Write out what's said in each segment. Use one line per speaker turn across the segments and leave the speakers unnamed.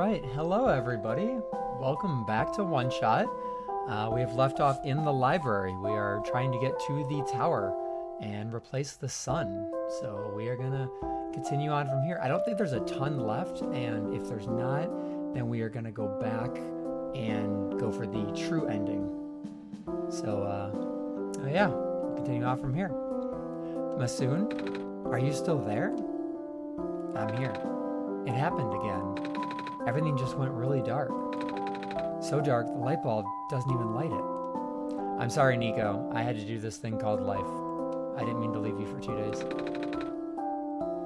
right, hello everybody. Welcome back to OneShot. We have left off in the library. We are trying to get to the tower and replace the sun. So we are gonna continue on from here. I don't think there's a ton left, and if there's not, then we are gonna go back and go for the true ending. So yeah, we'll continue on from here. Masoon, are you still there? I'm here. It happened again. Everything just went really dark. So dark, the light bulb doesn't even light it. I'm sorry, Niko. I had to do this thing called life. I didn't mean to leave you for 2 days.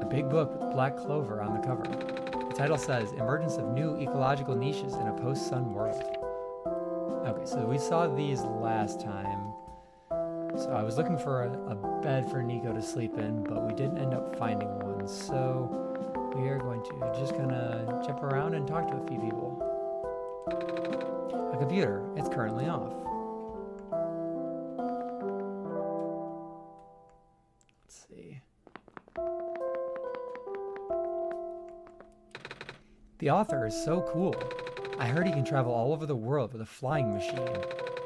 A big book with black clover on the cover. The title says, Emergence of New Ecological Niches in a Post-Sun World. Okay, so we saw these last time. So I was looking for a bed for Niko to sleep in, but we didn't end up finding one. So we are going to just kind of jump around and talk to a few people. A computer, it's currently off. Let's see. The author is so cool. I heard he can travel all over the world with a flying machine.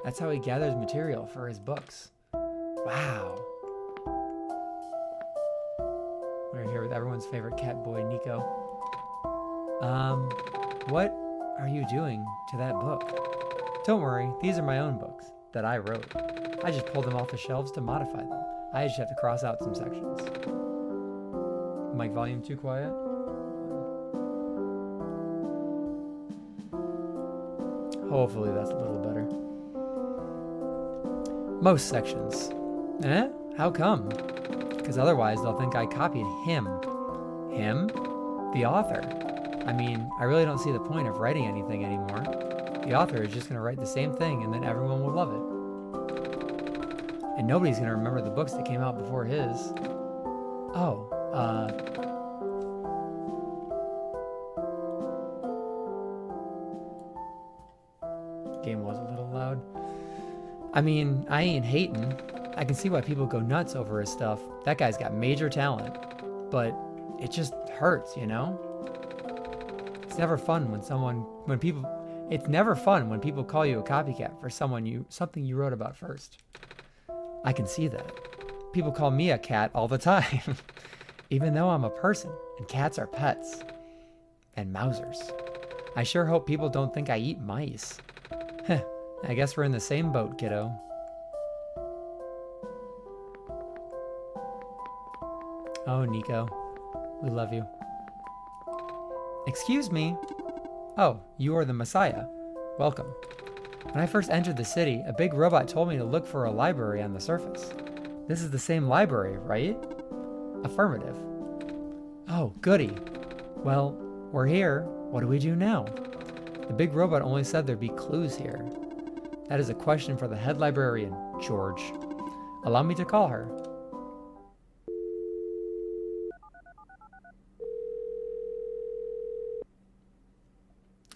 That's how he gathers material for his books. Wow. We're here with everyone's favorite cat boy, Niko. What are you doing to that book? Don't worry, these are my own books that I wrote. I just pulled them off the shelves to modify them. I just have to cross out some sections. Mic volume too quiet? Hopefully that's a little better. Most sections. Eh? How come? Because otherwise they'll think I copied him. Him? The author. I mean, I really don't see the point of writing anything anymore. The author is just going to write the same thing and then everyone will love it. And nobody's going to remember the books that came out before his. Oh, game was a little loud. I mean, I ain't hating. I can see why people go nuts over his stuff. That guy's got major talent. But it just hurts, you know? It's never fun when people call you a copycat for something you wrote about first. I can see that. People call me a cat all the time. Even though I'm a person and cats are pets. And Mausers. I sure hope people don't think I eat mice. Heh, I guess we're in the same boat, kiddo. Oh, Niko. We love you. Excuse me. Oh, you are the Messiah. Welcome. When I first entered the city, a big robot told me to look for a library on the surface. This is the same library, right? Affirmative. Oh, goody. Well, we're here. What do we do now? The big robot only said there'd be clues here. That is a question for the head librarian, George. Allow me to call her.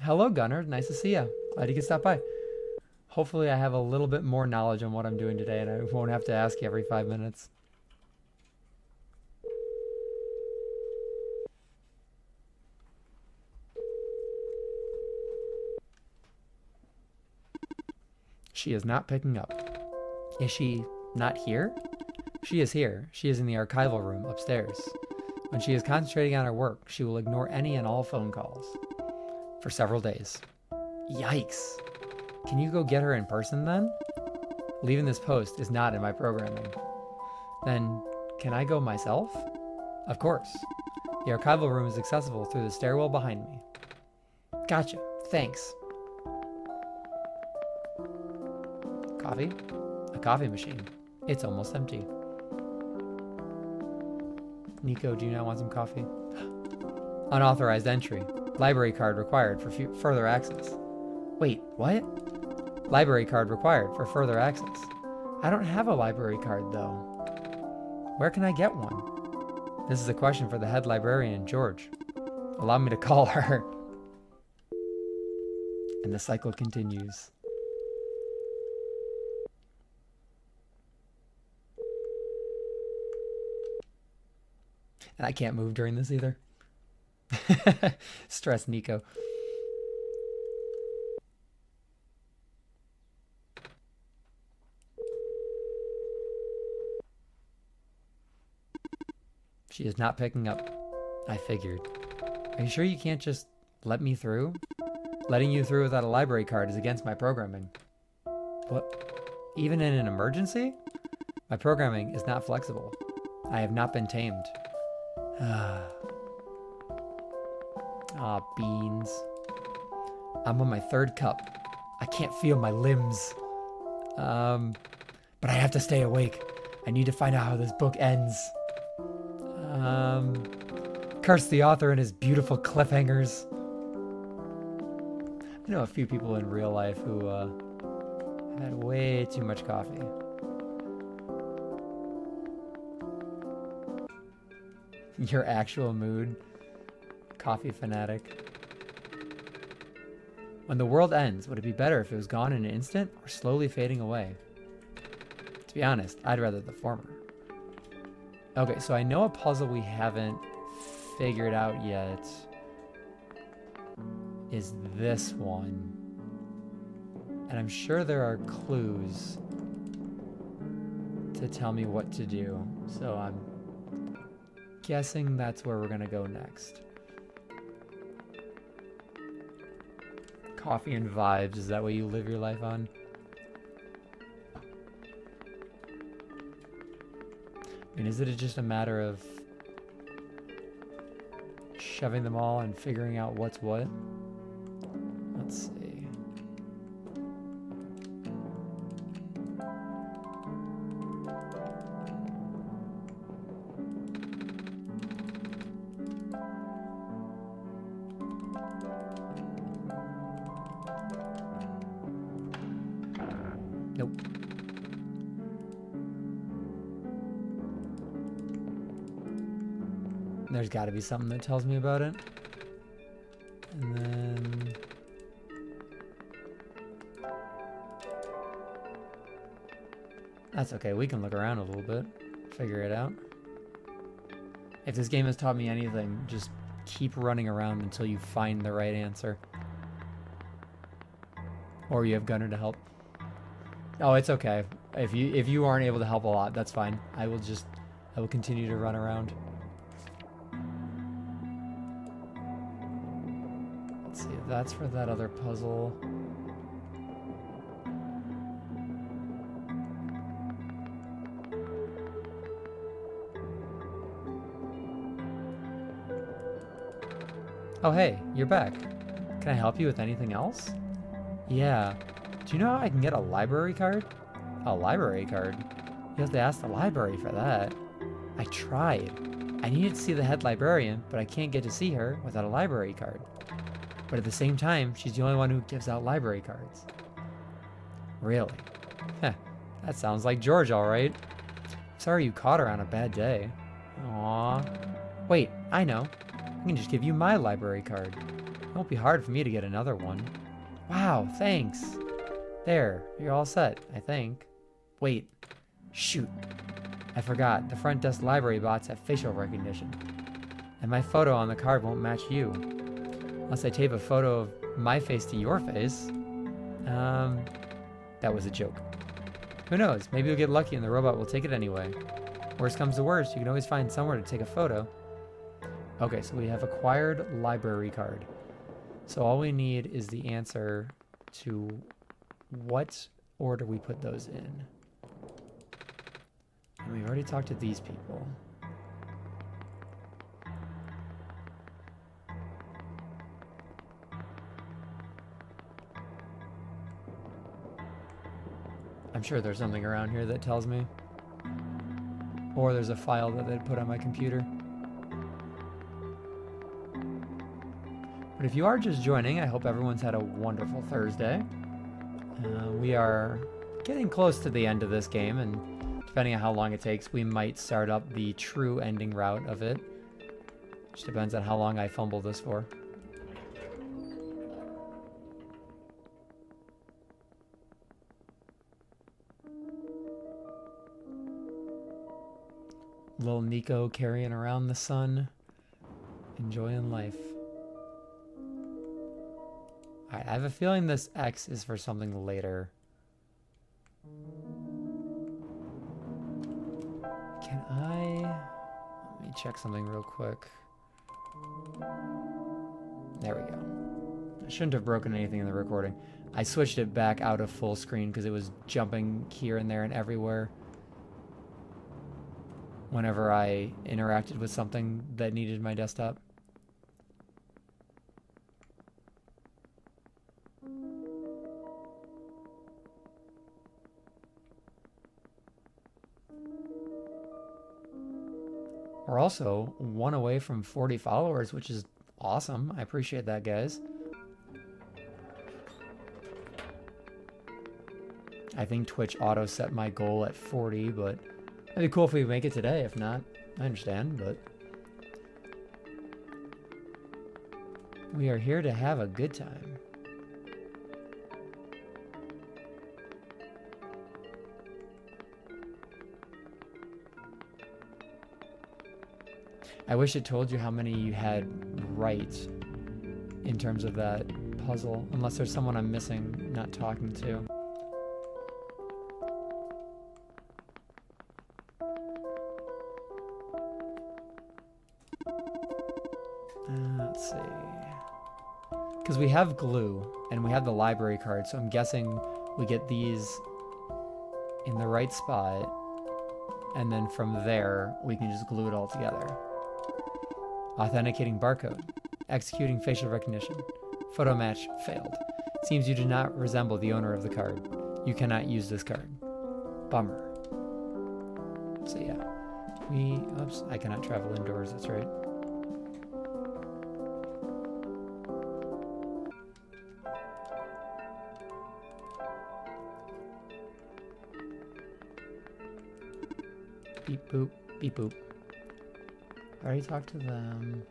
Hello, Gunnar. Nice to see you. Glad you could stop by. Hopefully I have a little bit more knowledge on what I'm doing today and I won't have to ask you every 5 minutes. She is not picking up. Is she not here? She is here. She is in the archival room upstairs. When she is concentrating on her work, she will ignore any and all phone calls. For several days. Yikes. Can you go get her in person then? Leaving this post is not in my programming. Then, can I go myself? Of course. The archival room is accessible through the stairwell behind me. Gotcha. Thanks. Coffee? A coffee machine. It's almost empty. Niko, do you not want some coffee? Unauthorized entry. Library card required for further access. Wait, what? Library card required for further access. I don't have a library card, though. Where can I get one? This is a question for the head librarian, George. Allow me to call her. And the cycle continues. And I can't move during this either. Stress Niko. She is not picking up. I figured. Are you sure you can't just let me through? Letting you through without a library card is against my programming. What? Even in an emergency? My programming is not flexible. I have not been tamed. Beans. I'm on my 3rd cup. I can't feel my limbs. But I have to stay awake. I need to find out how this book ends. Curse the author and his beautiful cliffhangers. I know a few people in real life who have had way too much coffee. Your actual mood. Coffee fanatic. When the world ends, would it be better if it was gone in an instant or slowly fading away? To be honest, I'd rather the former. Okay, so I know a puzzle we haven't figured out yet is this one. And I'm sure there are clues to tell me what to do. So I'm guessing that's where we're gonna go next. Coffee and vibes, is that what you live your life on? I mean, is it just a matter of shoving them all and figuring out what's what? Let's see. Nope. There's got to be something that tells me about it. And then... that's okay, we can look around a little bit, figure it out. If this game has taught me anything, just keep running around until you find the right answer. Or you have Gunner to help. Oh, it's okay. If you aren't able to help a lot, that's fine. I will continue to run around. Let's see, if that's for that other puzzle. Oh, hey, you're back. Can I help you with anything else? Yeah. Do you know how I can get a library card? A library card? You have to ask the library for that. I tried. I needed to see the head librarian, but I can't get to see her without a library card. But at the same time, she's the only one who gives out library cards. Really? Heh, that sounds like George, all right. Sorry you caught her on a bad day. Aww. Wait, I know. I can just give you my library card. It won't be hard for me to get another one. Wow, thanks. There, you're all set, I think. Wait. Shoot. I forgot, the front desk library bots have facial recognition. And my photo on the card won't match you. Unless I tape a photo of my face to your face. That was a joke. Who knows, maybe you'll get lucky and the robot will take it anyway. Worst comes to worst, you can always find somewhere to take a photo. Okay, so we have acquired library card. So all we need is the answer to what order we put those in. And we've already talked to these people. I'm sure there's something around here that tells me. Or there's a file that they'd put on my computer. But if you are just joining, I hope everyone's had a wonderful Thursday. We are getting close to the end of this game, and depending on how long it takes, we might start up the true ending route of it. Just depends on how long I fumble this for. Little Niko carrying around the sun, enjoying life. Alright, I have a feeling this X is for something later. Can I... let me check something real quick. There we go. I shouldn't have broken anything in the recording. I switched it back out of full screen because it was jumping here and there and everywhere whenever I interacted with something that needed my desktop. We're also 1 away from 40 followers, which is awesome. I appreciate that, guys. I think Twitch auto set my goal at 40, but it'd be cool if we make it today. If not, I understand, but we are here to have a good time. I wish it told you how many you had right in terms of that puzzle, unless there's someone I'm missing, not talking to. Let's see. Because we have glue and we have the library card, so I'm guessing we get these in the right spot, and then from there we can just glue it all together. Authenticating barcode. Executing facial recognition. Photo match failed. Seems you do not resemble the owner of the card. You cannot use this card. Bummer. So yeah. Oops, I cannot travel indoors, that's right. Beep boop, beep boop. I already talked to them.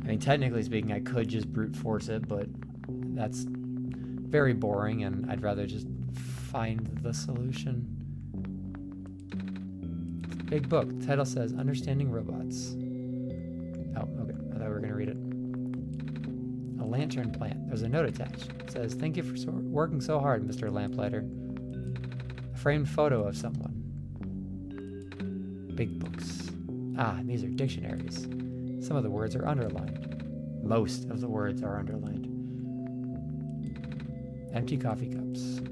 I mean, technically speaking, I could just brute force it, but that's very boring, and I'd rather just find the solution. Big book. The title says Understanding Robots. Oh, okay. I thought we were going to read it. A lantern plant. There's a note attached. It says, "Thank you for working so hard, Mr. Lamplighter." A framed photo of someone. Big books. Ah, these are dictionaries. Some of the words are underlined. Most of the words are underlined. Empty coffee cups.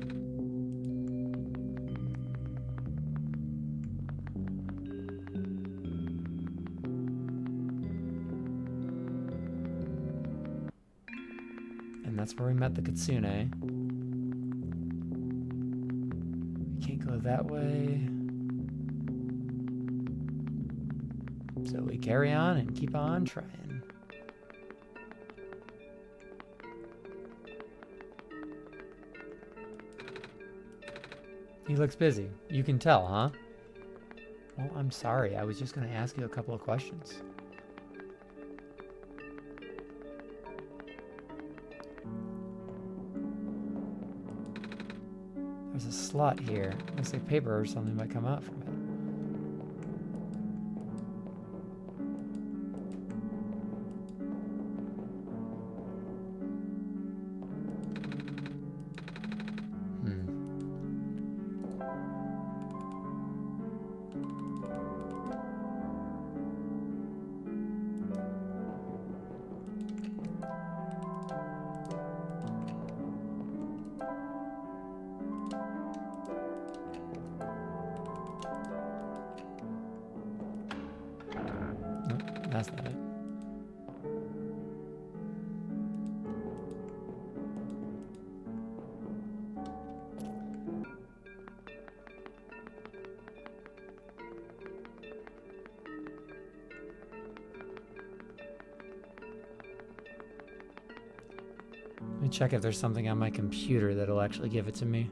And that's where we met the Kitsune. We can't go that way. So we carry on and keep on trying. He looks busy. You can tell, huh? Well, I'm sorry. I was just going to ask you a couple of questions. There's a slot here. Looks like paper or something might come out from it. That's not it. Let me check if there's something on my computer that'll actually give it to me.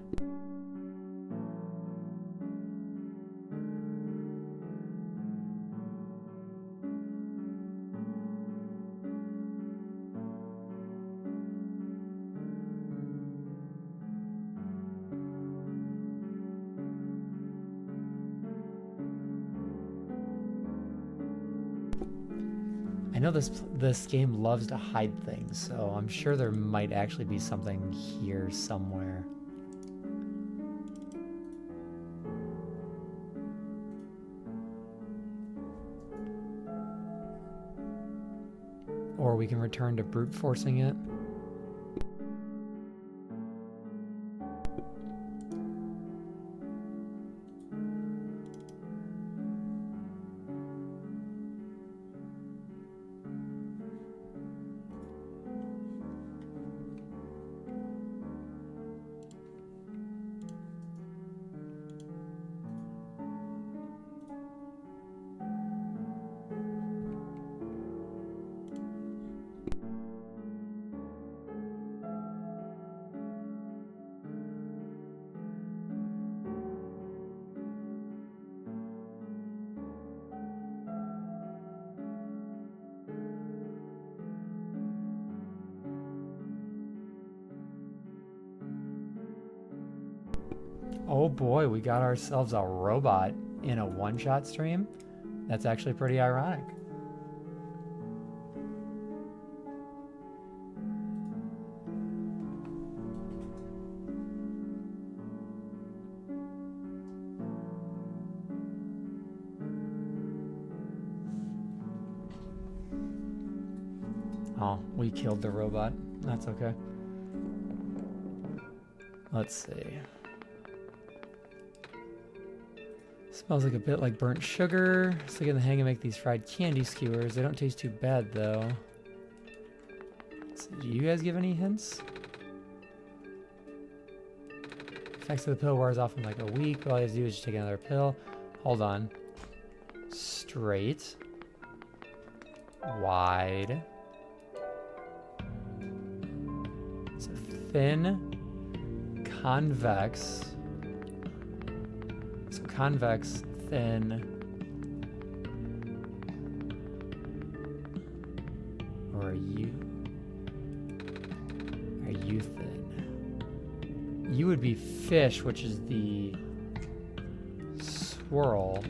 know this game loves to hide things, so I'm sure there might actually be something here somewhere. Or we can return to brute forcing it. Oh boy, we got ourselves a robot in a one-shot stream. That's actually pretty ironic. Oh, we killed the robot. That's okay. Let's see. Smells like a bit like burnt sugar. Still getting the hang of make these fried candy skewers. They don't taste too bad though. So, do you guys give any hints? Effects of the pill wears off in like a week. All you have to do is just take another pill. Hold on. Straight. Wide. So thin. Convex. So convex, thin, or are you thin? You would be fish, which is the swirl.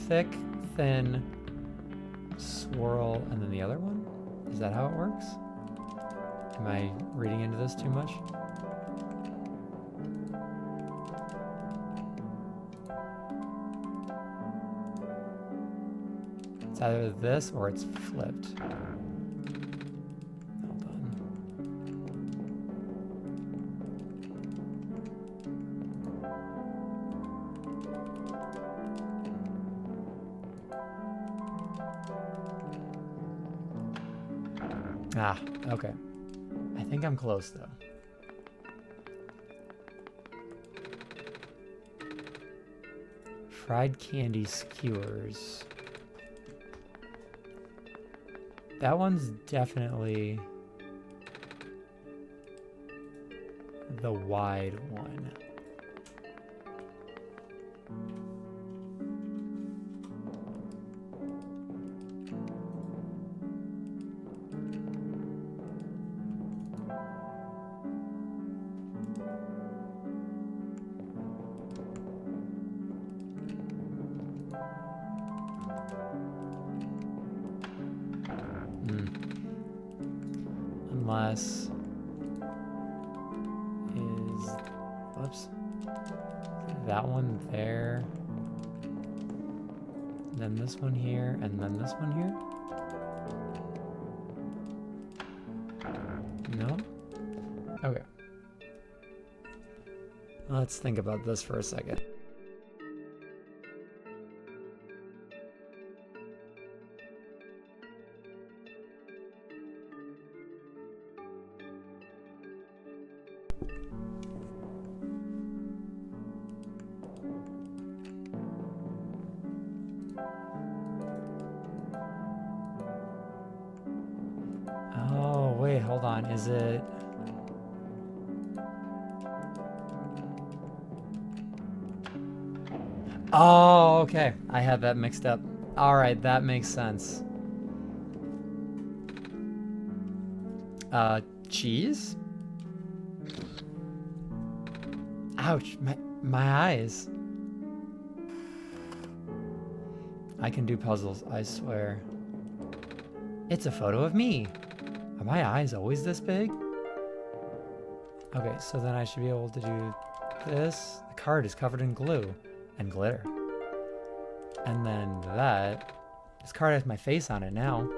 Thick, thin, swirl, and then the other one? Is that how it works? Am I reading into this too much? It's either this or it's flipped. Hold on. Ah, okay. I think I'm close though. Fried candy skewers. That one's definitely the wide one. Unless is, whoops, that one there, then this one here, and then this one here? No? Okay. Let's think about this for a second. Oh, wait, hold on. Is it... Oh, okay. I had that mixed up. All right, that makes sense. Cheese? Ouch, my eyes. I can do puzzles, I swear. It's a photo of me. Are my eyes always this big? Okay, so then I should be able to do this. The card is covered in glue and glitter. And then that. This card has my face on it now.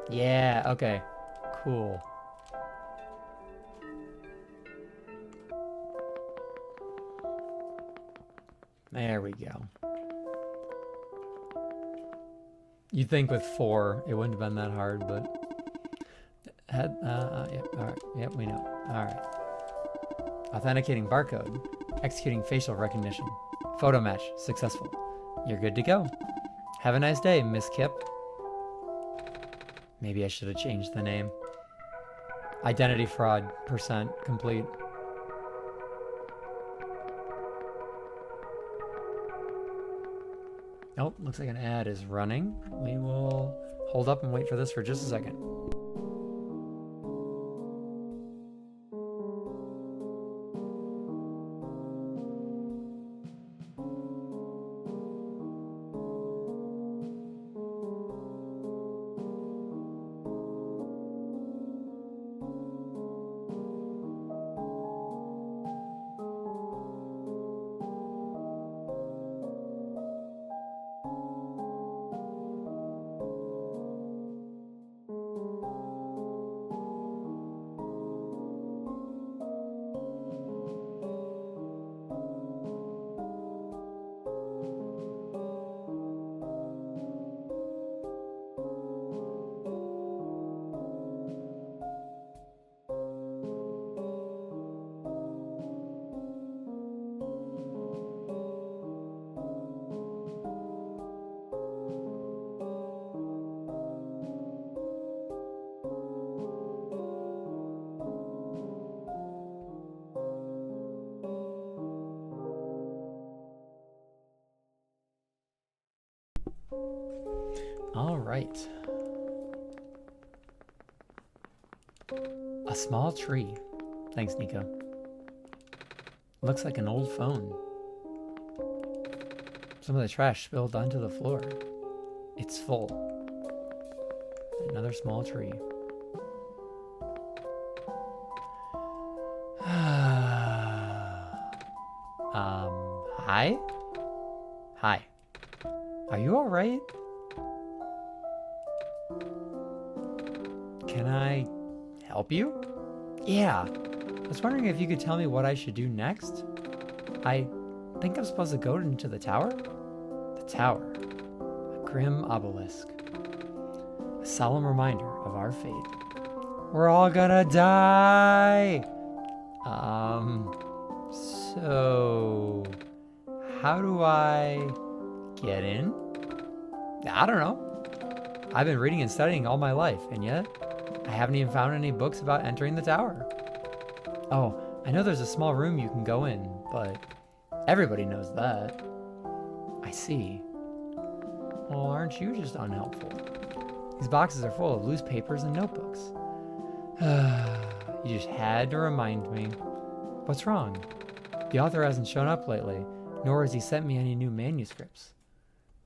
Yeah, okay. Cool. There we go. You'd think with 4 it wouldn't have been that hard, but yeah, alright. Yep, we know. Alright. Authenticating barcode. Executing facial recognition. Photo match. Successful. You're good to go. Have a nice day, Miss Kip. Maybe I should have changed the name. Identity fraud % complete. Oh, looks like an ad is running. We will hold up and wait for this for just a second. All right. A small tree. Thanks, Niko. Looks like an old phone. Some of the trash spilled onto the floor. It's full. Another small tree. Hi? Hi. Are you all right? Can I help you? Yeah. I was wondering if you could tell me what I should do next. I think I'm supposed to go into the tower? The tower. A grim obelisk. A solemn reminder of our fate. We're all gonna die! So... how do I get in? I don't know. I've been reading and studying all my life, and yet I haven't even found any books about entering the tower. Oh, I know there's a small room you can go in, but everybody knows that. I see. Well, aren't you just unhelpful? These boxes are full of loose papers and notebooks. You just had to remind me. What's wrong? The author hasn't shown up lately, nor has he sent me any new manuscripts.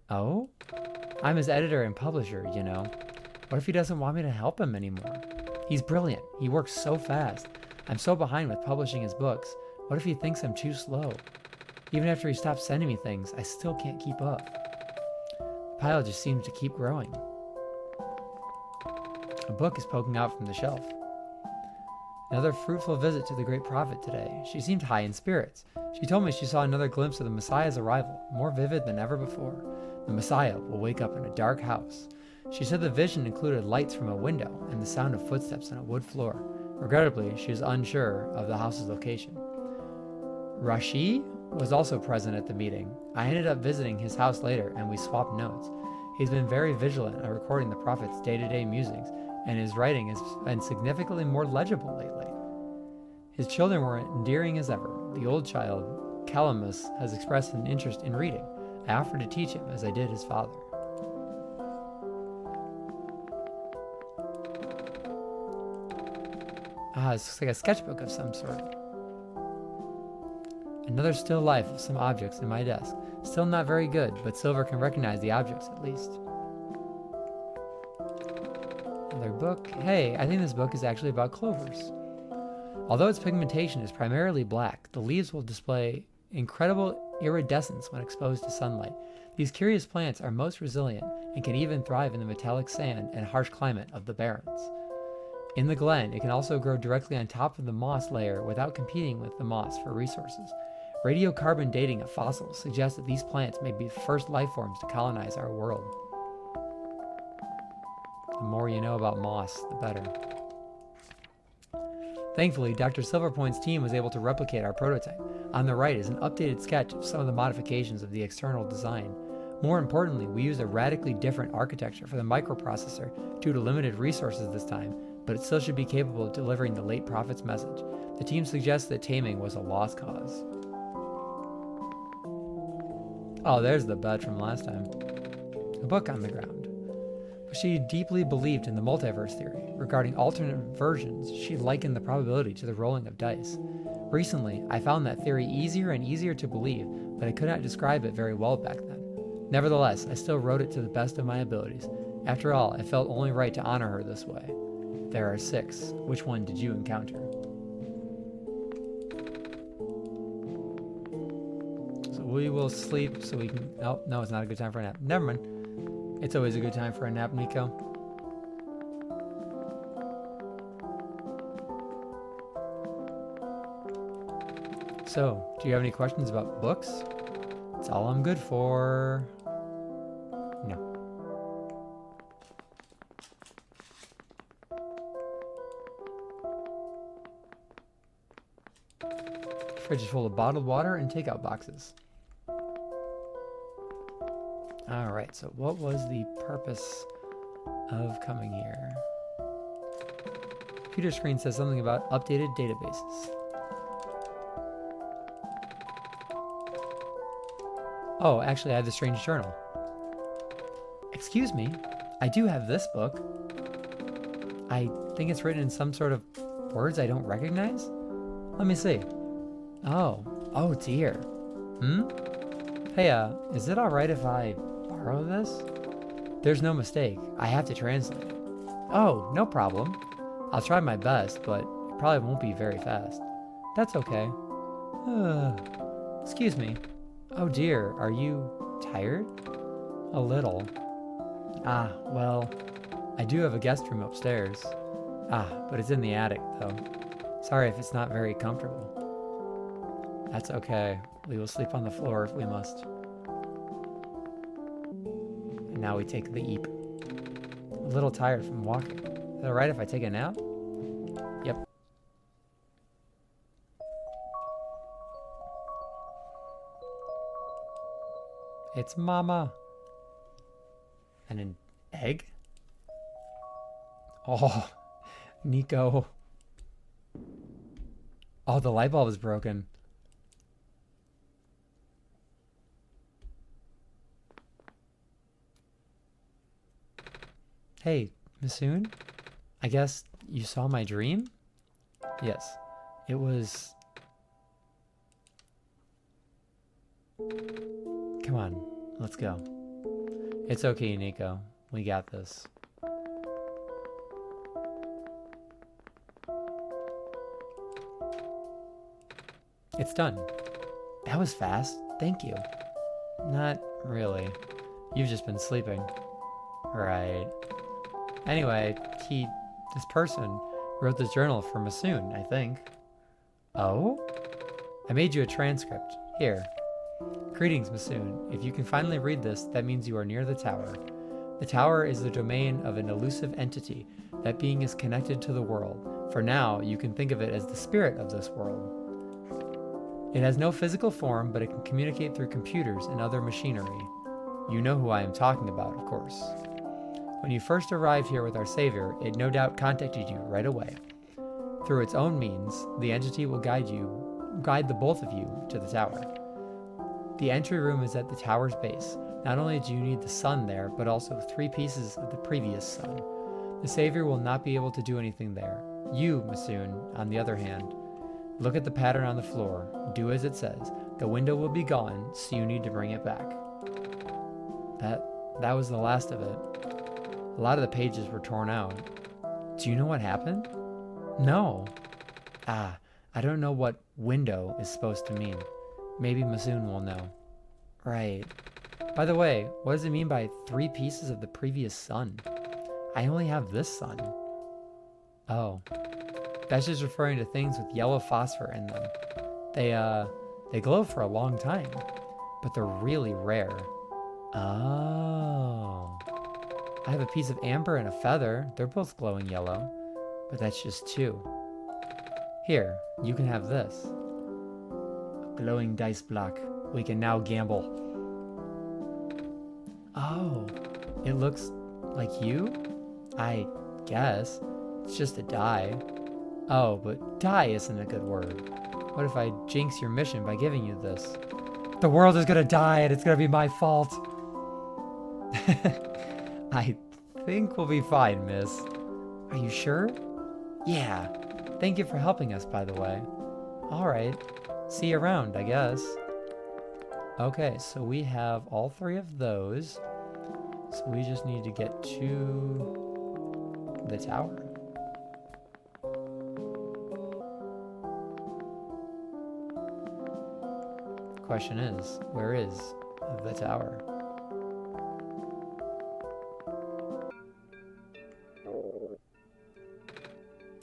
Oh? I'm his editor and publisher, you know. What if he doesn't want me to help him anymore? He's brilliant. He works so fast. I'm so behind with publishing his books. What if he thinks I'm too slow? Even after he stops sending me things, I still can't keep up. The pile just seems to keep growing. A book is poking out from the shelf. Another fruitful visit to the great prophet today. She seemed high in spirits. She told me she saw another glimpse of the Messiah's arrival, more vivid than ever before. The Messiah will wake up in a dark house. She said the vision included lights from a window and the sound of footsteps on a wood floor. Regrettably, she was unsure of the house's location. Rashi was also present at the meeting. I ended up visiting his house later and we swapped notes. He's been very vigilant at recording the prophet's day-to-day musings, and his writing has been significantly more legible lately. His children were endearing as ever. The old child, Calamus, has expressed an interest in reading. I offered to teach him, as I did his father. This looks like a sketchbook of some sort. Another still life of some objects in my desk. Still not very good, but Silver can recognize the objects at least. Another book. Hey, I think this book is actually about clovers. Although its pigmentation is primarily black, the leaves will display incredible iridescence when exposed to sunlight. These curious plants are most resilient and can even thrive in the metallic sand and harsh climate of the Barrens. In the glen, it can also grow directly on top of the moss layer without competing with the moss for resources. Radiocarbon dating of fossils suggests that these plants may be the first life forms to colonize our world. The more you know about moss, the better. Thankfully, Dr. Silverpoint's team was able to replicate our prototype. On the right is an updated sketch of some of the modifications of the external design. More importantly, we used a radically different architecture for the microprocessor due to limited resources this time, but it still should be capable of delivering the late prophet's message. The team suggests that taming was a lost cause. Oh, there's the bed from last time. A book on the ground. But she deeply believed in the multiverse theory. Regarding alternate versions, she likened the probability to the rolling of dice. Recently, I found that theory easier and easier to believe, but I could not describe it very well back then. Nevertheless, I still wrote it to the best of my abilities. After all, it felt only right to honor her this way. There are 6. Which one did you encounter? So we will sleep so we can... Oh, no, it's not a good time for a nap. Never mind. It's always a good time for a nap, Niko. So, do you have any questions about books? That's all I'm good for. No. Fridge is full of bottled water and takeout boxes. Alright, so what was the purpose of coming here? Computer screen says something about updated databases. Oh, actually I have the strange journal. Excuse me, I do have this book. I think it's written in some sort of words I don't recognize. Let me see. Oh dear. Hey, is it alright if I borrow this? There's no mistake. I have to translate it. Oh, no problem. I'll try my best, but it probably won't be very fast. That's okay. Excuse me. Oh dear, are you tired? A little. Well, I do have a guest room upstairs. But it's in the attic, though. Sorry if it's not very comfortable. That's okay. We will sleep on the floor if we must. And now we take the eep. A little tired from walking. Is it alright if I take a nap? Yep. It's Mama. And an egg? Oh, Niko. Oh, the light bulb is broken. Hey, Masoon? I guess you saw my dream? Yes. It was... Come on, let's go. It's okay, Niko. We got this. It's done. That was fast. Thank you. Not really. You've just been sleeping. Right. Anyway, this person wrote this journal for Masoon, I think. Oh? I made you a transcript. Here. Greetings, Masoon. If you can finally read this, that means you are near the tower. The tower is the domain of an elusive entity. That being is connected to the world. For now, you can think of it as the spirit of this world. It has no physical form, but it can communicate through computers and other machinery. You know who I am talking about, of course. When you first arrived here with our savior, it no doubt contacted you right away. Through its own means, the entity will guide the both of you to the tower. The entry room is at the tower's base. Not only do you need the sun there, but also 3 pieces of the previous sun. The savior will not be able to do anything there. You, Masoon, on the other hand, look at the pattern on the floor. Do as it says. The window will be gone, so you need to bring it back. That was the last of it. A lot of the pages were torn out. Do you know what happened? No. I don't know what window is supposed to mean. Maybe Masoon will know. Right. By the way, what does it mean by 3 pieces of the previous sun? I only have this sun. Oh. That's just referring to things with yellow phosphor in them. They glow for a long time, but they're really rare. Oh. I have a piece of amber and a feather. They're both glowing yellow, but that's just 2. Here, you can have this. A glowing dice block. We can now gamble. Oh, it looks like you? I guess. It's just a die. Oh, but die isn't a good word. What if I jinx your mission by giving you this? The world is gonna die and it's gonna be my fault. I think we'll be fine, miss. Are you sure? Yeah. Thank you for helping us, by the way. Alright. See you around, I guess. Okay, so we have all 3 of those. So we just need to get to the tower. Question is, where is the tower?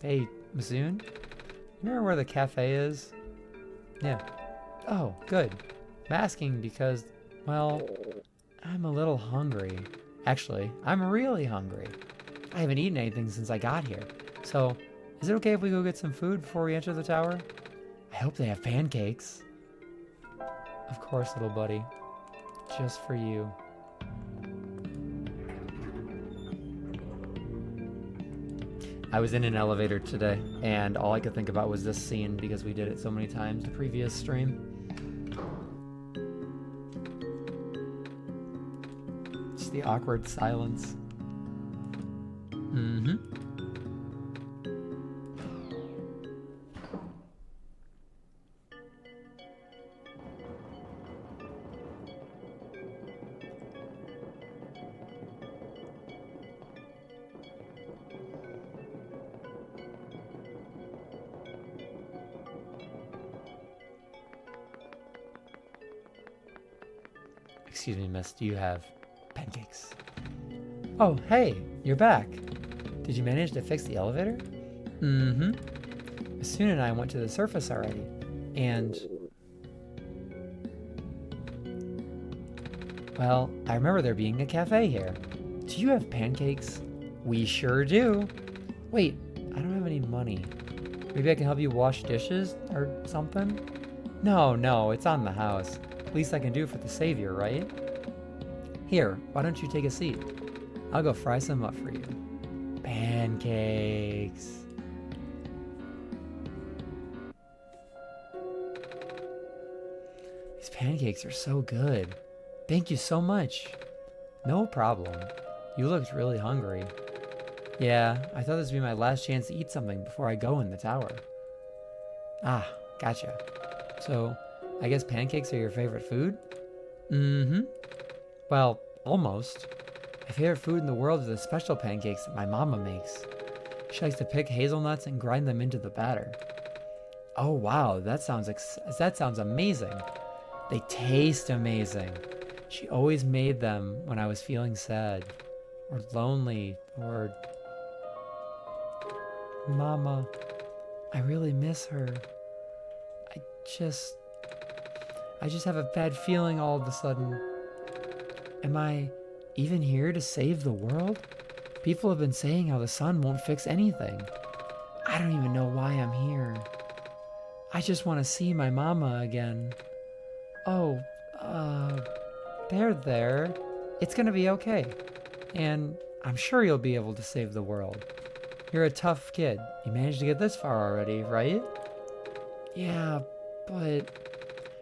Hey, Masoon? You remember where the cafe is? Yeah. Oh, good. I'm asking because, well, I'm a little hungry. Actually, I'm really hungry. I haven't eaten anything since I got here. So, is it okay if we go get some food before we enter the tower? I hope they have pancakes. Of course, little buddy. Just for you. I was in an elevator today, and all I could think about was this scene because we did it so many times the previous stream. Just the awkward silence. Mm-hmm. Excuse me, miss, do you have pancakes? Oh, hey, you're back. Did you manage to fix the elevator? Mm-hmm. Masoon and I went to the surface already, and... well, I remember there being a cafe here. Do you have pancakes? We sure do. Wait, I don't have any money. Maybe I can help you wash dishes or something? No, it's on the house. Least I can do for the savior, right? Here, why don't you take a seat? I'll go fry some up for you. Pancakes. These pancakes are so good. Thank you so much. No problem. You looked really hungry. Yeah, I thought this would be my last chance to eat something before I go in the tower. Ah, gotcha. So, I guess pancakes are your favorite food? Mm-hmm. Well, almost. My favorite food in the world is the special pancakes that my mama makes. She likes to pick hazelnuts and grind them into the batter. Oh wow, that sounds amazing. They taste amazing. She always made them when I was feeling sad or lonely or... Mama, I really miss her. I just have a bad feeling all of a sudden. Am I even here to save the world? People have been saying how the sun won't fix anything. I don't even know why I'm here. I just want to see my mama again. Oh, there. It's gonna be okay. And I'm sure you'll be able to save the world. You're a tough kid. You managed to get this far already, right? Yeah, but...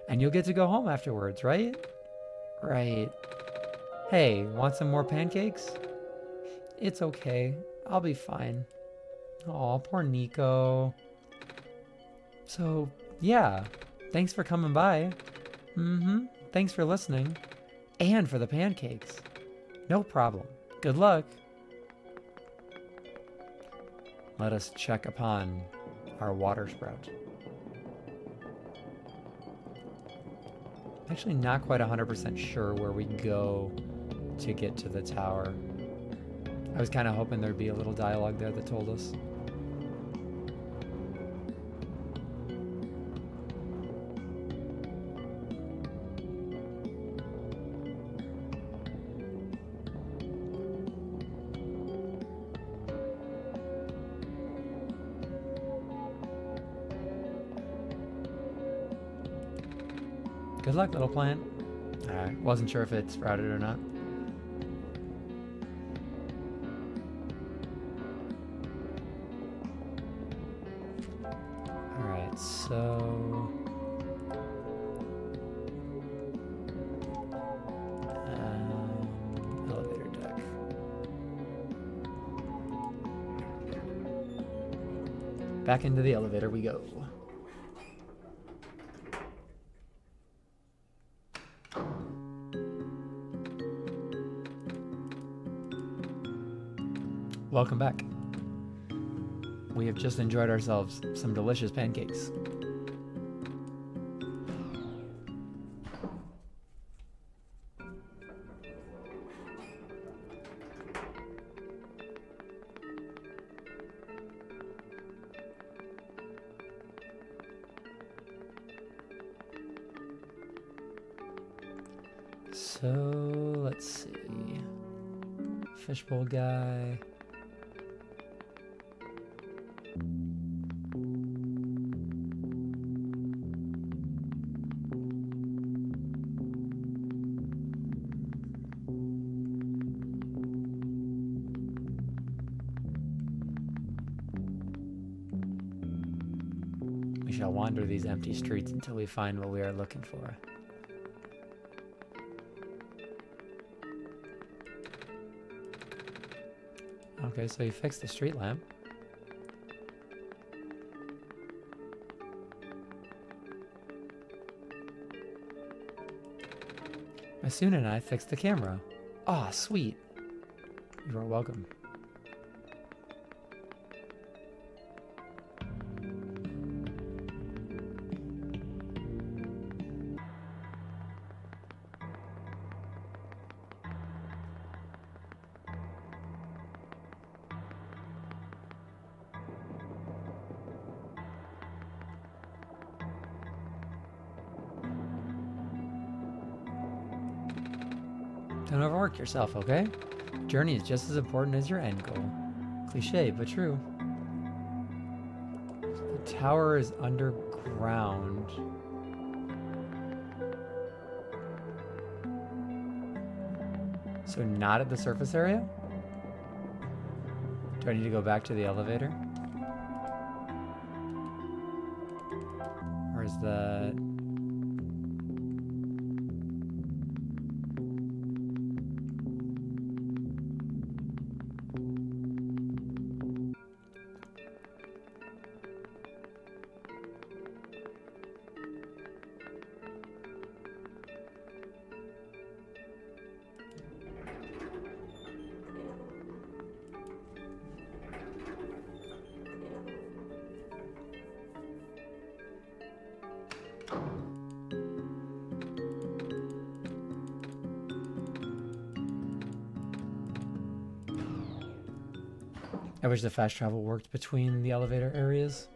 and you'll get to go home afterwards, right? Right. Hey, want some more pancakes? It's okay. I'll be fine. Aw, poor Niko. So, yeah. Thanks for coming by. Thanks for listening. And for the pancakes. No problem. Good luck. Let us check upon our water sprout. Actually not quite 100% sure where we go to get to the tower. I was kind of hoping there'd be a little dialogue there that told us. Good luck, little plant. Alright, wasn't sure if it sprouted or not. Alright, so... elevator deck. Back into the elevator we go. Welcome back. We have just enjoyed ourselves some delicious pancakes. So, let's see. Fishbowl guy. We shall wander these empty streets until we find what we are looking for. Okay, so you fixed the street lamp. Masoon and I fixed the camera. Aw, sweet. You are welcome. Don't overwork yourself, okay? Journey is just as important as your end goal. Cliche, but true. The tower is underground. So not at the surface area? Do I need to go back to the elevator? Or is that... I wish the fast travel worked between the elevator areas.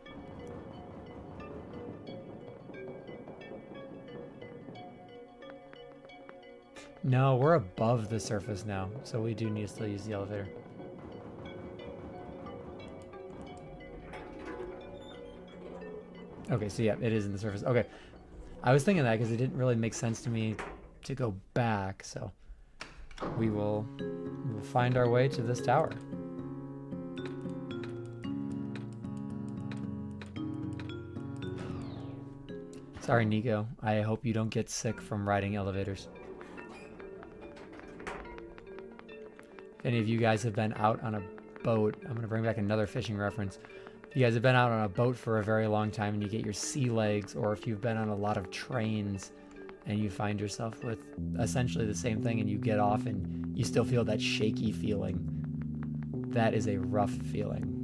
No, we're above the surface now, so we do need to still use the elevator. Okay, so yeah, it is in the surface. Okay, I was thinking that because it didn't really make sense to me to go back, so we will find our way to this tower. Sorry, Niko. I hope you don't get sick from riding elevators. If any of you guys have been out on a boat. I'm going to bring back another fishing reference. If you guys have been out on a boat for a very long time and you get your sea legs, or if you've been on a lot of trains and you find yourself with essentially the same thing and you get off and you still feel that shaky feeling, that is a rough feeling.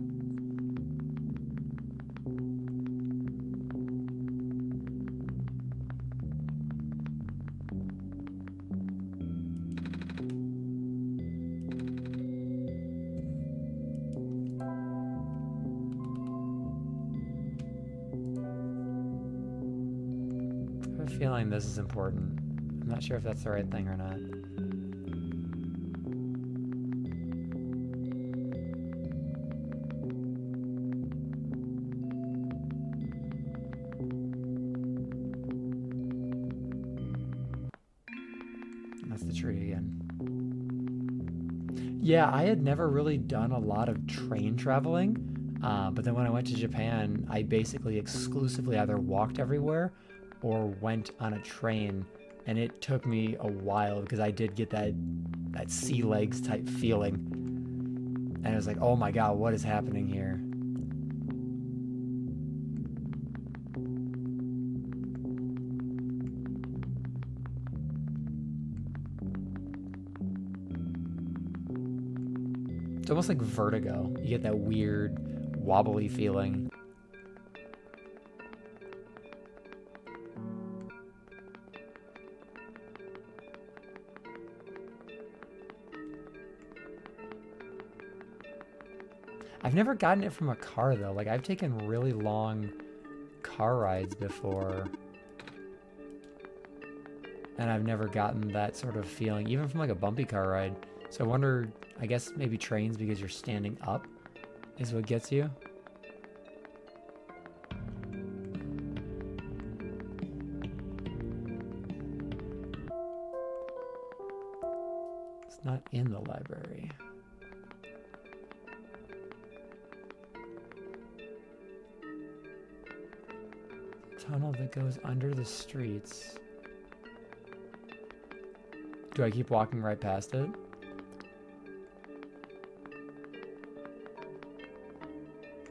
I have a feeling this is important. I'm not sure if that's the right thing or not. That's the tree again. Yeah, I had never really done a lot of train traveling, but then when I went to Japan, I basically exclusively either walked everywhere or went on a train, and it took me a while because I did get that sea legs type feeling, and I was like, oh my god, what is happening here? It's almost like vertigo. You get that weird wobbly feeling. I've never gotten it from a car though. Like, I've taken really long car rides before, and I've never gotten that sort of feeling, even from like a bumpy car ride. So I wonder, I guess maybe trains, because you're standing up, is what gets you. It's not in the library. Tunnel that goes under the streets. Do I keep walking right past it?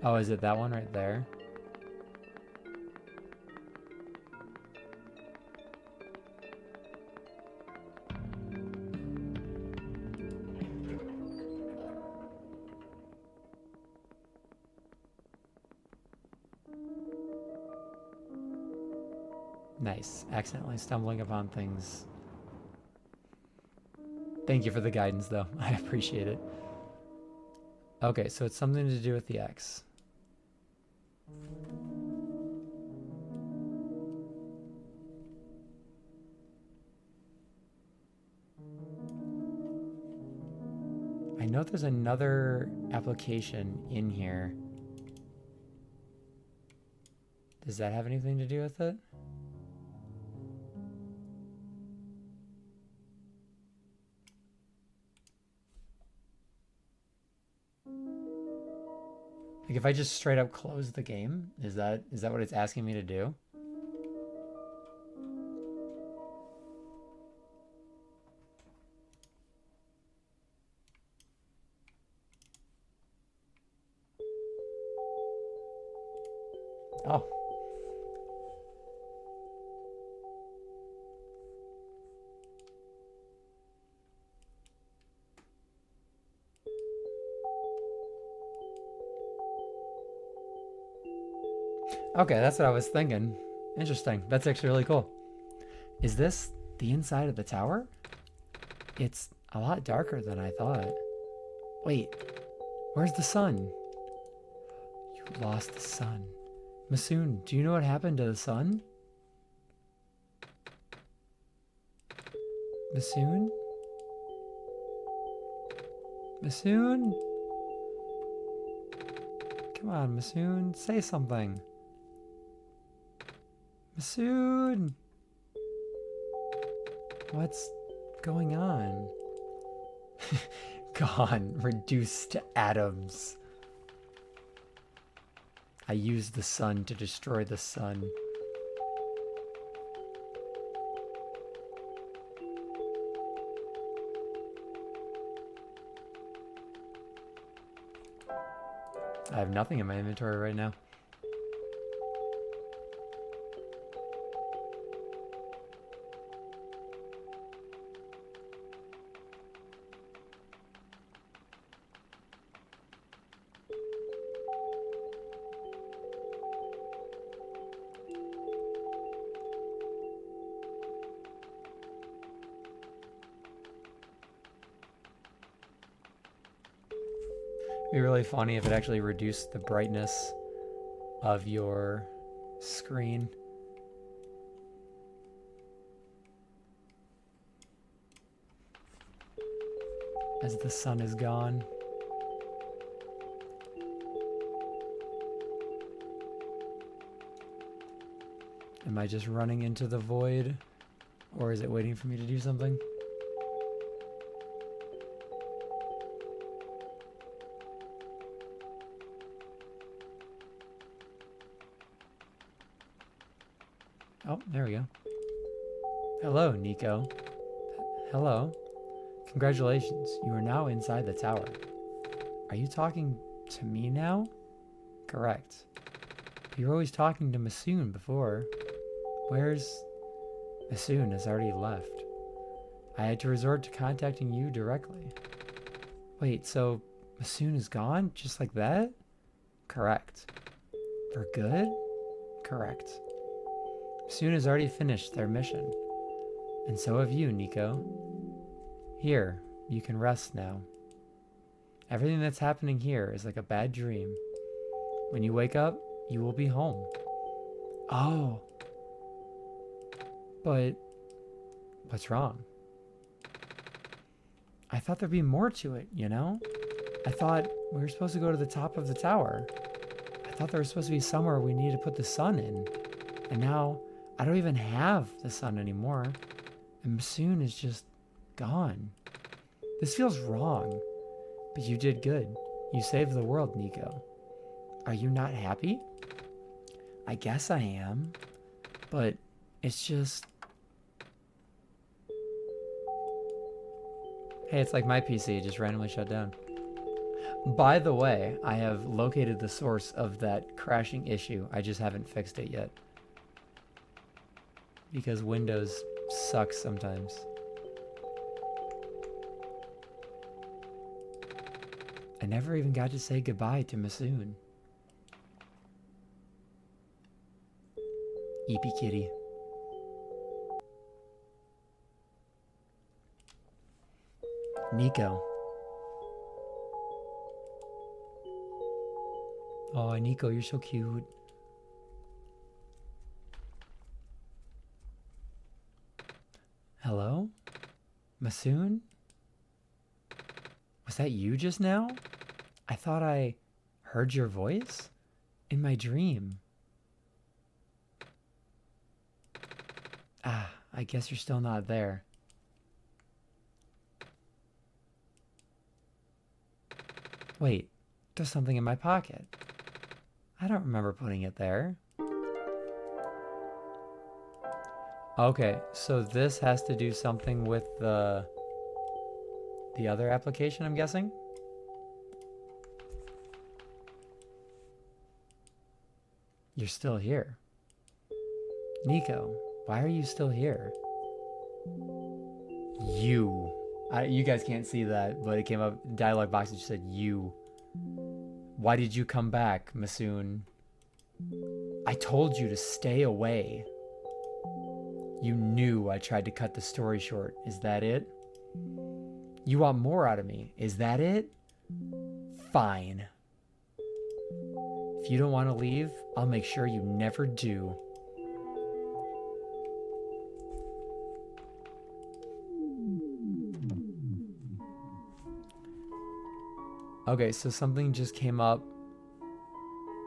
Oh, is it that one right there? Nice. Accidentally stumbling upon things. Thank you for the guidance, though. I appreciate it. Okay, so it's something to do with the X. I know there's another application in here. Does that have anything to do with it? Like, if I just straight up close the game, is that what it's asking me to do? Oh. Okay, that's what I was thinking. Interesting. That's actually really cool. Is this the inside of the tower? It's a lot darker than I thought. Wait, where's the sun? You lost the sun. Masoon, do you know what happened to the sun? Masoon? Masoon? Come on, Masoon, say something. Masoon! What's going on? Gone, reduced to atoms. I used the sun to destroy the sun. I have nothing in my inventory right now. It'd be really funny if it actually reduced the brightness of your screen. As the sun is gone. Am I just running into the void? Or is it waiting for me to do something? Oh, there we go. Hello, Niko. Hello. Congratulations, you are now inside the tower. Are you talking to me now? Correct. But you were always talking to Masoon before. Where's... Masoon has already left. I had to resort to contacting you directly. Wait, so Masoon is gone? Just like that? Correct. For good? Correct. Masoon has already finished their mission. And so have you, Niko. Here, you can rest now. Everything that's happening here is like a bad dream. When you wake up, you will be home. Oh. But what's wrong? I thought there'd be more to it, you know? I thought we were supposed to go to the top of the tower. I thought there was supposed to be somewhere we needed to put the sun in. And now I don't even have the sun anymore. And Masoon is just gone. This feels wrong. But you did good. You saved the world, Niko. Are you not happy? I guess I am. But it's just... Hey, it's like my PC, it just randomly shut down. By the way, I have located the source of that crashing issue. I just haven't fixed it yet. Because Windows sucks sometimes. I never even got to say goodbye to Masoon. Eepy kitty. Niko. Oh, Niko, you're so cute. Hello? Masoon? Was that you just now? I thought I heard your voice in my dream. Ah, I guess you're still not there. Wait, there's something in my pocket. I don't remember putting it there. Okay, so this has to do something with the other application, I'm guessing? You're still here. Niko, why are you still here? You guys can't see that, but it came up, dialogue box that just said you. Why did you come back, Masoon? I told you to stay away. You knew I tried to cut the story short. Is that it? You want more out of me. Is that it? Fine. If you don't want to leave, I'll make sure you never do. Okay, so something just came up,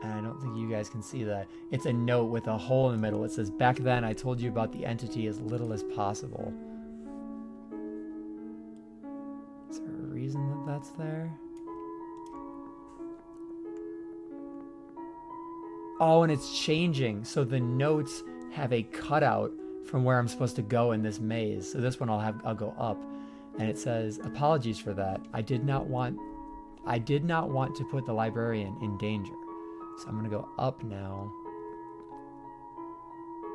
and I don't think you guys can see that. It's a note with a hole in the middle. It says, back then I told you about the entity as little as possible. Is there a reason that that's there? Oh, and it's changing. So the notes have a cutout from where I'm supposed to go in this maze. So this one I'll go up. And it says, apologies for that. I did not want I did not want to put the librarian in danger. So I'm going to go up now.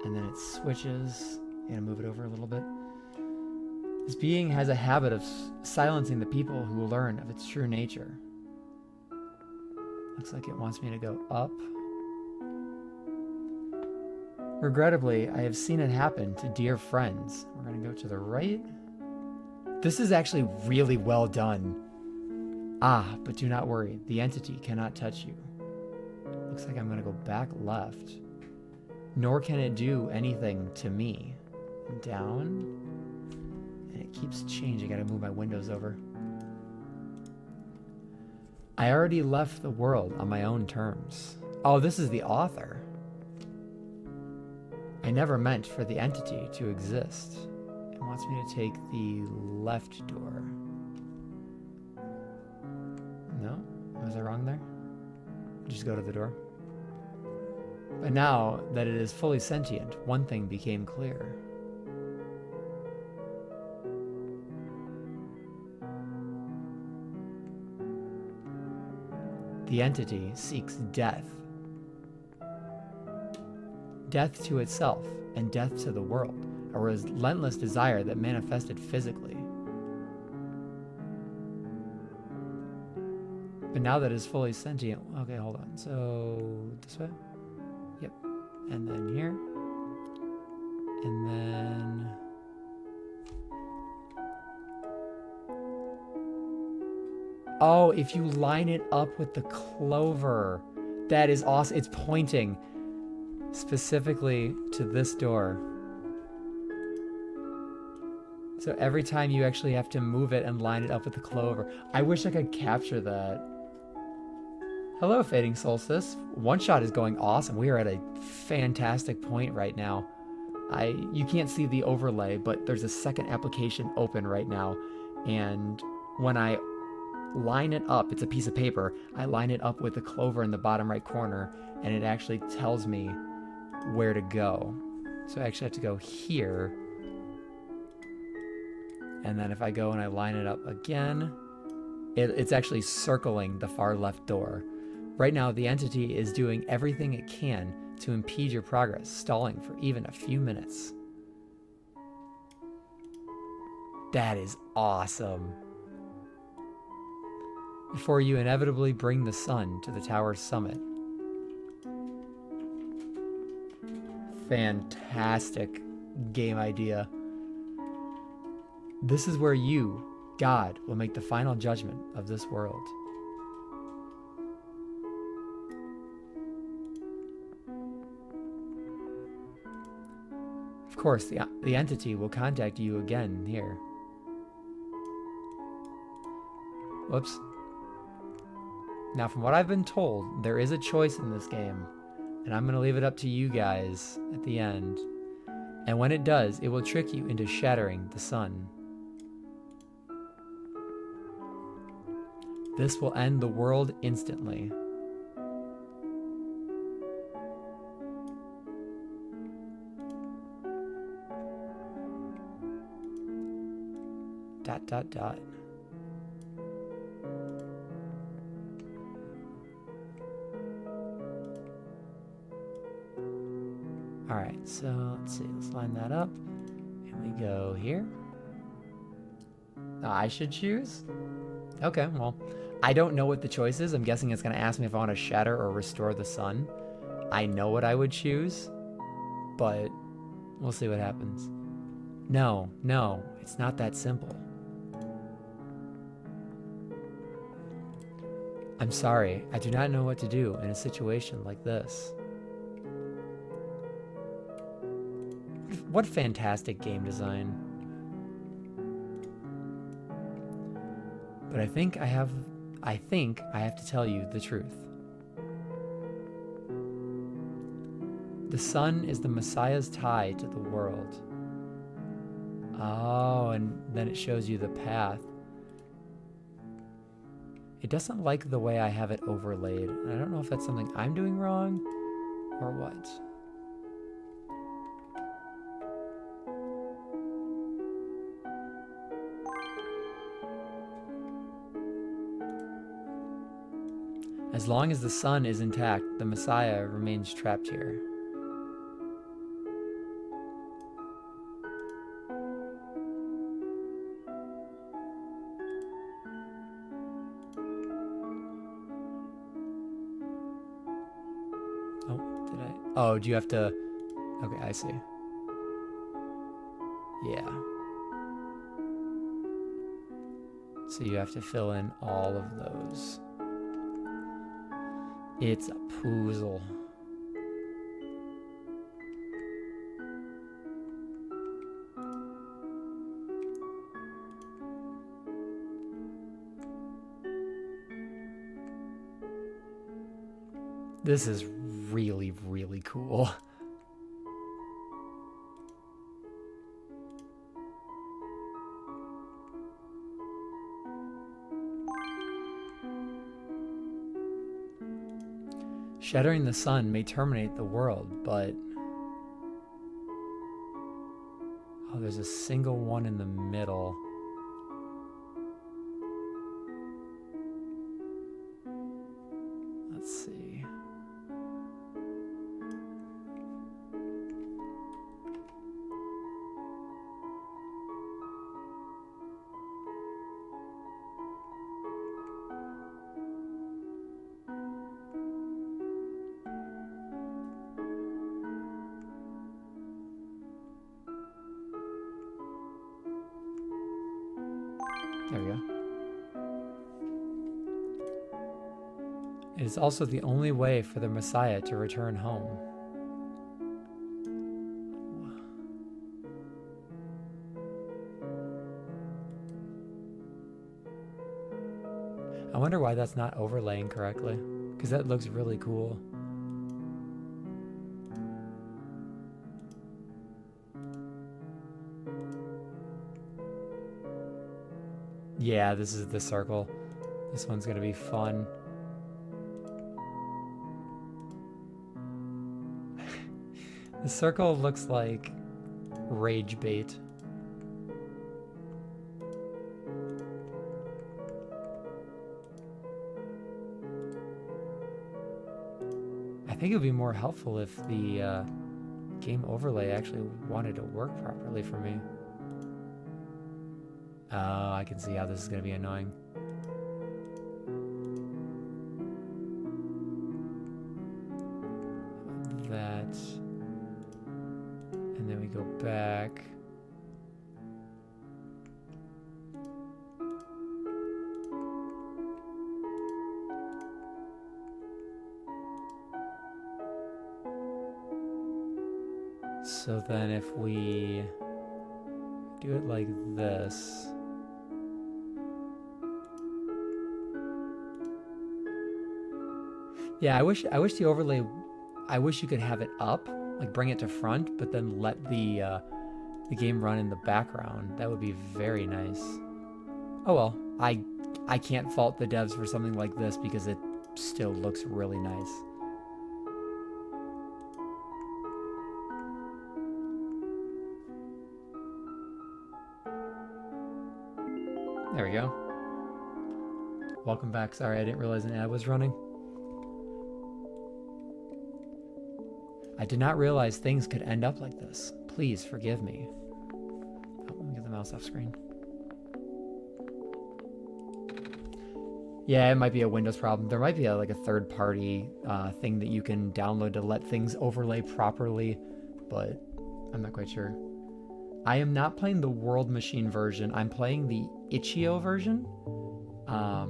And then it switches. I'm going to move it over a little bit. This being has a habit of silencing the people who will learn of its true nature. Looks like it wants me to go up. Regrettably, I have seen it happen to dear friends. We're going to go to the right. This is actually really well done. Ah, but do not worry. The entity cannot touch you. Looks like I'm going to go back left. Nor can it do anything to me. And down. And it keeps changing. I got to move my windows over. I already left the world on my own terms. Oh, this is the author. I never meant for the entity to exist. It wants me to take the left door. No? Was I wrong there? Just go to the door. But now that it is fully sentient, one thing became clear. The entity seeks death. Death to itself and death to the world, a relentless desire that manifested physically. But now that it's fully sentient, okay, hold on. So this way? Yep. And then here. And then... Oh, if you line it up with the clover, that is awesome. It's pointing specifically to this door. So every time you actually have to move it and line it up with the clover. I wish I could capture that. Hello, Fading Solstice. OneShot is going awesome. We are at a fantastic point right now. You can't see the overlay, but there's a second application open right now. And when I line it up, it's a piece of paper, I line it up with the clover in the bottom right corner, and it actually tells me where to go. So I actually have to go here. And then if I go and I line it up again, it's actually circling the far left door. Right now, the entity is doing everything it can to impede your progress, stalling for even a few minutes. That is awesome. Before you inevitably bring the sun to the tower's summit. Fantastic game idea. This is where you, God, will make the final judgment of this world. Of course, the entity will contact you again here. Whoops. Now, from what I've been told, there is a choice in this game, and I'm going to leave it up to you guys at the end. And when it does, it will trick you into shattering the sun. This will end the world instantly. Dot, dot, dot. Alright, so let's see, let's line that up. And we go here. I should choose? Okay, well, I don't know what the choice is. I'm guessing it's going to ask me if I want to shatter or restore the sun. I know what I would choose, but we'll see what happens. No, it's not that simple. I'm sorry, I do not know what to do in a situation like this. What fantastic game design. But I think I have to tell you the truth. The sun is the Messiah's tie to the world. Oh, and then it shows you the path. It doesn't like the way I have it overlaid. I don't know if that's something I'm doing wrong or what. As long as the sun is intact, the Messiah remains trapped here. Oh, did I? Oh, do you have to? Okay, I see. Yeah. So you have to fill in all of those. It's a puzzle. This is really, really cool. Shattering the sun may terminate the world, but... Oh, there's a single one in the middle. Let's see. There we go. It is also the only way for the Messiah to return home. I wonder why that's not overlaying correctly, because that looks really cool. Yeah, this is the circle. This one's gonna be fun. The circle looks like rage bait. I think it would be more helpful if the game overlay actually wanted to work properly for me. Oh, I can see how this is going to be annoying. That. And then we go back. So then if we do it like this. Yeah, I wish the overlay, I wish you could have it up, like bring it to front, but then let the game run in the background. That would be very nice. Oh well, I can't fault the devs for something like this because it still looks really nice. There we go. Welcome back. Sorry, I didn't realize an ad was running. I did not realize things could end up like this. Please forgive me. Oh, let me get the mouse off screen. Yeah, it might be a Windows problem. There might be like a third-party thing that you can download to let things overlay properly, but I'm not quite sure. I am not playing the World Machine version. I'm playing the Itch.io version. I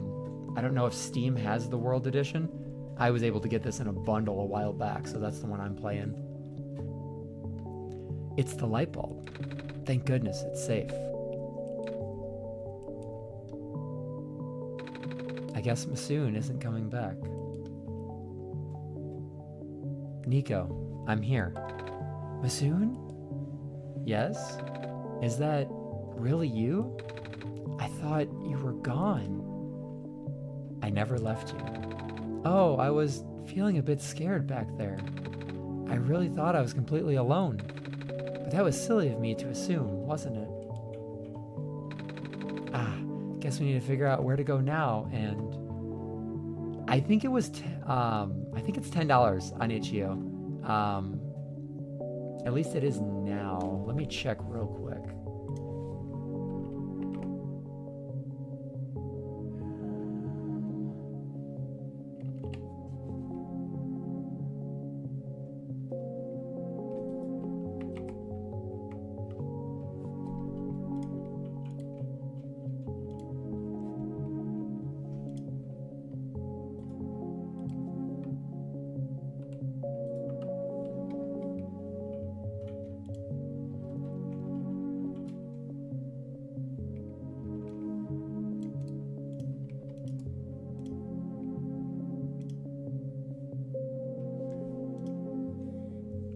don't know if Steam has the World Edition. I was able to get this in a bundle a while back, so that's the one I'm playing. It's the light bulb. Thank goodness it's safe. I guess Masoon isn't coming back. Niko, I'm here. Masoon? Yes? Is that really you? I thought you were gone. I never left you. Oh, I was feeling a bit scared back there. I really thought I was completely alone. But that was silly of me to assume, wasn't it? Ah, guess we need to figure out where to go now, and... I think it was, I think it's $10 on itch.io. At least it is now. Let me check real quick.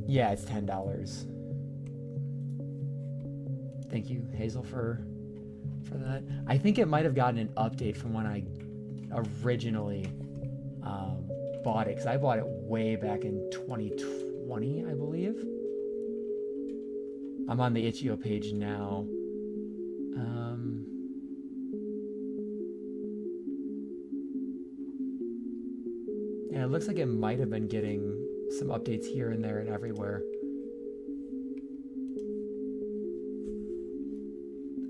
Yeah, it's $10. Thank you, Hazel, for that. I think it might have gotten an update from when I originally bought it, because I bought it way back in 2020, I believe. I'm on the itch.io page now. Yeah, it looks like it might have been getting some updates here and there and everywhere.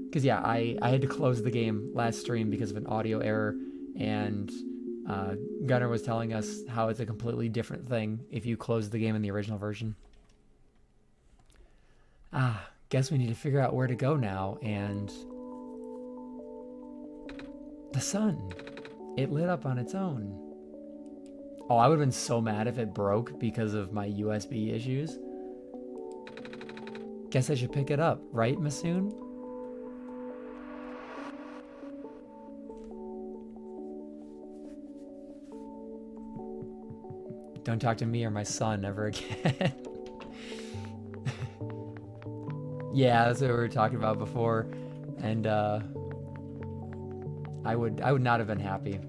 Because yeah, I had to close the game last stream because of an audio error, and Gunnar was telling us how it's a completely different thing if you close the game in the original version. Guess we need to figure out where to go now, and the sun. It lit up on its own. Oh, I would have been so mad if it broke because of my USB issues. Guess I should pick it up, right, Masoon? Don't talk to me or my son ever again. Yeah, that's what we were talking about before, and I would not have been happy.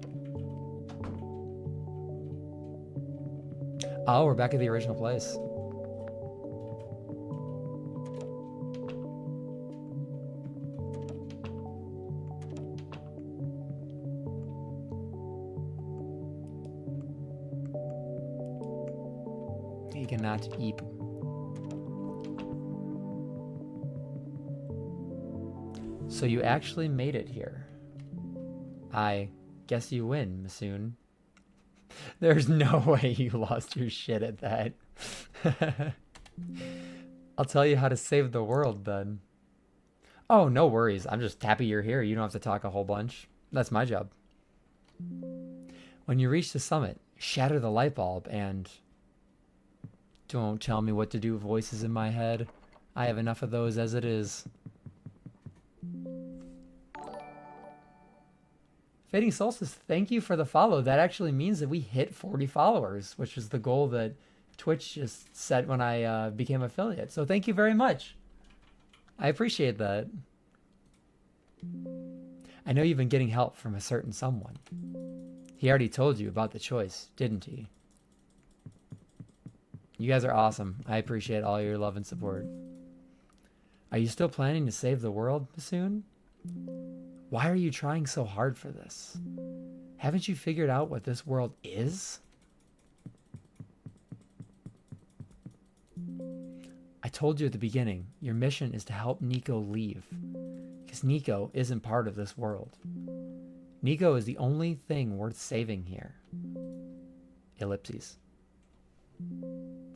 Oh, we're back at the original place. He cannot eat. So you actually made it here. I guess you win, Masoon. There's no way you lost your shit at that. I'll tell you how to save the world then. Oh, no worries. I'm just happy you're here. You don't have to talk a whole bunch. That's my job. When you reach the summit, shatter the light bulb and... Don't tell me what to do, voices in my head. I have enough of those as it is. Fading Solstice, thank you for the follow. That actually means that we hit 40 followers, which is the goal that Twitch just set when I became affiliate. So thank you very much. I appreciate that. I know you've been getting help from a certain someone. He already told you about the choice, didn't he? You guys are awesome. I appreciate all your love and support. Are you still planning to save the world soon? Why are you trying so hard for this? Haven't you figured out what this world is? I told you at the beginning, your mission is to help Niko leave. Because Niko isn't part of this world. Niko is the only thing worth saving here. Ellipses.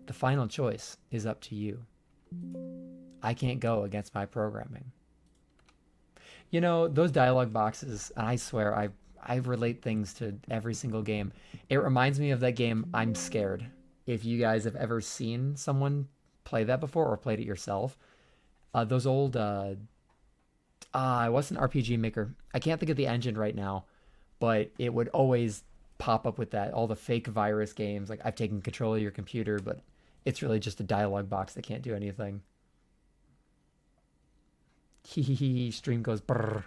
The final choice is up to you. I can't go against my programming. You know, those dialogue boxes, I swear, I relate things to every single game. It reminds me of that game, I'm Scared. If you guys have ever seen someone play that before or played it yourself. Those old, what's an RPG maker? I can't think of the engine right now, but it would always pop up with that. All the fake virus games, like I've taken control of your computer, but it's really just a dialogue box that can't do anything. Hehehe, stream goes brrr.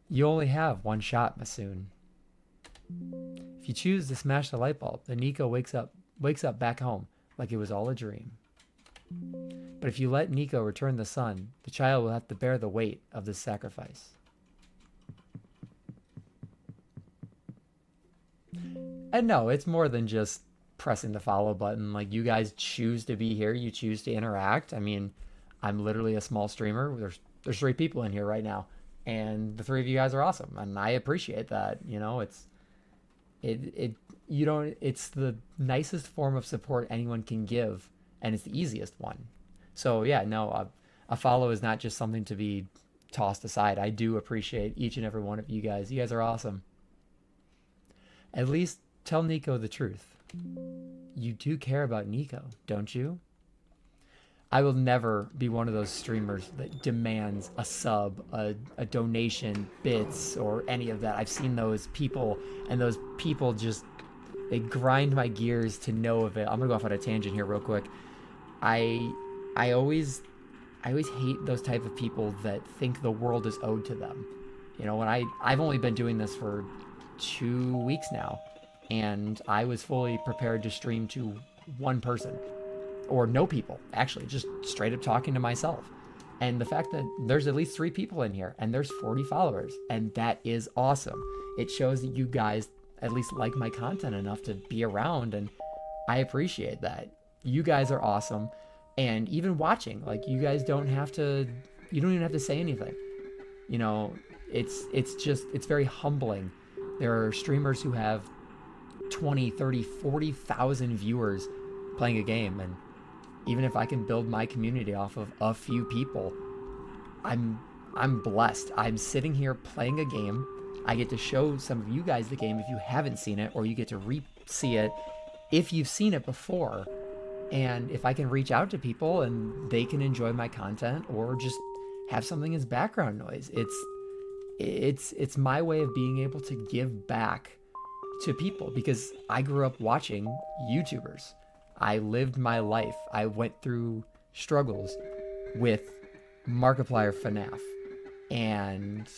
You only have one shot, Masoon. If you choose to smash the light bulb, then Niko wakes up back home like it was all a dream. But if you let Niko return the sun, the child will have to bear the weight of this sacrifice. And no, it's more than just pressing the follow button. Like, you guys choose to be here, you choose to interact. I mean, I'm literally a small streamer. There's 3 people in here right now, and the 3 of you guys are awesome, and I appreciate that. You know, it you don't it's the nicest form of support anyone can give, and it's the easiest one. So yeah, no, a follow is not just something to be tossed aside. I do appreciate each and every one of you guys. You guys are awesome. At least tell Niko the truth. You do care about Niko, don't you? I will never be one of those streamers that demands a sub, a donation, bits, or any of that. I've seen those people, and those people just, they grind my gears to no avail. I'm gonna go off on a tangent here real quick. I always hate those type of people that think the world is owed to them. You know, when I've only been doing this for 2 weeks now, and I was fully prepared to stream to 1 person, or no people, actually, just straight up talking to myself. And the fact that there's at least 3 people in here, and there's 40 followers, and that is awesome. It shows that you guys at least like my content enough to be around, and I appreciate that. You guys are awesome. And even watching, like, you guys don't have to, you don't even have to say anything. You know, it's very humbling. There are streamers who have 20, 30, 40,000 viewers playing a game, and even if I can build my community off of a few people, I'm blessed. I'm sitting here playing a game. I get to show some of you guys the game if you haven't seen it, or you get to re-see it if you've seen it before. And if I can reach out to people and they can enjoy my content, or just have something as background noise, it's my way of being able to give back to people, because I grew up watching YouTubers. I lived my life. I went through struggles with Markiplier FNAF, and,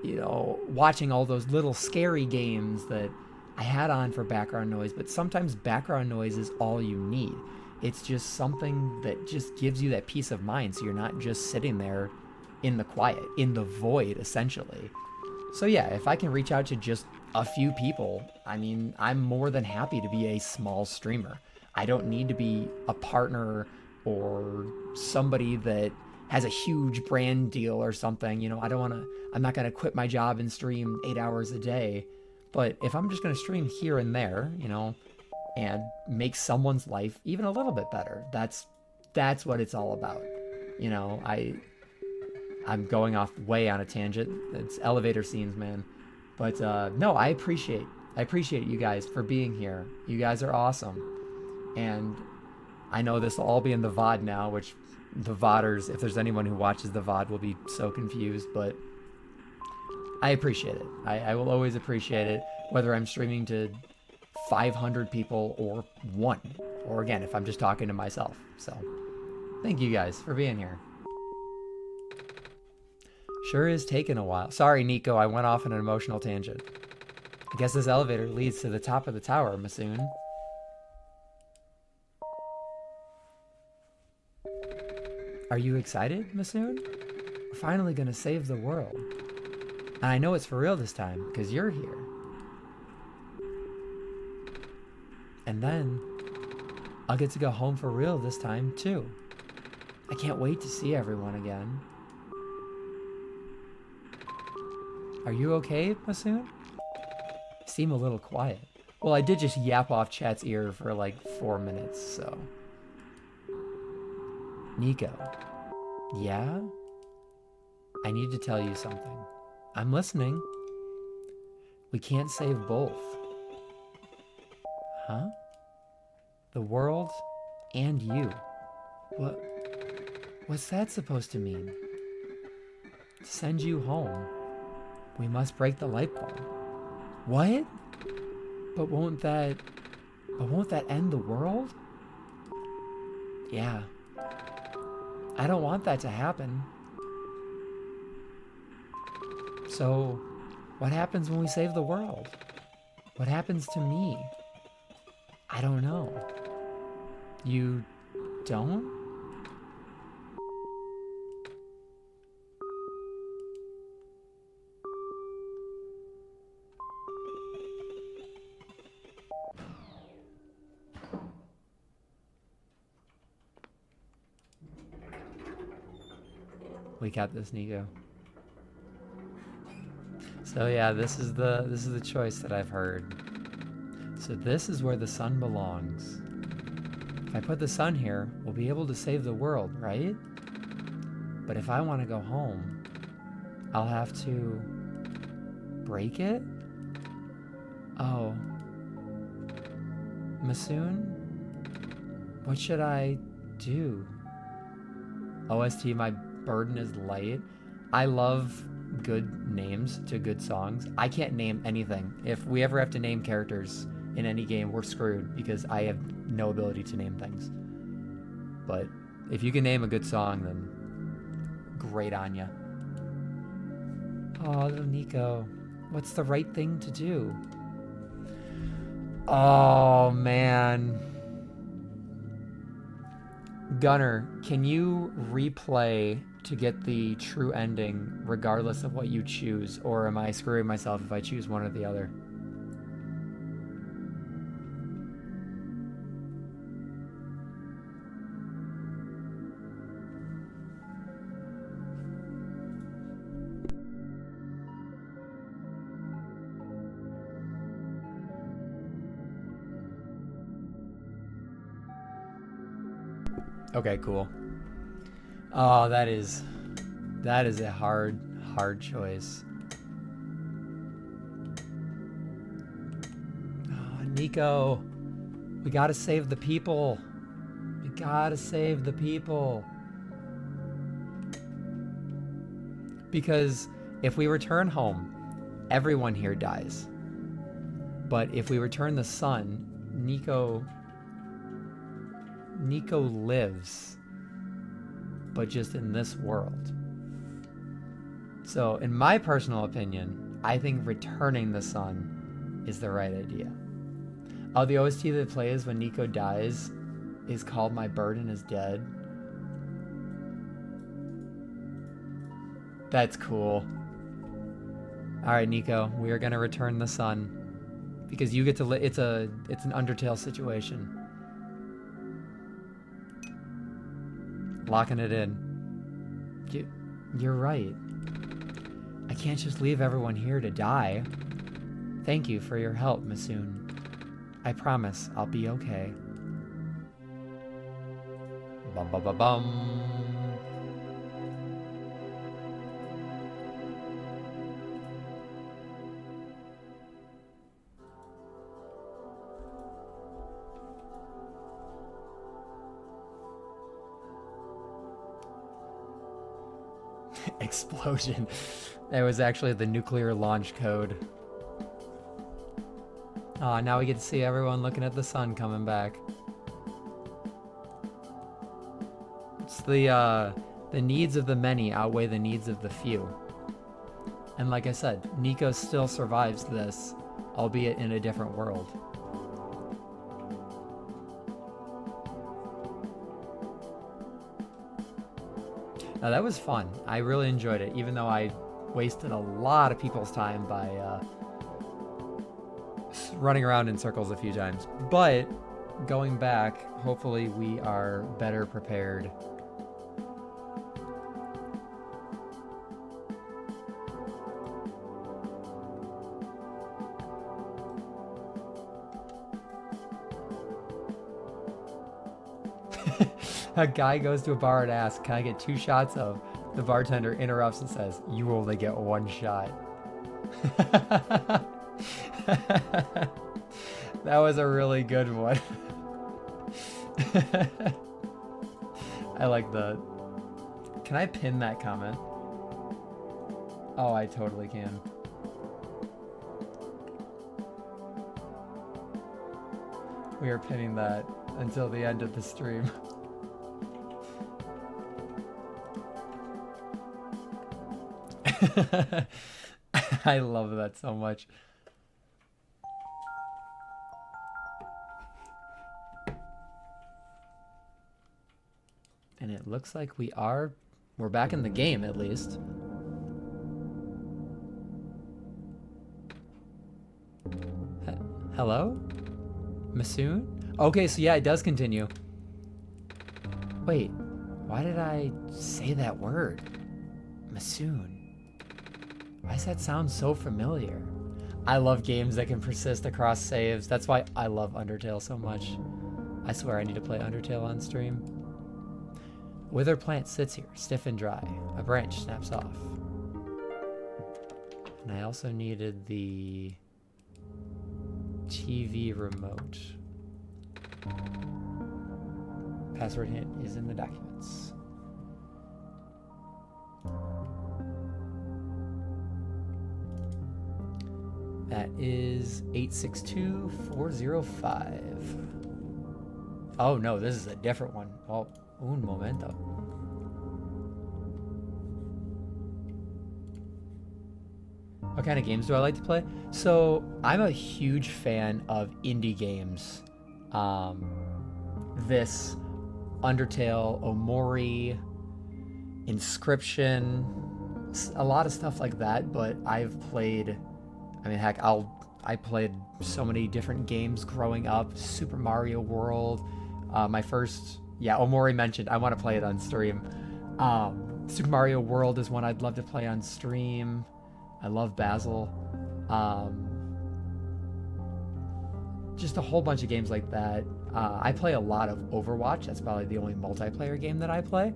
you know, watching all those little scary games that I had on for background noise. But sometimes background noise is all you need. It's just something that just gives you that peace of mind, so you're not just sitting there in the quiet, in the void, essentially. So yeah, if I can reach out to just a few people, I mean, I'm more than happy to be a small streamer. I don't need to be a partner or somebody that has a huge brand deal or something. You know, I'm not going to quit my job and stream 8 hours a day. But if I'm just going to stream here and there, you know, and make someone's life even a little bit better, that's what it's all about. You know, I'm going off way on a tangent. It's elevator scenes, man. But no, I appreciate you guys for being here. You guys are awesome. And I know this will all be in the VOD now, which the VODers, if there's anyone who watches the VOD, will be so confused, but I appreciate it. I will always appreciate it, whether I'm streaming to 500 people or 1, or again, if I'm just talking to myself. So thank you guys for being here. Sure is taking a while. Sorry, Niko, I went off on an emotional tangent. I guess this elevator leads to the top of the tower, Masoon. Are you excited, Masoon? We're finally gonna save the world. And I know it's for real this time, because you're here. And then, I'll get to go home for real this time, too. I can't wait to see everyone again. Are you okay, Masoon? You seem a little quiet. Well, I did just yap off chat's ear for like 4 minutes, so... Niko. Yeah? I need to tell you something. I'm listening. We can't save both. Huh? The world and you. What's that supposed to mean? To send you home, we must break the light bulb. What? But won't that end the world? Yeah. I don't want that to happen. So, what happens when we save the world? What happens to me? I don't know. You don't? We got this, Niko. So yeah, this is the choice that I've heard. So this is where the sun belongs. If I put the sun here, we'll be able to save the world, right? But if I want to go home, I'll have to break it? Oh. Masoon? What should I do? OST, my burden is light. I love good names to good songs. I can't name anything. If we ever have to name characters in any game, we're screwed because I have no ability to name things. But if you can name a good song, then great on ya. Oh, little Niko. What's the right thing to do? Oh, man. Gunner, can you replay to get the true ending regardless of what you choose? Or am I screwing myself if I choose one or the other? Okay, cool. Oh, that is a hard choice. Oh, Niko, we gotta save the people. We gotta save the people. Because if we return home, everyone here dies. But if we return the sun, Niko lives, but just in this world. So in my personal opinion, I think returning the sun is the right idea. Oh, the OST that plays when Niko dies is called My Burden is Dead. That's cool. Alright, Niko, we are gonna return the sun. Because you get to it's an Undertale situation. Locking it in. You're right. I can't just leave everyone here to die. Thank you for your help, Masoon. I promise I'll be okay. Bum bum bum bum. Explosion. That was actually the nuclear launch code. Now we get to see everyone looking at the sun coming back. It's the needs of the many outweigh the needs of the few. And like I said, Niko still survives this, albeit in a different world. Now that was fun. I really enjoyed it, even though I wasted a lot of people's time by running around in circles a few times. But going back, hopefully we are better prepared. A guy goes to a bar and asks, "Can I get 2 shots of?" The bartender interrupts and says, "You only get 1 shot." That was a really good one. I like the... Can I pin that comment? Oh, I totally can. We are pinning that until the end of the stream. I love that so much. And it looks like we're back in the game at least. Hello? Masoon? Okay, so yeah, it does continue. Wait, why did I say that word? Masoon. Why does that sound so familiar? I love games that can persist across saves. That's why I love Undertale so much. I swear I need to play Undertale on stream. Wither plant sits here, stiff and dry. A branch snaps off. And I also needed the TV remote. Password hint is in the documents. That is 862405. Oh no, this is a different one. Oh, un momento. What kind of games do I like to play? So I'm a huge fan of indie games. This Undertale, Omori, Inscription, a lot of stuff like that. But I've played, I mean, heck, I played so many different games growing up. Super Mario World, my first, yeah, Omori mentioned. I want to play it on stream. Super Mario World is one I'd love to play on stream. I love Basil. Just a whole bunch of games like that. I play a lot of Overwatch. That's probably the only multiplayer game that I play.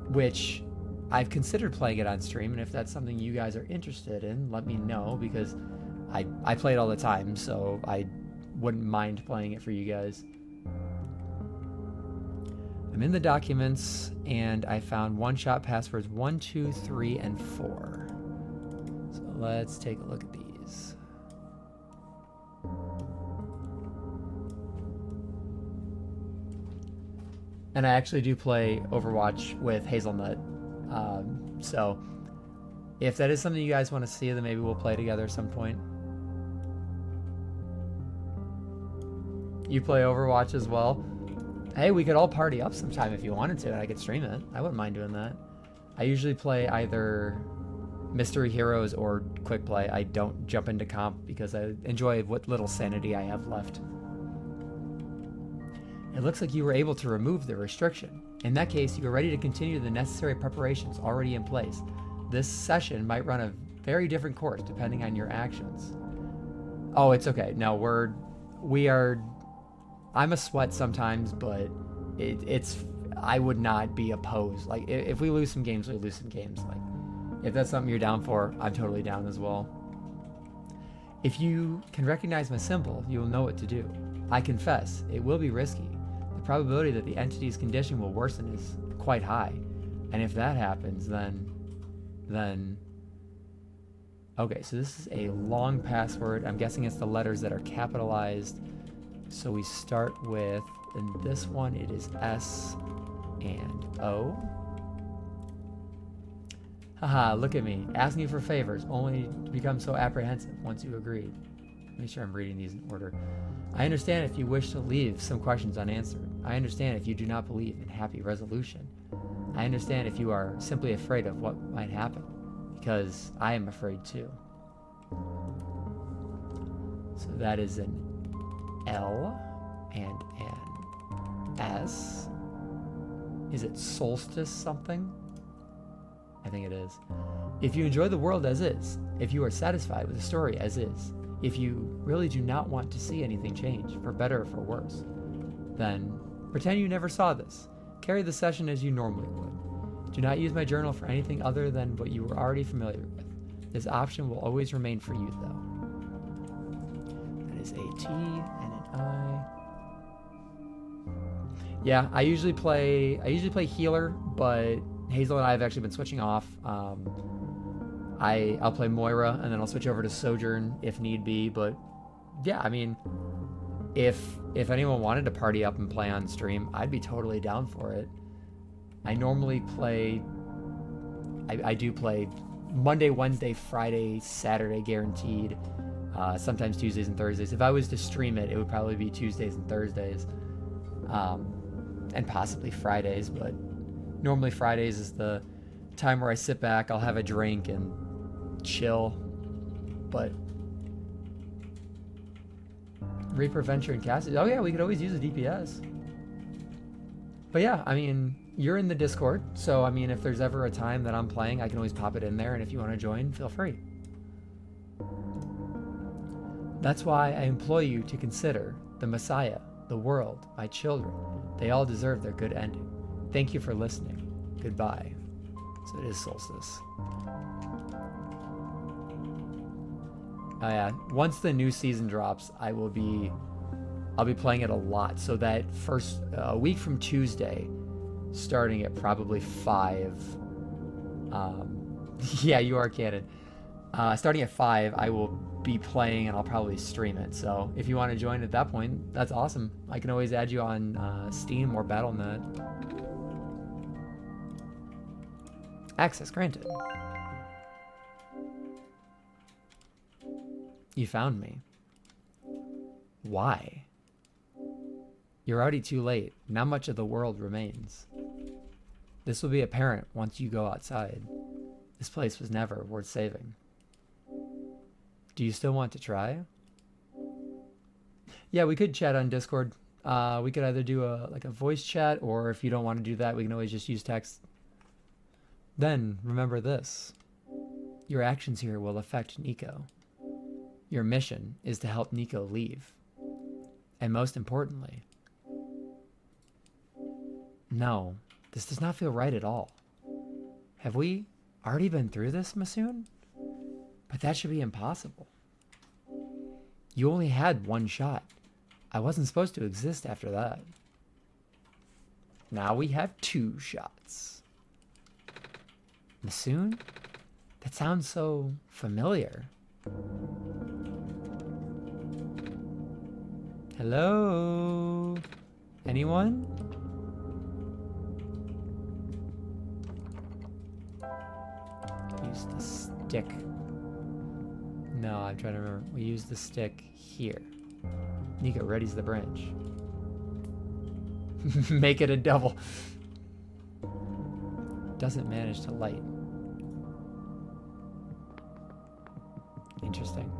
Which I've considered playing it on stream, and if that's something you guys are interested in, let me know, because I play it all the time, so I wouldn't mind playing it for you guys. I'm in the documents, and I found OneShot passwords 1, 2, 3, and 4. So let's take a look at these. And I actually do play Overwatch with Hazelnut. So if that is something you guys want to see, then maybe we'll play together at some point. You play Overwatch as well? Hey, we could all party up sometime if you wanted to, and I could stream it. I wouldn't mind doing that. I usually play either Mystery Heroes or Quick Play. I don't jump into comp because I enjoy what little sanity I have left. It looks like you were able to remove the restriction. In that case, you are ready to continue the necessary preparations already in place. This session might run a very different course depending on your actions. Oh, it's okay. No, we are... I'm a sweat sometimes, but I would not be opposed. Like, if we lose some games, we lose some games. Like, if that's something you're down for, I'm totally down as well. If you can recognize my symbol, you will know what to do. I confess, it will be risky. The probability that the entity's condition will worsen is quite high. And if that happens, then... Okay, so this is a long password. I'm guessing it's the letters that are capitalized. So we start with, in this one, it is S and O. Haha, look at me, asking you for favors, only to become so apprehensive once you agreed. Make sure I'm reading these in order. I understand if you wish to leave some questions unanswered. I understand if you do not believe in happy resolution. I understand if you are simply afraid of what might happen, because I am afraid too. So that is an L and an S. Is it solstice something? I think it is. If you enjoy the world as is, if you are satisfied with the story as is, if you really do not want to see anything change, for better or for worse, then pretend you never saw this. Carry the session as you normally would. Do not use my journal for anything other than what you were already familiar with. This option will always remain for you, though. That is a T and an I. Yeah, I usually play healer, but Hazel and I have actually been switching off. I'll play Moira, and then I'll switch over to Sojourn if need be. But yeah, I mean, if anyone wanted to party up and play on stream, I'd be totally down for it. I normally play. I do play Monday, Wednesday, Friday, Saturday guaranteed. Sometimes Tuesdays and Thursdays. If I was to stream it, it would probably be Tuesdays and Thursdays, and possibly Fridays. But normally Fridays is the time where I sit back, I'll have a drink and chill. But Reaper, Venture, and Cassidy. Oh yeah, we could always use a DPS. But yeah, I mean, you're in the Discord, so I mean, if there's ever a time that I'm playing, I can always pop it in there, and if you want to join, feel free. That's why I implore you to consider the Messiah, the world, my children. They all deserve their good ending. Thank you for listening. Goodbye. So it is solstice. Oh yeah, once the new season drops, I'll be playing it a lot. So that first week from Tuesday, starting at probably 5. Yeah, you are canon. Starting at 5, I will be playing and I'll probably stream it. So if you want to join at that point, that's awesome. I can always add you on Steam or Battle.net. Access granted. You found me. Why? You're already too late. Not much of the world remains. This will be apparent once you go outside. This place was never worth saving. Do you still want to try? Yeah, we could chat on Discord. We could either do a voice chat, or if you don't want to do that, we can always just use text. Then, remember this. Your actions here will affect Niko. Your mission is to help Niko leave. And most importantly, no, this does not feel right at all. Have we already been through this, Masoon? But that should be impossible. You only had one shot. I wasn't supposed to exist after that. Now we have 2 shots. Masoon? That sounds so familiar. Hello? Anyone? Use the stick. No, I'm trying to remember. We use the stick here. Niko readies the branch. Make it a double. Doesn't manage to light. Interesting.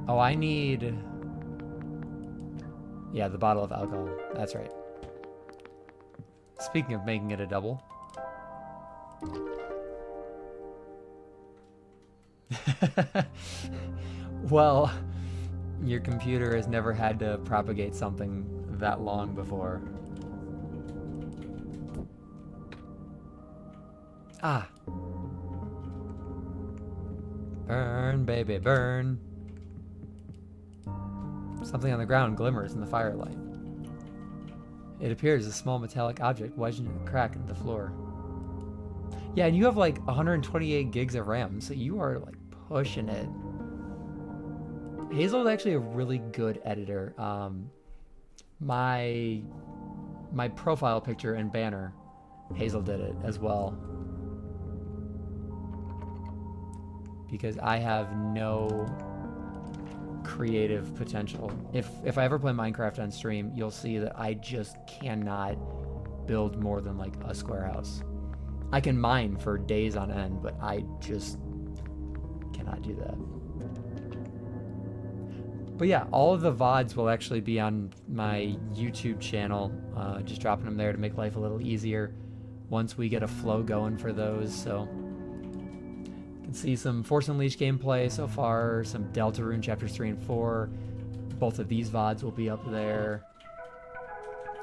Oh, I need... Yeah, the bottle of alcohol. That's right. Speaking of making it a double. Well, your computer has never had to propagate something that long before. Ah. Burn, baby, burn. Something on the ground glimmers in the firelight. It appears a small metallic object wedged in a crack in the floor. Yeah, and you have like 128 gigs of RAM, so you are like pushing it. Hazel is actually a really good editor. My profile picture and banner, Hazel did it as well. Because I have no creative potential. If I ever play Minecraft on stream, you'll see that I just cannot build more than like a square house. I can mine for days on end, but I just cannot do that. But yeah, all of the VODs will actually be on my YouTube channel. Just dropping them there to make life a little easier once we get a flow going for those. So you can see some Force Unleashed gameplay so far, some Deltarune chapters 3 and 4. Both of these VODs will be up there.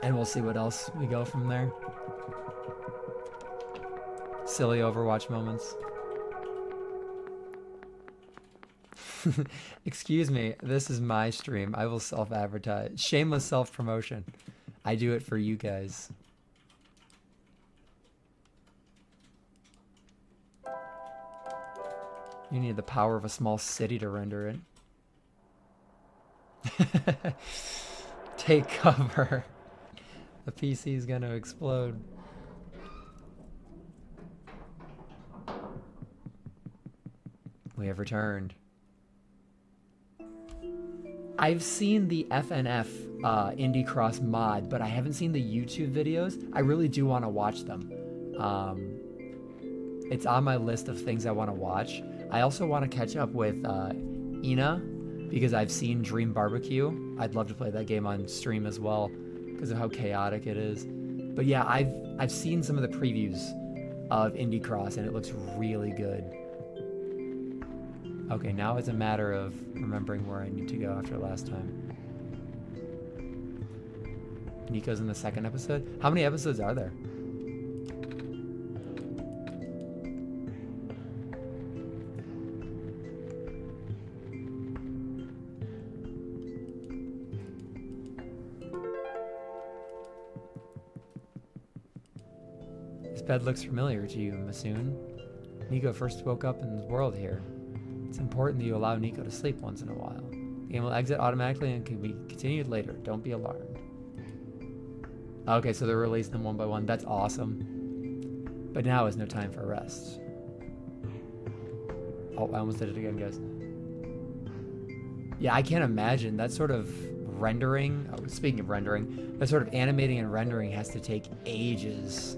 And we'll see what else we go from there. Silly Overwatch moments. Excuse me, this is my stream. I will self-advertise. Shameless self-promotion. I do it for you guys. You need the power of a small city to render it. Take cover. The PC is gonna explode. We have returned. I've seen the FNF Indie Cross mod, but I haven't seen the YouTube videos. I really do want to watch them. It's on my list of things I want to watch. I also want to catch up with Ina. because I've seen Dream Barbecue. I'd love to play that game on stream as well because of how chaotic it is. But yeah, I've seen some of the previews of Indie Cross and it looks really good. Okay, now it's a matter of remembering where I need to go after last time. Niko's in the second episode? How many episodes are there? This bed looks familiar to you, Masoon. Niko first woke up in the world here. It's important that you allow Niko to sleep once in a while. The game will exit automatically and can be continued later. Don't be alarmed. Okay, so they're releasing them one by one. That's awesome. But now is no time for rest. Oh, I almost did it again, guys. Yeah, I can't imagine that sort of rendering. Oh, speaking of rendering, that sort of animating and rendering has to take ages.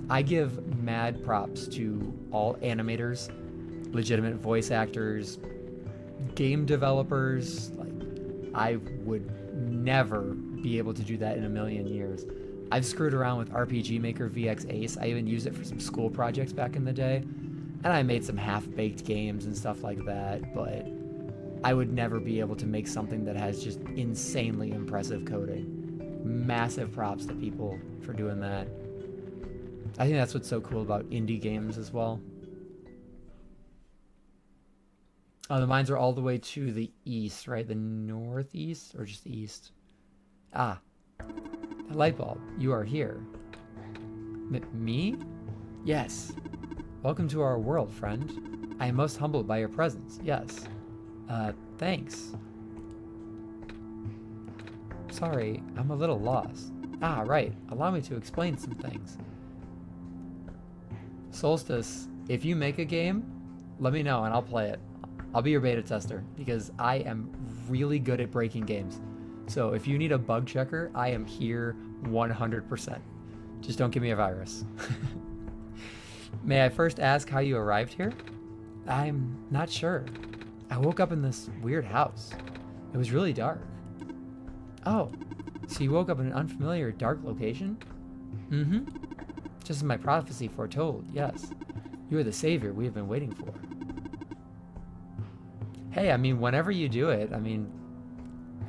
I give mad props to all animators, legitimate voice actors, game developers. Like, I would never be able to do that in a million years. I've screwed around with RPG Maker VX Ace. I even used it for some school projects back in the day. And I made some half-baked games and stuff like that, but I would never be able to make something that has just insanely impressive coding. Massive props to people for doing that. I think that's what's so cool about indie games as well. Oh, the mines are all the way to the east, right? The northeast or just the east? Ah, the light bulb. You are here. Me? Yes. Welcome to our world, friend. I am most humbled by your presence. Yes. Thanks. Sorry, I'm a little lost. Ah, right. Allow me to explain some things. Solstice, if you make a game, let me know and I'll play it. I'll be your beta tester because I am really good at breaking games. So if you need a bug checker, I am here 100%. Just don't give me a virus. May I first ask how you arrived here? I'm not sure. I woke up in this weird house. It was really dark. Oh, so you woke up in an unfamiliar dark location? Mm-hmm. Just as my prophecy foretold, yes. You are the savior we have been waiting for. Hey, I mean, whenever you do it, I mean,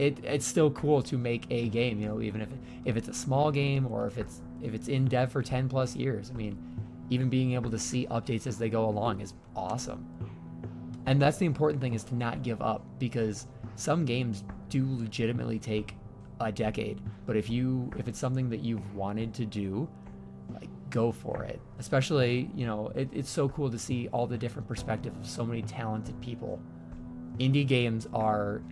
it's still cool to make a game, you know, even if it's a small game or if it's in dev for 10 plus years. I mean, even being able to see updates as they go along is awesome. And that's the important thing, is to not give up, because some games do legitimately take a decade. But if it's something that you've wanted to do, like, go for it. Especially, you know, it's so cool to see all the different perspectives of so many talented people. Indie games are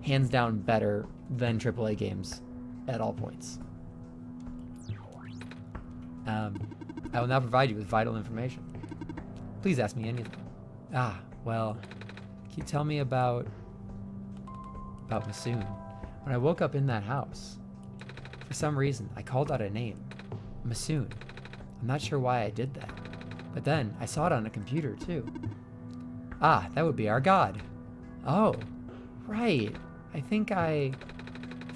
hands down better than AAA games at all points. I will now provide you with vital information. Please ask me anything. Ah, well, can you tell me about Masoon? When I woke up in that house, for some reason, I called out a name. Masoon. I'm not sure why I did that. But then, I saw it on a computer, too. Ah, that would be our god. Oh, right. I feel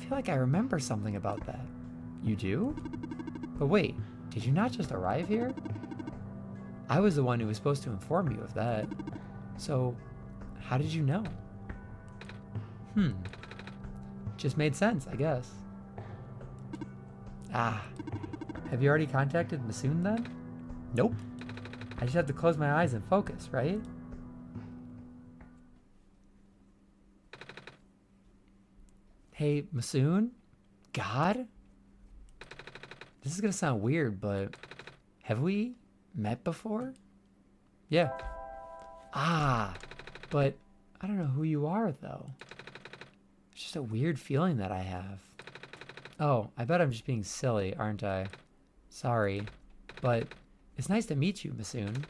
like I remember something about that. You do? But wait, did you not just arrive here? I was the one who was supposed to inform you of that. So, how did you know? Just made sense, I guess. Ah, have you already contacted Masoon then? Nope. I just have to close my eyes and focus, right? Hey, Masoon? God? This is gonna sound weird, but have we met before? Yeah. Ah, but I don't know who you are, though. It's just a weird feeling that I have. Oh, I bet I'm just being silly, aren't I? Sorry, but it's nice to meet you, Masoon.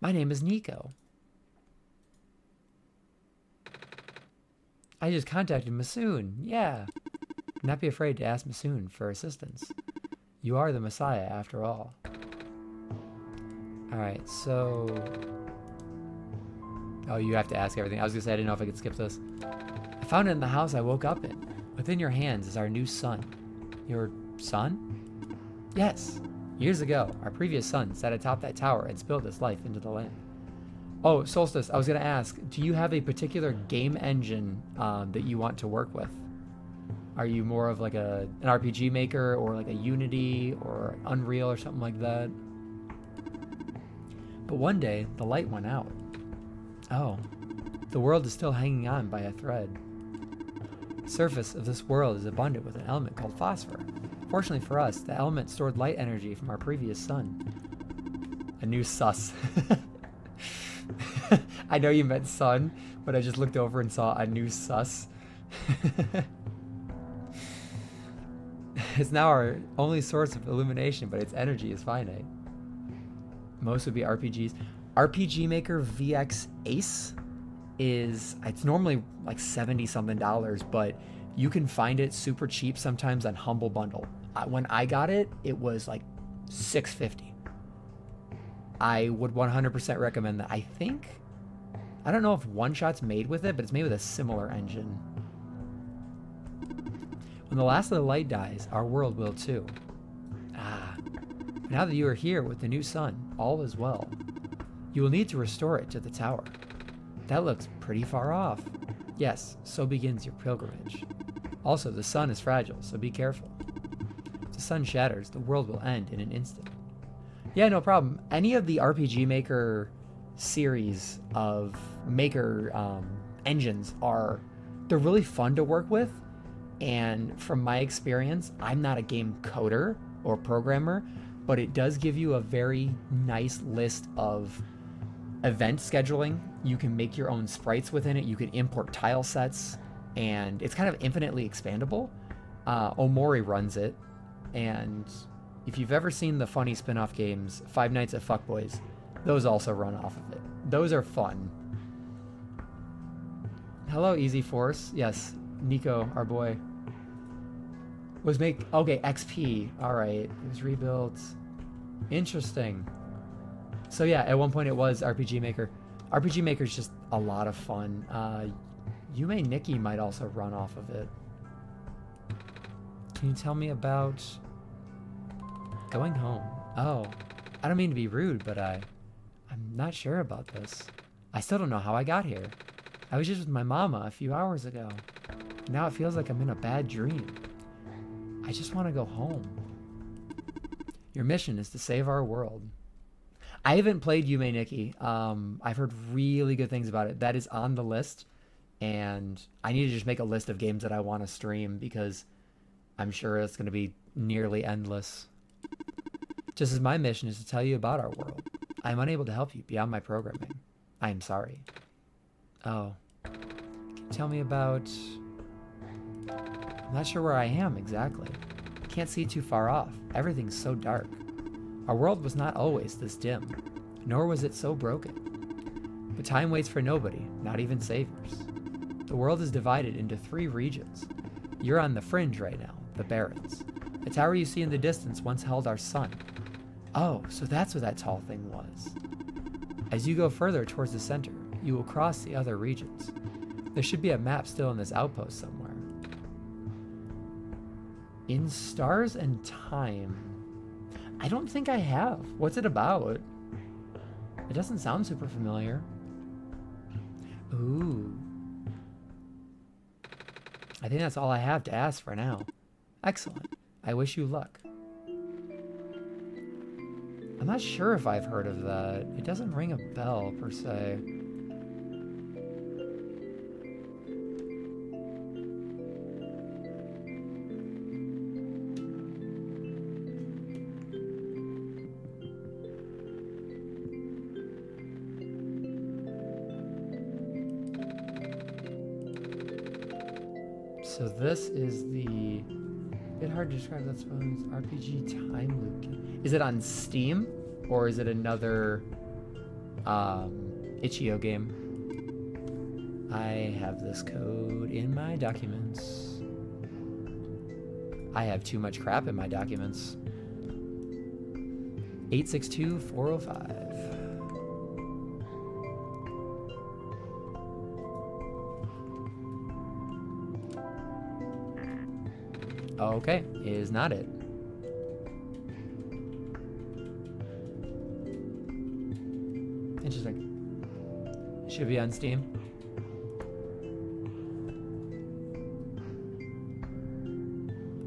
My name is Niko. I just contacted Masoon, yeah. Do not be afraid to ask Masoon for assistance. You are the Messiah, after all. Alright, so... Oh, you have to ask everything. I was gonna say I didn't know if I could skip this. I found it in the house I woke up in. Within your hands is our new sun. Your son? Yes. Years ago, our previous sun sat atop that tower and spilled its life into the land. Oh, Solstice, I was gonna ask, do you have a particular game engine that you want to work with? Are you more of like an RPG maker or like a Unity or Unreal or something like that? But one day, the light went out. Oh, the world is still hanging on by a thread. The surface of this world is abundant with an element called phosphor. Fortunately for us, the element stored light energy from our previous sun. A new sus. I know you meant sun, but I just looked over and saw a new sus. It's now our only source of illumination, but its energy is finite. Most would be RPGs. RPG Maker VX Ace it's normally like $70 something, but you can find it super cheap sometimes on Humble Bundle. When I got it, it was like $6.50. I would 100% recommend that. I don't know if OneShot's made with it, but it's made with a similar engine. When the last of the light dies, our world will too. Now that you are here with the new sun, all is well. You will need to restore it to the tower. That looks pretty far off. Yes, so begins your pilgrimage. Also, the sun is fragile, so be careful. If the sun shatters, the world will end in an instant. Yeah, no problem. Any of the RPG Maker series of Maker engines they're really fun to work with. And from my experience, I'm not a game coder or programmer, but it does give you a very nice list of event scheduling. You can make your own sprites within it. You can import tile sets, and it's kind of infinitely expandable. Omori runs it, and if you've ever seen the funny spin-off games, Five Nights at Fuckboys, those also run off of it. Those are fun. Hello, Easy Force. Yes, Niko, our boy. Okay, XP. All right, it was rebuilt. Interesting. So yeah, at one point it was RPG Maker. RPG Maker is just a lot of fun. Yume Nikki might also run off of it. Can you tell me about going home? Oh, I don't mean to be rude, but I'm not sure about this. I still don't know how I got here. I was just with my mama a few hours ago. Now it feels like I'm in a bad dream. I just want to go home. Your mission is to save our world. I haven't played Yume Nikki. I've heard really good things about it. That is on the list, and I need to just make a list of games that I want to stream because I'm sure it's going to be nearly endless. Just as my mission is to tell you about our world. I am unable to help you beyond my programming. I am sorry. Oh. Can you tell me about... I'm not sure where I am exactly. I can't see too far off. Everything's so dark. Our world was not always this dim, nor was it so broken. But time waits for nobody, not even saviors. The world is divided into 3 regions. You're on the fringe right now, the Barrens. The tower you see in the distance once held our sun. Oh, so that's what that tall thing was. As you go further towards the center, you will cross the other regions. There should be a map still in this outpost somewhere. In Stars and Time. I don't think I have. What's it about? It doesn't sound super familiar. Ooh. I think that's all I have to ask for now. Excellent. I wish you luck. I'm not sure if I've heard of that. It doesn't ring a bell, per se. So this is the... Bit hard to describe that suppose. RPG time loop game. Is it on Steam? Or is it another itch.io game? I have this code in my documents. I have too much crap in my documents. 862405. Okay, is not it. Interesting. It should be on Steam.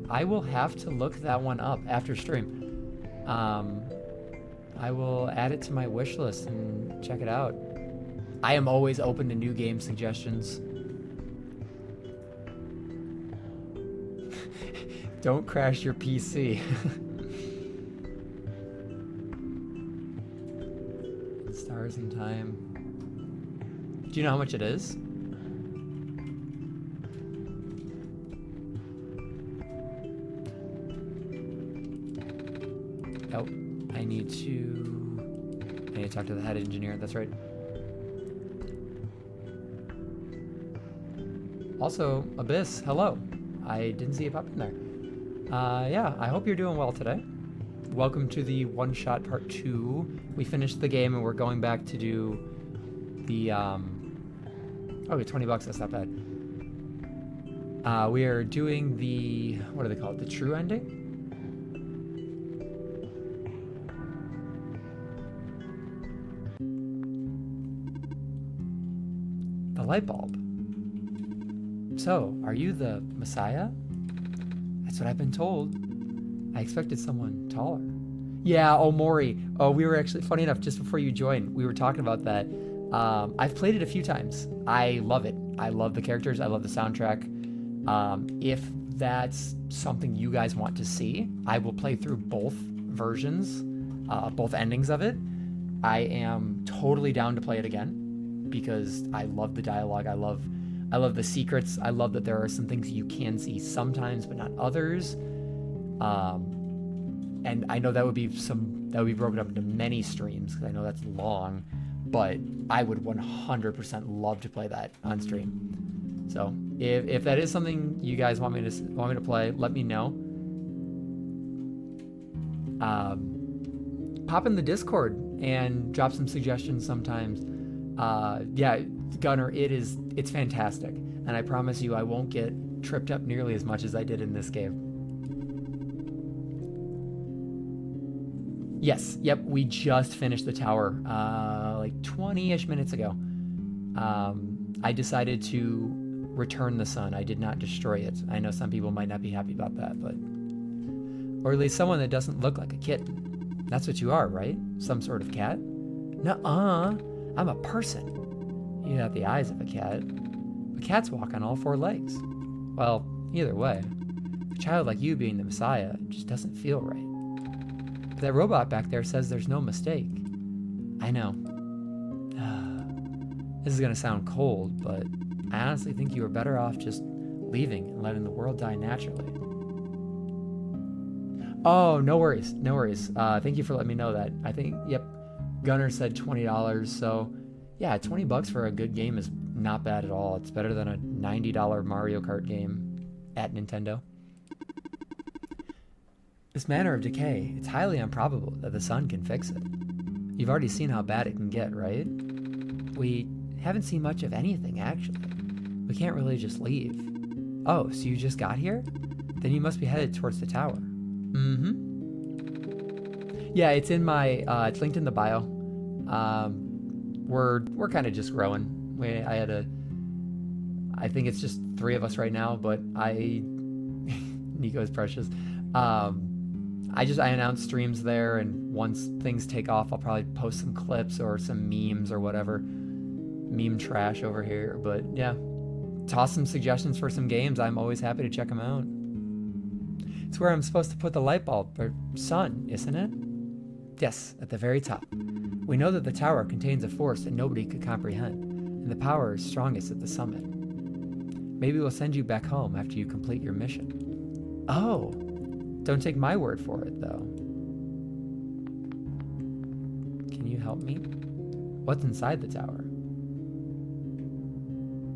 I will have to look that one up after stream. I will add it to my wish list and check it out. I am always open to new game suggestions. Don't crash your PC. Stars in Time. Do you know how much it is? Oh, I need to talk to the head engineer. That's right. Also, Abyss, hello. I didn't see you pop in there. Yeah, I hope you're doing well today. Welcome to the OneShot Part 2. We finished the game and we're going back to do the, okay, $20, that's not bad. We are doing the, what do they call it, the true ending? The light bulb. So, are you the Messiah? That's what I've been told. I expected someone taller. Yeah, oh, Maury. Oh, we were actually, funny enough, just before you joined, we were talking about that. I've played it a few times. I love it. I love the characters. I love the soundtrack. If that's something you guys want to see, I will play through both versions, both endings of it. I am totally down to play it again because I love the dialogue. I love the secrets. I love that there are some things you can see sometimes, but not others. And I know that would be broken up into many streams because I know that's long, but I would 100% love to play that on stream. So if that is something you guys want me to play, let me know. Pop in the Discord and drop some suggestions sometimes. Yeah, Gunner, it's fantastic, and I promise you I won't get tripped up nearly as much as I did in this game. Yes, yep, we just finished the tower like 20-ish minutes ago. I decided to return the sun. I did not destroy it. I know some people might not be happy about that, but... Or at least someone that doesn't look like a kitten. That's what you are, right? Some sort of cat? Nuh-uh, I'm a person. You got the eyes of a cat. But cats walk on all four legs. Well, either way, a child like you being the Messiah just doesn't feel right. That robot back there says there's no mistake. I know. This is gonna sound cold, but I honestly think you were better off just leaving and letting the world die naturally. Oh, no worries, no worries. Thank you for letting me know that. I think, yep, Gunner said $20, so yeah, $20 for a good game is not bad at all. It's better than a $90 Mario Kart game at Nintendo. This manner of decay, it's highly improbable that the sun can fix it. You've already seen how bad it can get, right? We haven't seen much of anything, actually. We can't really just leave. Oh, so you just got here? Then you must be headed towards the tower. Mm-hmm. Yeah, it's in my, it's linked in the bio. We're kind of just growing. I think it's just 3 of us right now, but Niko is precious. I announced streams there, and once things take off, I'll probably post some clips or some memes or whatever. Meme trash over here, but yeah. Toss some suggestions for some games. I'm always happy to check them out. It's where I'm supposed to put the light bulb, or sun, isn't it? Yes, at the very top. We know that the tower contains a force that nobody could comprehend, and the power is strongest at the summit. Maybe we'll send you back home after you complete your mission. Oh! Don't take my word for it, though. Can you help me? What's inside the tower?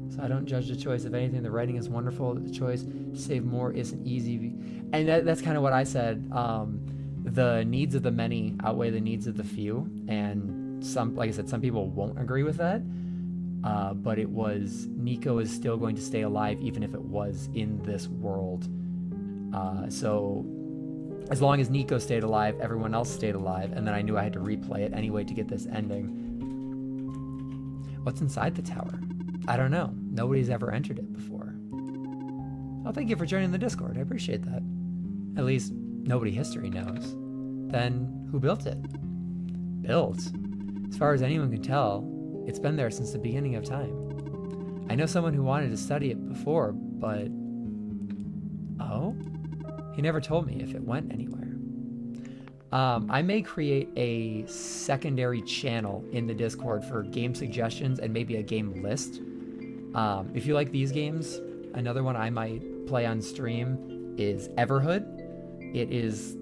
So I don't judge the choice of anything. The writing is wonderful. The choice to save more isn't easy. And that's kind of what I said. The needs of the many outweigh the needs of the few. And like I said, some people won't agree with that. But Niko is still going to stay alive even if it was in this world. So as long as Niko stayed alive, everyone else stayed alive, and then I knew I had to replay it anyway to get this ending. What's inside the tower? I don't know. Nobody's ever entered it before. Oh, thank you for joining the Discord. I appreciate that. At least nobody history knows. Then who built it? Built? As far as anyone can tell, it's been there since the beginning of time. I know someone who wanted to study it before, but... Oh? He never told me if it went anywhere. I may create a secondary channel in the Discord for game suggestions and maybe a game list. If you like these games, another one I might play on stream is Everhood. It's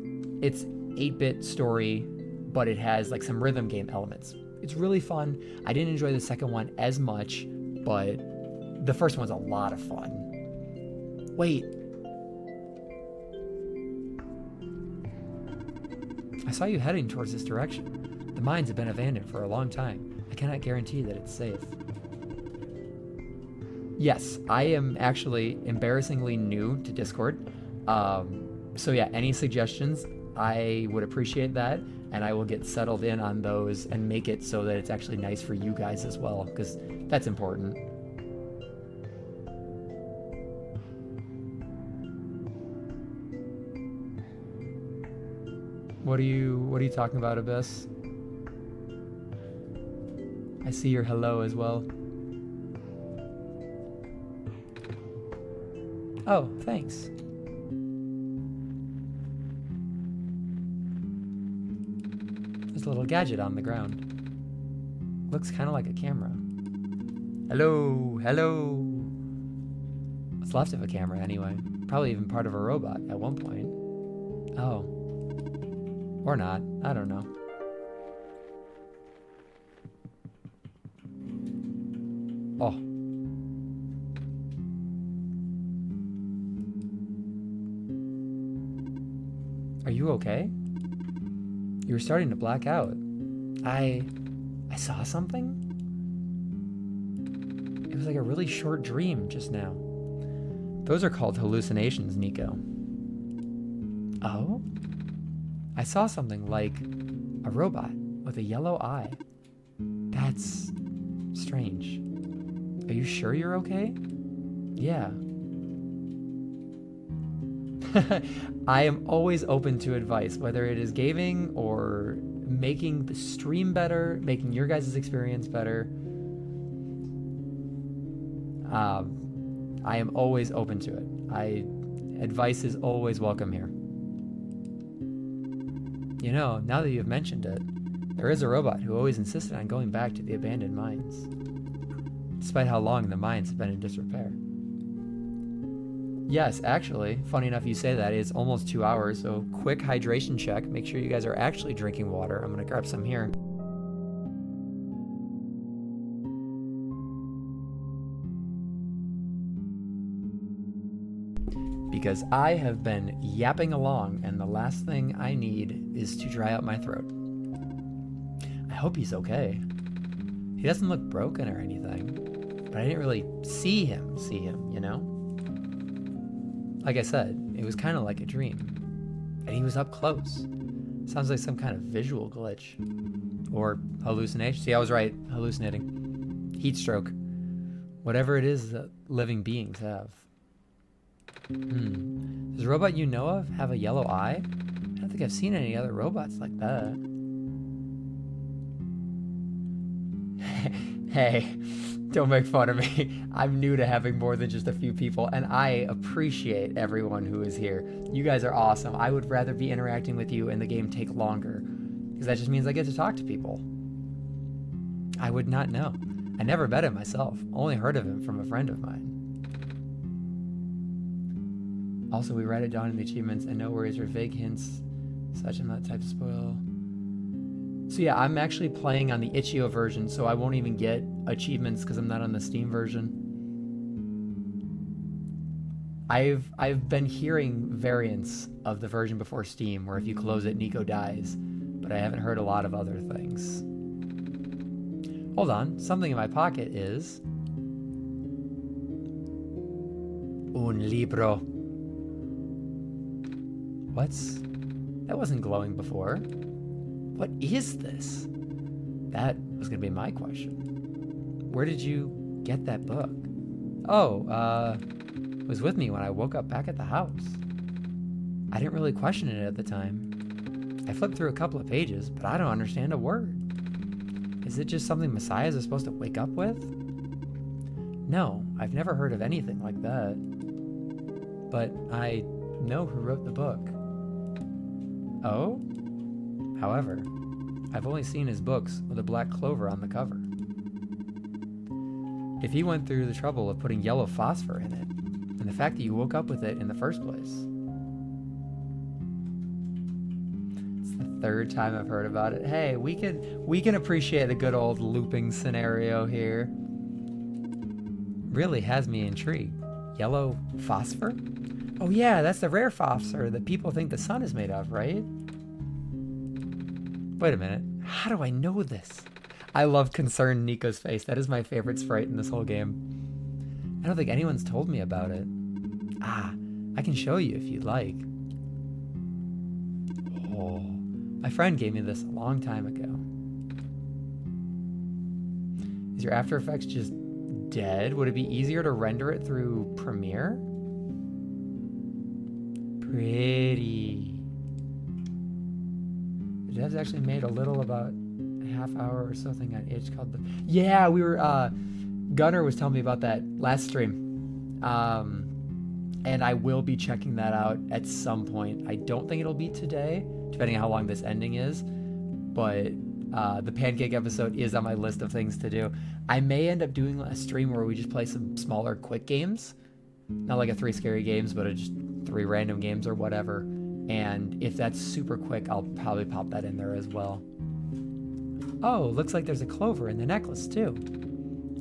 8-bit story, but it has like some rhythm game elements. It's really fun. I didn't enjoy the second one as much, but the first one's a lot of fun. Wait. I saw you heading towards this direction. The mines have been abandoned for a long time. I cannot guarantee that it's safe. Yes, I am actually embarrassingly new to Discord. So yeah, any suggestions, I would appreciate that, and I will get settled in on those and make it so that it's actually nice for you guys as well, because that's important. What are you talking about, Abyss? I see your hello as well. Oh, thanks. There's a little gadget on the ground. Looks kind of like a camera. Hello, hello. What's left of a camera anyway? Probably even part of a robot at one point. Oh. Or not. I don't know. Oh. Are you okay? You were starting to black out. I saw something? It was like a really short dream just now. Those are called hallucinations, Niko. Oh? I saw something like a robot with a yellow eye. That's strange. Are you sure you're okay? Yeah. I am always open to advice, whether it is gaming or making the stream better, making your guys' experience better. I am always open to it. Advice is always welcome here. You know, now that you've mentioned it, there is a robot who always insisted on going back to the abandoned mines, despite how long the mines have been in disrepair. Yes, actually, funny enough you say that, it's almost 2 hours, so quick hydration check. Make sure you guys are actually drinking water. I'm gonna grab some here. Because I have been yapping along, and the last thing I need is to dry out my throat. I hope he's okay. He doesn't look broken or anything, but I didn't really see him, you know? Like I said, it was kind of like a dream, and he was up close. Sounds like some kind of visual glitch. Or hallucination. See, I was right, hallucinating. Heat stroke. Whatever it is that living beings have. Does the robot you know of have a yellow eye? I don't think I've seen any other robots like that. Hey, don't make fun of me. I'm new to having more than just a few people, and I appreciate everyone who is here. You guys are awesome. I would rather be interacting with you and the game take longer, because that just means I get to talk to people. I would not know. I never met him myself, only heard of him from a friend of mine. Also, we write it down in the achievements, and no worries or vague hints, such and that type of spoil. So yeah, I'm actually playing on the itch.io version, so I won't even get achievements because I'm not on the Steam version. I've been hearing variants of the version before Steam, where if you close it, Niko dies, but I haven't heard a lot of other things. Hold on, something in my pocket is... Un libro. That wasn't glowing before. What is this? That was gonna be my question. Where did you get that book? Oh, it was with me when I woke up back at the house. I didn't really question it at the time. I flipped through a couple of pages, but I don't understand a word. Is it just something messiahs are supposed to wake up with? No, I've never heard of anything like that. But I know who wrote the book. Oh? However, I've only seen his books with a black clover on the cover. If he went through the trouble of putting yellow phosphor in it, and the fact that you woke up with it in the first place. It's the third time I've heard about it. Hey, we can appreciate a good old looping scenario here. Really has me intrigued. Yellow phosphor? Oh yeah, that's the rare phosphor that people think the sun is made of, right? Wait a minute. How do I know this? I love concerned Niko's face. That is my favorite sprite in this whole game. I don't think anyone's told me about it. Ah, I can show you if you'd like. Oh, my friend gave me this a long time ago. Is your After Effects just dead? Would it be easier to render it through Premiere? Pretty. The devs actually made a little about a half hour or something on itch called the... Yeah, we were... Gunnar was telling me about that last stream. And I will be checking that out at some point. I don't think it'll be today, depending on how long this ending is. But the pancake episode is on my list of things to do. I may end up doing a stream where we just play some smaller quick games. Not like a 3 scary games, but just 3 random games or whatever. And if that's super quick, I'll probably pop that in there as well. Oh, looks like there's a clover in the necklace too.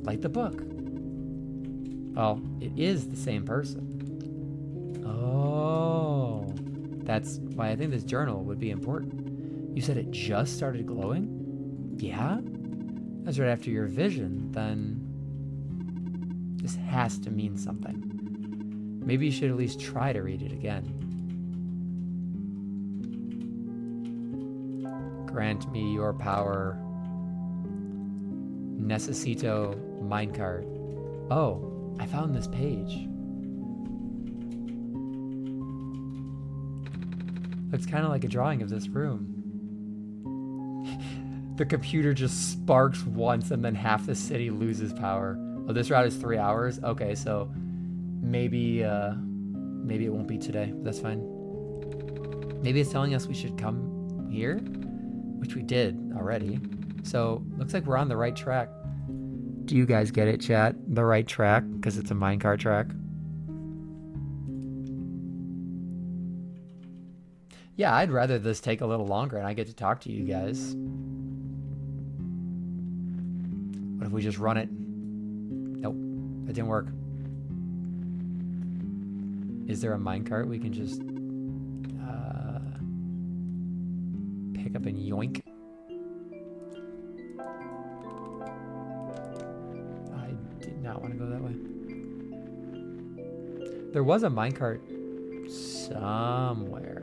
Like the book. Well, it is the same person. Oh, that's why I think this journal would be important. You said it just started glowing? Yeah? That's right after your vision, then this has to mean something. Maybe you should at least try to read it again. Grant me your power. Necesito minecart. Oh, I found this page. Looks kind of like a drawing of this room. The computer just sparks once and then half the city loses power. Oh, this route is 3 hours? Okay, so maybe it won't be today. That's fine. Maybe it's telling us we should come here, which we did already. So looks like we're on the right track. Do you guys get it, chat? The right track, because it's a minecart track. Yeah, I'd rather this take a little longer and I get to talk to you guys. What if we just run it? Nope, that didn't work. Is there a minecart we can just pick up and yoink? I did not want to go that way. There was a minecart somewhere.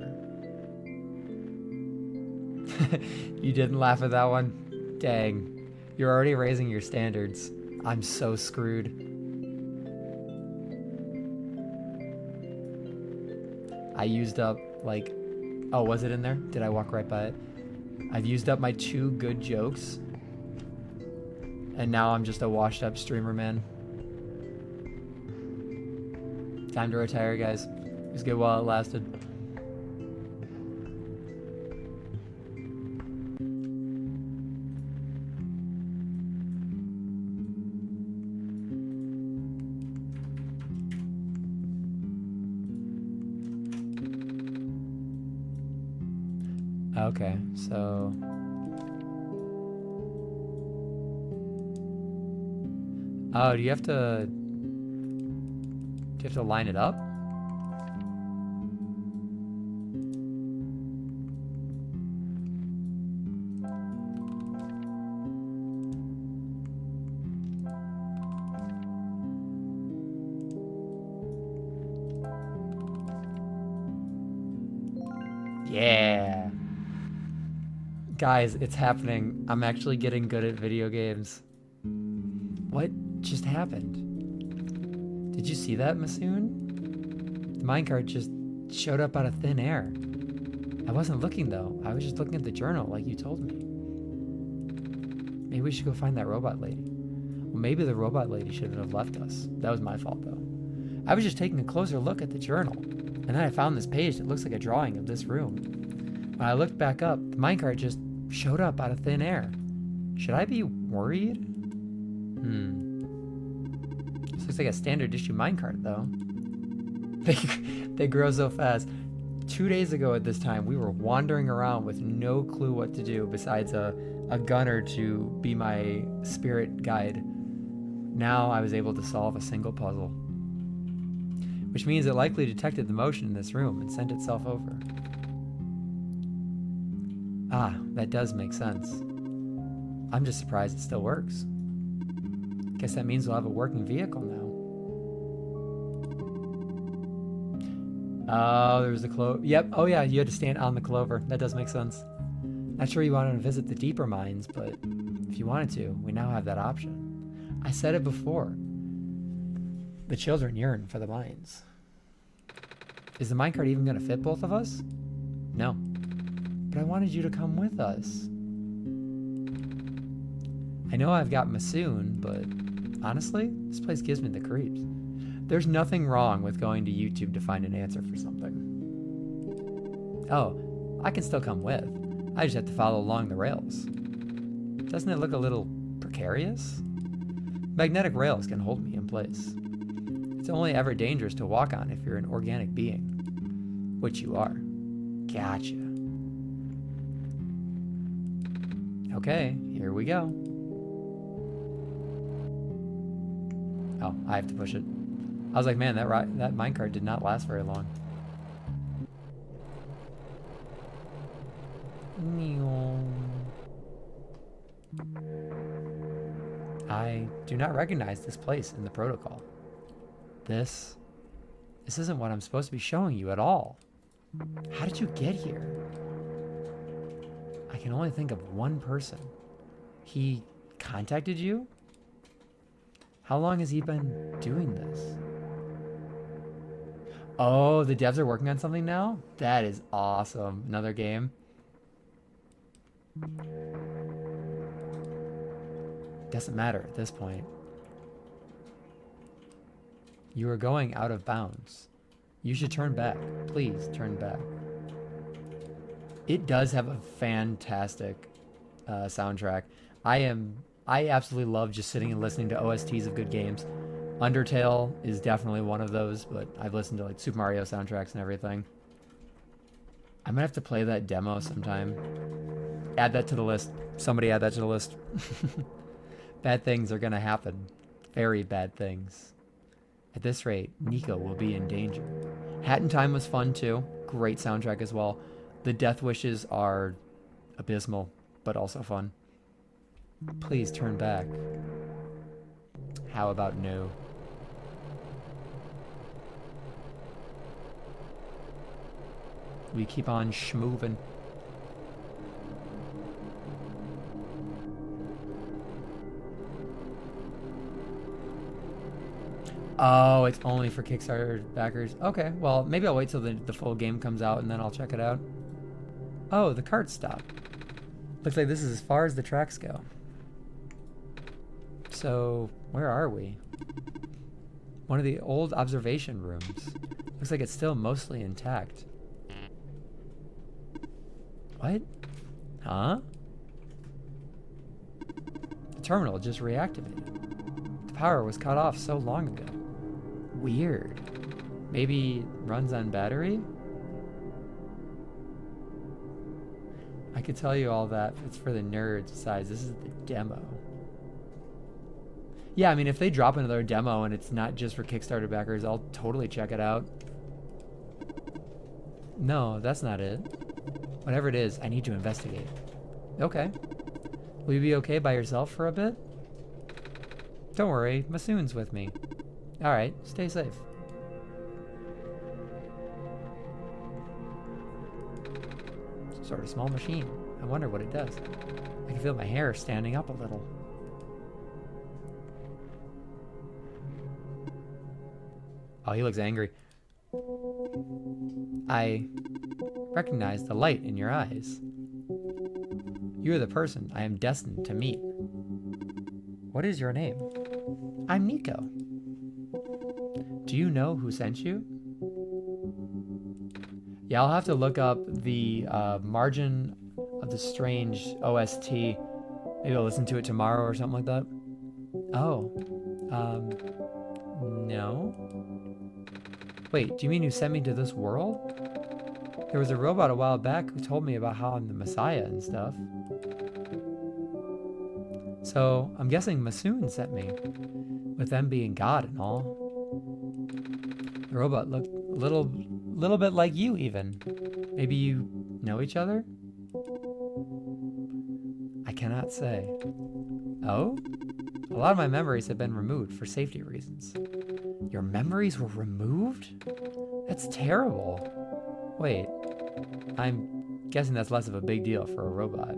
You didn't laugh at that one? Dang. You're already raising your standards. I'm so screwed. I used up, like... Oh, was it in there? Did I walk right by it? I've used up my 2 good jokes. And now I'm just a washed up streamer, man. Time to retire, guys. It was good while it lasted. Okay, so... Oh, do you have to line it up? Yeah. Guys, it's happening. I'm actually getting good at video games. What just happened? Did you see that, Masoon? The minecart just showed up out of thin air. I wasn't looking though. I was just looking at the journal like you told me. Maybe we should go find that robot lady. Well, maybe the robot lady shouldn't have left us. That was my fault though. I was just taking a closer look at the journal, and then I found this page that looks like a drawing of this room. When I looked back up, the minecart just showed up out of thin air. Should I be worried? This looks like a standard issue minecart though. They grow so fast. 2 days ago at this time, we were wandering around with no clue what to do besides a gunner to be my spirit guide. Now I was able to solve a single puzzle, which means it likely detected the motion in this room and sent itself over. Ah, that does make sense. I'm just surprised it still works. Guess that means we'll have a working vehicle now. Oh, there was the clover. Yep. Oh yeah, you had to stand on the clover. That does make sense. Not sure you wanted to visit the deeper mines, but if you wanted to, we now have that option. I said it before. The children yearn for the mines. Is the minecart even going to fit both of us? No. But I wanted you to come with us. I know I've got Masoon, but honestly, this place gives me the creeps. There's nothing wrong with going to YouTube to find an answer for something. Oh, I can still come with. I just have to follow along the rails. Doesn't it look a little precarious? Magnetic rails can hold me in place. It's only ever dangerous to walk on if you're an organic being. Which you are. Gotcha. Okay, here we go. Oh, I have to push it. I was like, man, that minecart did not last very long. I do not recognize this place in the protocol. This isn't what I'm supposed to be showing you at all. How did you get here? I can only think of one person. He contacted you? How long has he been doing this? Oh, the devs are working on something now? That is awesome. Another game. Doesn't matter at this point. You are going out of bounds. You should turn back. Please turn back. It does have a fantastic soundtrack. I absolutely love just sitting and listening to OSTs of good games. Undertale is definitely one of those, but I've listened to like Super Mario soundtracks and everything. I'm gonna have to play that demo sometime. Add that to the list. Somebody add that to the list. Bad things are gonna happen. Very bad things. At this rate, Niko will be in danger. Hat in Time was fun too. Great soundtrack as well. The death wishes are abysmal, but also fun. Please turn back. How about no? We keep on schmoving. Oh, it's only for Kickstarter backers. Okay, well, maybe I'll wait till the full game comes out and then I'll check it out. Oh, the cart stopped. Looks like this is as far as the tracks go. So, where are we? One of the old observation rooms. Looks like it's still mostly intact. What? Huh? The terminal just reactivated. The power was cut off so long ago. Weird. Maybe it runs on battery? I could tell you all that, but it's for the nerds. Besides, this is the demo. Yeah, I mean, if they drop another demo and it's not just for Kickstarter backers, I'll totally check it out. No, that's not it. Whatever it is, I need to investigate. Okay. Will you be okay by yourself for a bit? Don't worry, Masoon's with me. Alright, stay safe. sort of small machine. I wonder what it does. I can feel my hair standing up a little. Oh, he looks angry. I recognize the light in your eyes. You are the person I am destined to meet. What is your name? I'm Niko. Do you know who sent you? Yeah, I'll have to look up the Margin of the Strange OST. Maybe I'll listen to it tomorrow or something like that. Oh. No. Wait, do you mean you sent me to this world? There was a robot a while back who told me about how I'm the Messiah and stuff. So, I'm guessing Masoon sent me, with them being God and all. The robot looked a little bit like you even. Maybe you know each other? I cannot say. Oh? A lot of my memories have been removed for safety reasons. Your memories were removed? That's terrible. Wait, I'm guessing that's less of a big deal for a robot.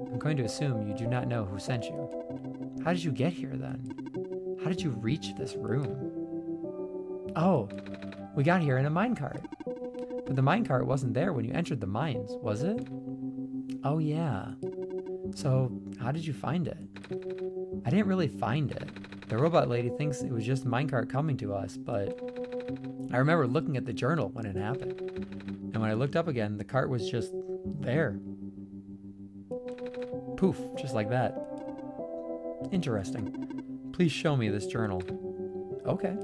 I'm going to assume you do not know who sent you. How did you get here then? How did you reach this room? Oh, we got here in a minecart. But the minecart wasn't there when you entered the mines, was it? Oh yeah. So, how did you find it? I didn't really find it. The robot lady thinks it was just minecart coming to us, but I remember looking at the journal when it happened. And when I looked up again, the cart was just there. Poof, just like that. Interesting. Please show me this journal. Okay.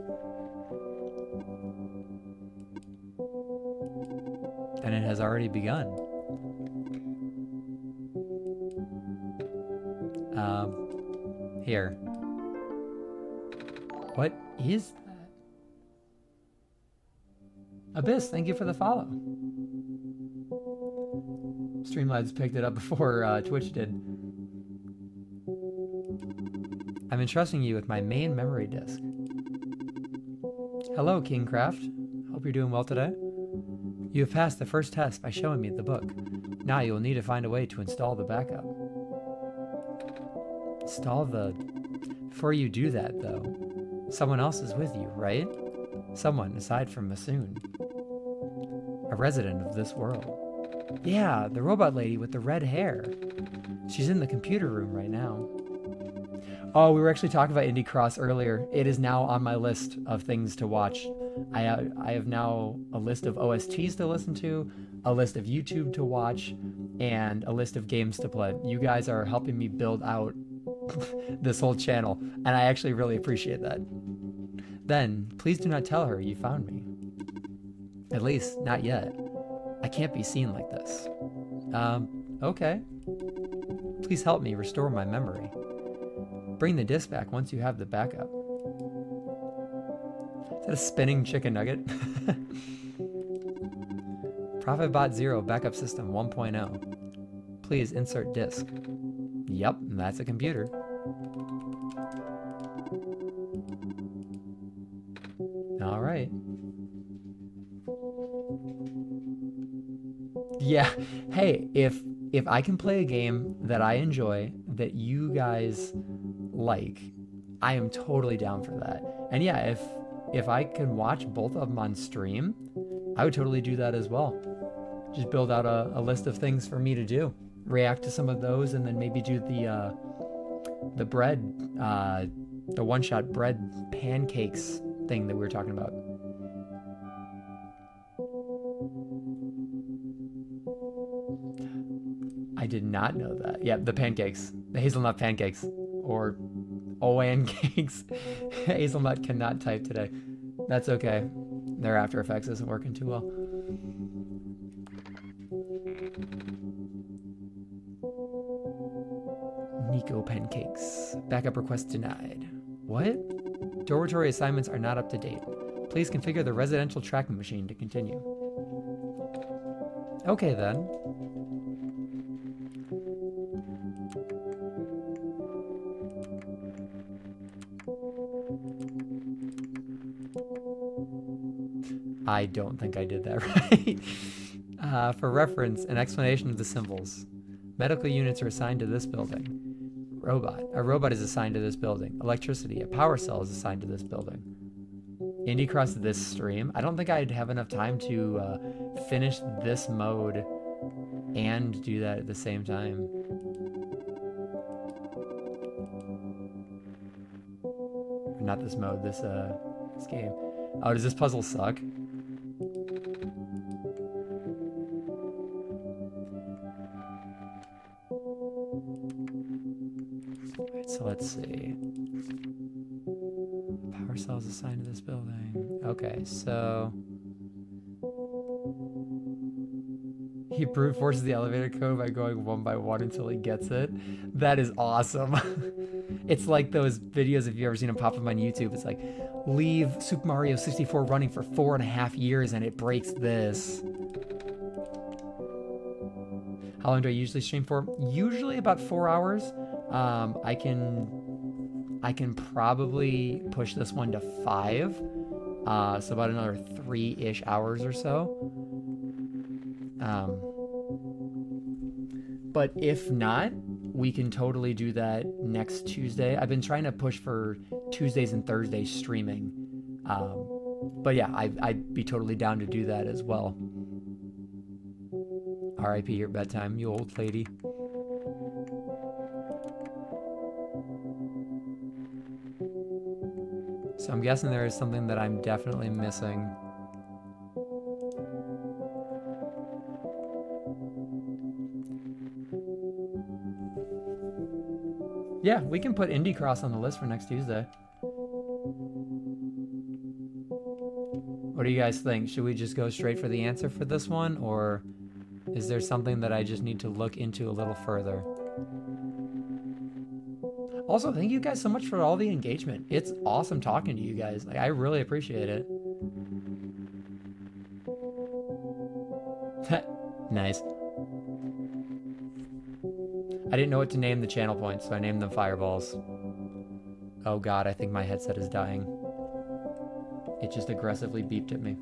And it has already begun. Here. What is that? Abyss, thank you for the follow. Streamlabs picked it up before Twitch did. I'm entrusting you with my main memory disk. Hello, Kingcraft. Hope you're doing well today. You have passed the first test by showing me the book. Now you will need to find a way to install the backup. Before you do that, though, someone else is with you, right? Someone aside from Masoon. A resident of this world. Yeah, the robot lady with the red hair. She's in the computer room right now. Oh, we were actually talking about Indie Cross earlier. It is now on my list of things to watch. I have now a list of OSTs to listen to, a list of YouTube to watch, and a list of games to play. You guys are helping me build out this whole channel, and I actually really appreciate that. Then, please do not tell her you found me. At least, not yet. I can't be seen like this. Okay. Please help me restore my memory. Bring the disc back once you have the backup. Is that a spinning chicken nugget? ProfitBot 0 backup system 1.0. Please insert disk. Yep, that's a computer. All right. Yeah. Hey, if I can play a game that I enjoy, that you guys like, I am totally down for that. And yeah, if I can watch both of them on stream, I would totally do that as well. Just build out a list of things for me to do. React to some of those, and then maybe do the bread, the one-shot bread pancakes thing that we were talking about. I did not know that. Yeah, the pancakes. The hazelnut pancakes. Or OAN cakes. Hazelnut cannot type today. That's okay. Their After Effects isn't working too well. Niko pancakes. Backup request denied. What? Dormitory assignments are not up to date. Please configure the residential tracking machine to continue. Okay then. I don't think I did that right. For reference, an explanation of the symbols. Medical units are assigned to this building. Robot. A robot is assigned to this building. Electricity. A power cell is assigned to this building. Indie Cross this stream. I don't think I'd have enough time to finish this mode and do that at the same time. Not this mode, this game. Oh, does this puzzle suck? Alright, so let's see. Power cells assigned to this building. Okay, so he brute forces the elevator code by going one by one until he gets it. That is awesome. It's like those videos, if you've ever seen them pop up on YouTube. It's like, leave Super Mario 64 running for 4.5 years and it breaks this. How long do I usually stream for? Usually about 4 hours. I can probably push this one to 5. So about another 3-ish hours or so. But if not, we can totally do that next Tuesday. I've been trying to push for Tuesdays and Thursdays streaming. But yeah, I'd be totally down to do that as well. R.I.P. your bedtime, you old lady. So I'm guessing there is something that I'm definitely missing. Yeah, we can put Indie Cross on the list for next Tuesday. What do you guys think? Should we just go straight for the answer for this one, or is there something that I just need to look into a little further? Also, thank you guys so much for all the engagement. It's awesome talking to you guys. Like, I really appreciate it. Nice. I didn't know what to name the channel points, so I named them fireballs. Oh god, I think my headset is dying. It just aggressively beeped at me.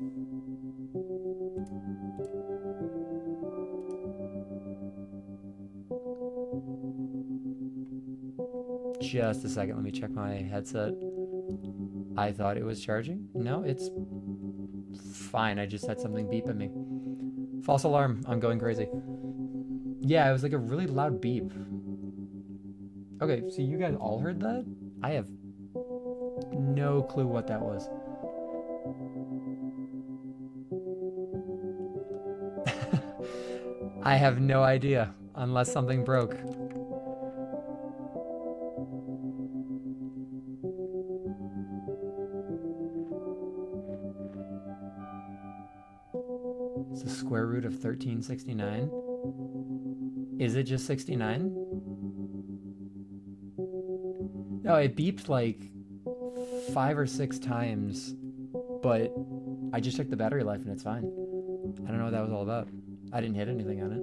Just a second, let me check my headset. I thought it was charging. No, it's fine. I just had something beep at me. False alarm. I'm going crazy. Yeah, it was like a really loud beep. Okay, so you guys all heard that? I have no clue what that was. I have no idea, unless something broke. It's the square root of 1369. Is it just 69? No, it beeped like 5 or 6 times, but I just checked the battery life and it's fine. I don't know what that was all about. I didn't hit anything on it.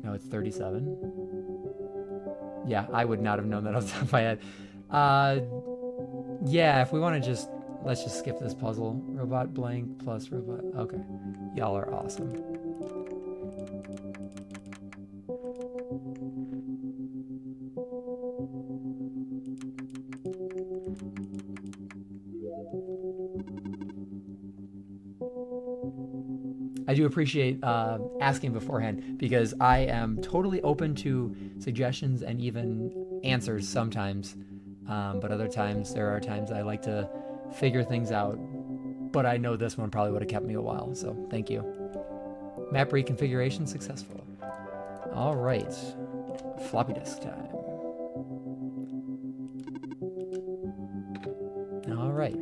No, it's 37. Yeah, I would not have known that off the top of my head. Yeah, if we want to just, let's just skip this puzzle. Robot blank plus robot. Okay. Y'all are awesome. I do appreciate asking beforehand, because I am totally open to suggestions and even answers sometimes. But other times, there are times I like to figure things out. But I know this one probably would have kept me a while, so thank you. Map reconfiguration successful. All right, floppy disk time. All right.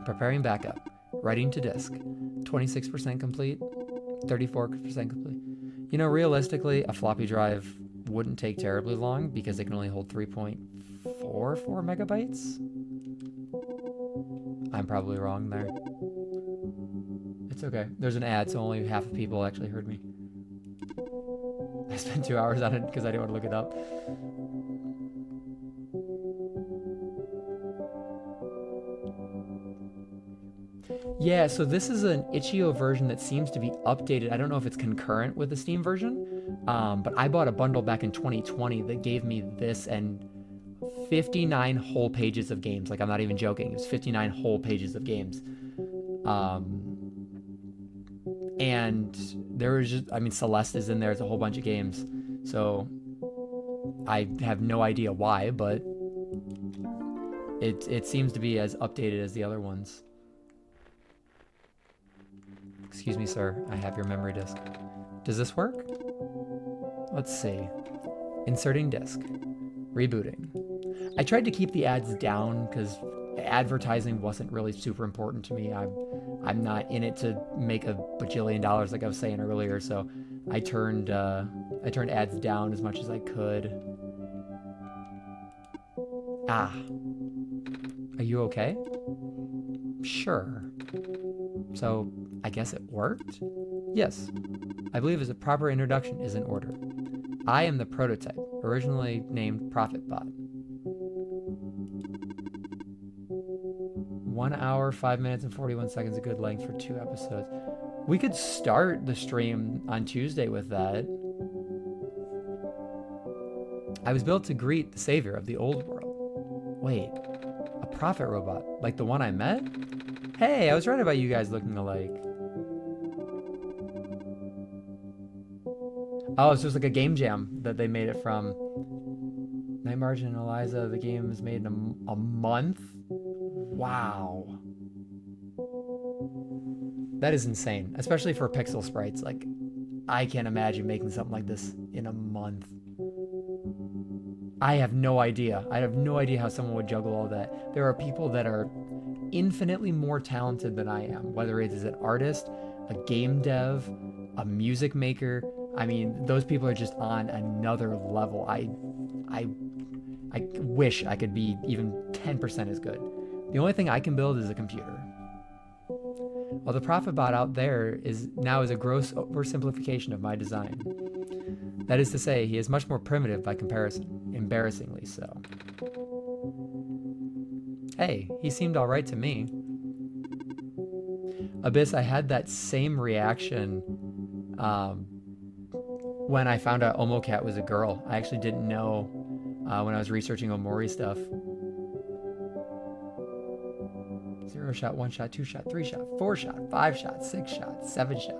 Preparing backup. Writing to disk. 26% complete. 34% complete. You know, realistically, a floppy drive wouldn't take terribly long because it can only hold 3.44 megabytes. I'm probably wrong there. It's okay. There's an ad, so only half of people actually heard me. I spent 2 hours on it because I didn't want to look it up. Yeah, so this is an itch.io version that seems to be updated. I don't know if it's concurrent with the Steam version, but I bought a bundle back in 2020 that gave me this and 59 whole pages of games. Like, I'm not even joking. It was 59 whole pages of games. And there was just, I mean, Celeste is in there. It's a whole bunch of games. So I have no idea why, but it seems to be as updated as the other ones. Excuse me, sir. I have your memory disk. Does this work? Let's see. Inserting disk. Rebooting. I tried to keep the ads down because advertising wasn't really super important to me. I'm not in it to make a bajillion dollars like I was saying earlier, so I turned ads down as much as I could. Ah. Are you okay? Sure. So, I guess it worked? Yes. I believe as a proper introduction is in order. I am the prototype, originally named ProfitBot. 1 hour, 5 minutes, and 41 seconds, a good length for 2 episodes. We could start the stream on Tuesday with that. I was built to greet the savior of the old world. Wait, a prophet robot, like the one I met? Hey, I was right about you guys looking alike. Oh, so it's like a game jam that they made it from. Night Margin and Eliza, the game was made in a month? Wow. That is insane, especially for pixel sprites. Like, I can't imagine making something like this in a month. I have no idea. I have no idea how someone would juggle all that. There are people that are infinitely more talented than I am, whether it is an artist, a game dev, a music maker. I mean, those people are just on another level. I wish I could be even 10% as good. The only thing I can build is a computer. While the ProfitBot out there is a gross oversimplification of my design. That is to say, he is much more primitive by comparison, embarrassingly so. Hey, he seemed alright to me. Abyss, I had that same reaction when I found out Omocat was a girl. I actually didn't know when I was researching Omori stuff. 0 shot, 1 shot, 2 shot, 3 shot, 4 shot, 5 shot, 6 shot, 7 shot.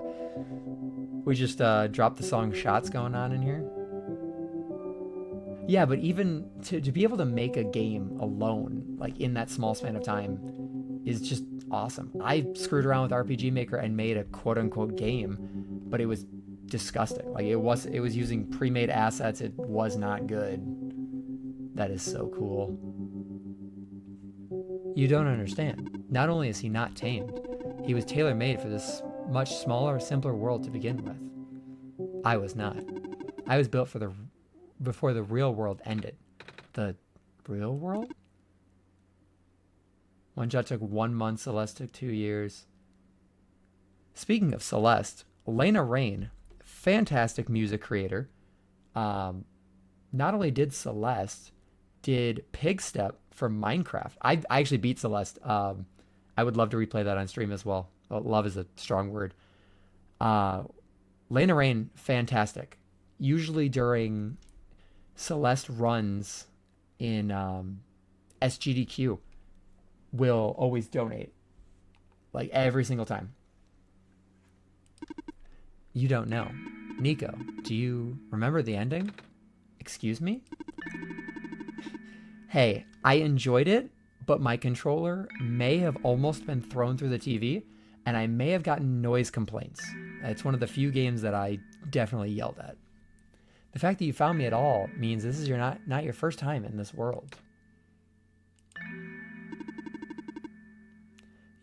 We just dropped the song Shots going on in here. Yeah, but even to be able to make a game alone, like in that small span of time, is just awesome. I screwed around with RPG Maker and made a quote-unquote game, but it was disgusting. Like it was using pre-made assets. It was not good. That is so cool. You don't understand. Not only is he not tamed, he was tailor-made for this much smaller, simpler world to begin with. I was not. I was built before the real world ended. The real world? OneShot took 1 month, Celeste took 2 years. Speaking of Celeste, Lena Rain, fantastic music creator, not only did Celeste, did Pigstep for Minecraft. I actually beat Celeste. I would love to replay that on stream as well. Love is a strong word. Lena Rain, fantastic. Usually during Celeste runs in SGDQ, will always donate. Like every single time. You don't know. Niko, do you remember the ending? Excuse me? Hey, I enjoyed it, but my controller may have almost been thrown through the TV, and I may have gotten noise complaints. It's one of the few games that I definitely yelled at. The fact that you found me at all means this is not your first time in this world.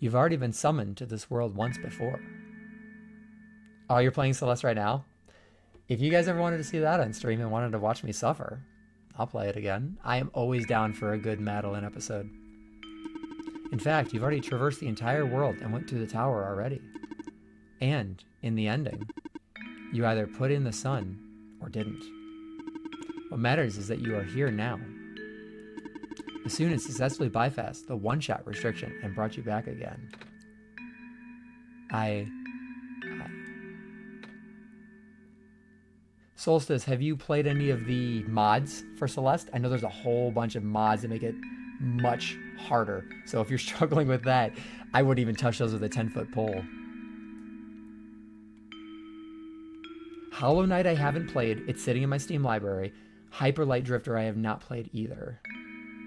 You've already been summoned to this world once before. Oh, you're playing Celeste right now? If you guys ever wanted to see that on stream and wanted to watch me suffer, I'll play it again. I am always down for a good Madeline episode. In fact, you've already traversed the entire world and went to the tower already. And, in the ending, you either put in the sun or didn't. What matters is that you are here now. The student successfully bypassed the one-shot restriction and brought you back again. I Solstice, have you played any of the mods for Celeste? I know there's a whole bunch of mods that make it much harder. So if you're struggling with that, I wouldn't even touch those with a 10-foot pole. Hollow Knight I haven't played. It's sitting in my Steam library. Hyper Light Drifter I have not played either.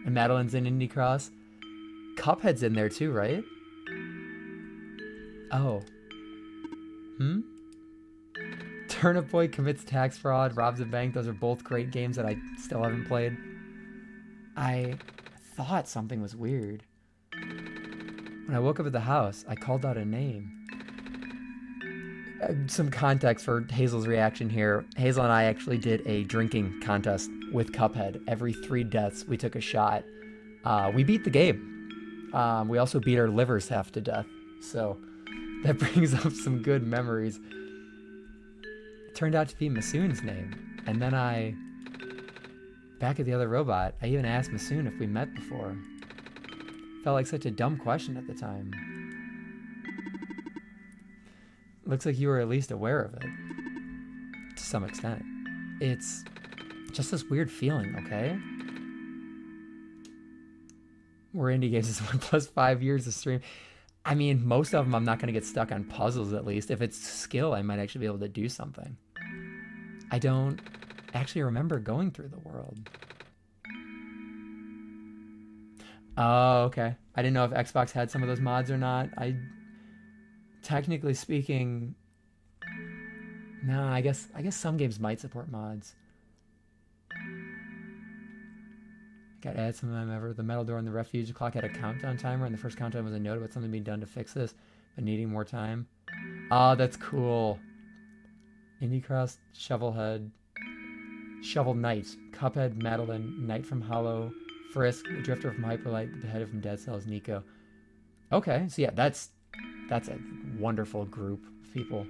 And Madeline's in Indie Cross. Cuphead's in there too, right? Oh. Turnip Boy commits tax fraud, robs a bank. Those are both great games that I still haven't played. I thought something was weird. When I woke up at the house, I called out a name. Some context for Hazel's reaction here. Hazel and I actually did a drinking contest with Cuphead. Every 3 deaths, we took a shot. We beat the game. We also beat our livers half to death. So that brings up some good memories. It turned out to be Masoon's name. And then back at the other robot, I even asked Masoon if we met before. Felt like such a dumb question at the time. Looks like you were at least aware of it. To some extent. It's just this weird feeling, okay? We're indie games is 1 + 5 years of stream. I mean, most of them I'm not going to get stuck on puzzles at least. If it's skill, I might actually be able to do something. I don't actually remember going through the world. Oh, okay. I didn't know if Xbox had some of those mods or not. Technically speaking, no, I guess some games might support mods. Got to add some of them ever. The metal door in the refuge clock had a countdown timer, and the first countdown was a note about something being done to fix this, but needing more time. Oh, that's cool. Indie Cross, Shovelhead, Shovel Knight, Cuphead, Madeline, Knight from Hollow, Frisk, the Drifter from Hyperlight, the Beheaded from Dead Cells, Niko. Okay, so yeah, that's a wonderful group of people.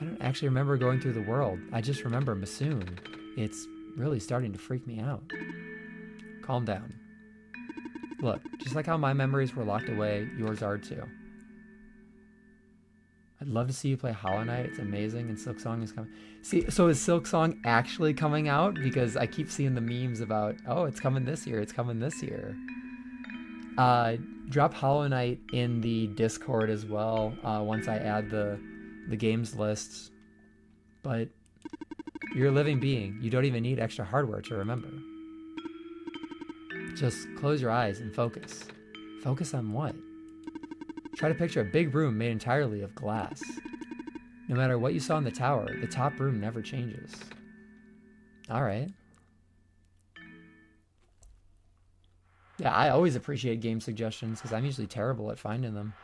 I don't actually remember going through the world. I just remember Masoon. It's really starting to freak me out. Calm down. Look, just like how my memories were locked away, yours are too. I'd love to see you play Hollow Knight. It's amazing, and Silksong is coming. See, so is Silksong actually coming out? Because I keep seeing the memes about, oh, it's coming this year, it's coming this year. Drop Hollow Knight in the Discord as well, once I add the games lists. But you're a living being. You don't even need extra hardware to remember. Just close your eyes and focus. Focus on what? Try to picture a big room made entirely of glass. No matter what you saw in the tower, the top room never changes. Alright. Yeah, I always appreciate game suggestions because I'm usually terrible at finding them.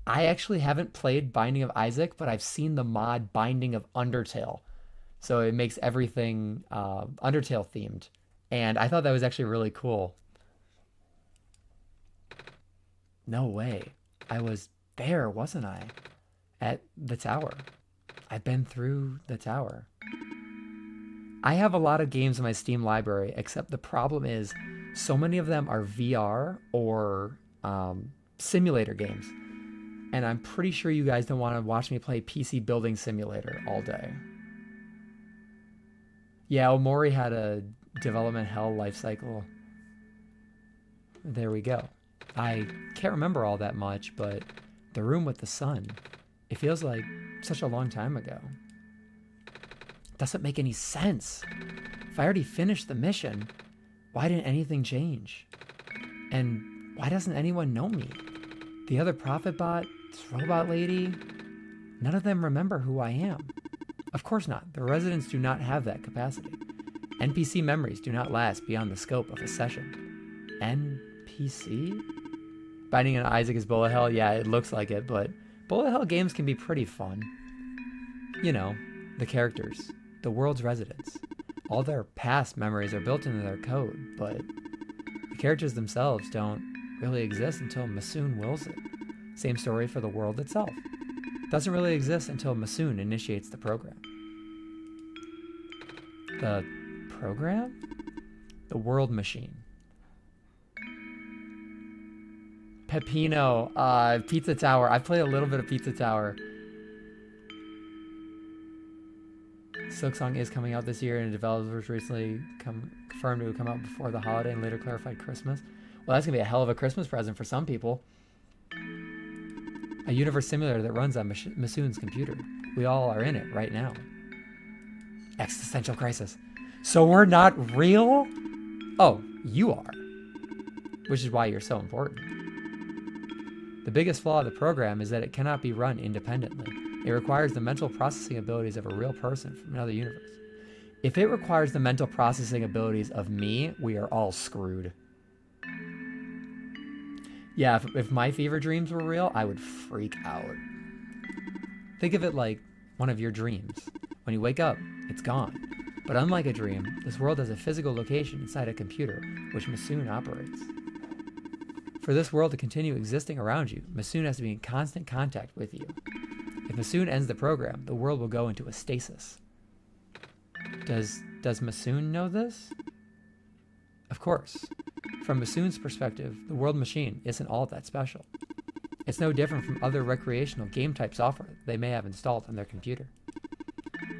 I actually haven't played Binding of Isaac, but I've seen the mod Binding of Undertale. So it makes everything Undertale themed. And I thought that was actually really cool. No way. I was there, wasn't I? At the tower. I've been through the tower. I have a lot of games in my Steam library, except the problem is so many of them are VR or simulator games. And I'm pretty sure you guys don't want to watch me play PC Building Simulator all day. Yeah, Omori had a development hell life cycle. There we go. I can't remember all that much, but the room with the sun, it feels like such a long time ago. Doesn't make any sense. If I already finished the mission, why didn't anything change? And why doesn't anyone know me? The other prophet bot, this robot lady, none of them remember who I am. Of course not. The residents do not have that capacity. NPC memories do not last beyond the scope of a session. NPC? Binding of Isaac is Bullet Hell? Yeah, it looks like it, but Bullet Hell games can be pretty fun. You know, the characters, the world's residents. All their past memories are built into their code, but the characters themselves don't really exist until Masoon wills it. Same story for the world itself. Doesn't really exist until Masoon initiates the program. The program? The world machine. Pepino, Pizza Tower. I played a little bit of Pizza Tower. Silksong is coming out this year, and developers recently confirmed it would come out before the holiday and later clarified Christmas. Well, that's going to be a hell of a Christmas present for some people. A universe simulator that runs on Masoon's computer. We all are in it right now. Existential crisis. So we're not real? Oh, you are. Which is why you're so important. The biggest flaw of the program is that it cannot be run independently. It requires the mental processing abilities of a real person from another universe. If it requires the mental processing abilities of me, we are all screwed. Yeah, if my fever dreams were real, I would freak out. Think of it like one of your dreams. When you wake up, it's gone. But unlike a dream, this world has a physical location inside a computer, which Masoon operates. For this world to continue existing around you, Masoon has to be in constant contact with you. If Masoon ends the program, the world will go into a stasis. Does Masoon know this? Of course. From Masoon's perspective, the world machine isn't all that special. It's no different from other recreational game-type software they may have installed on their computer.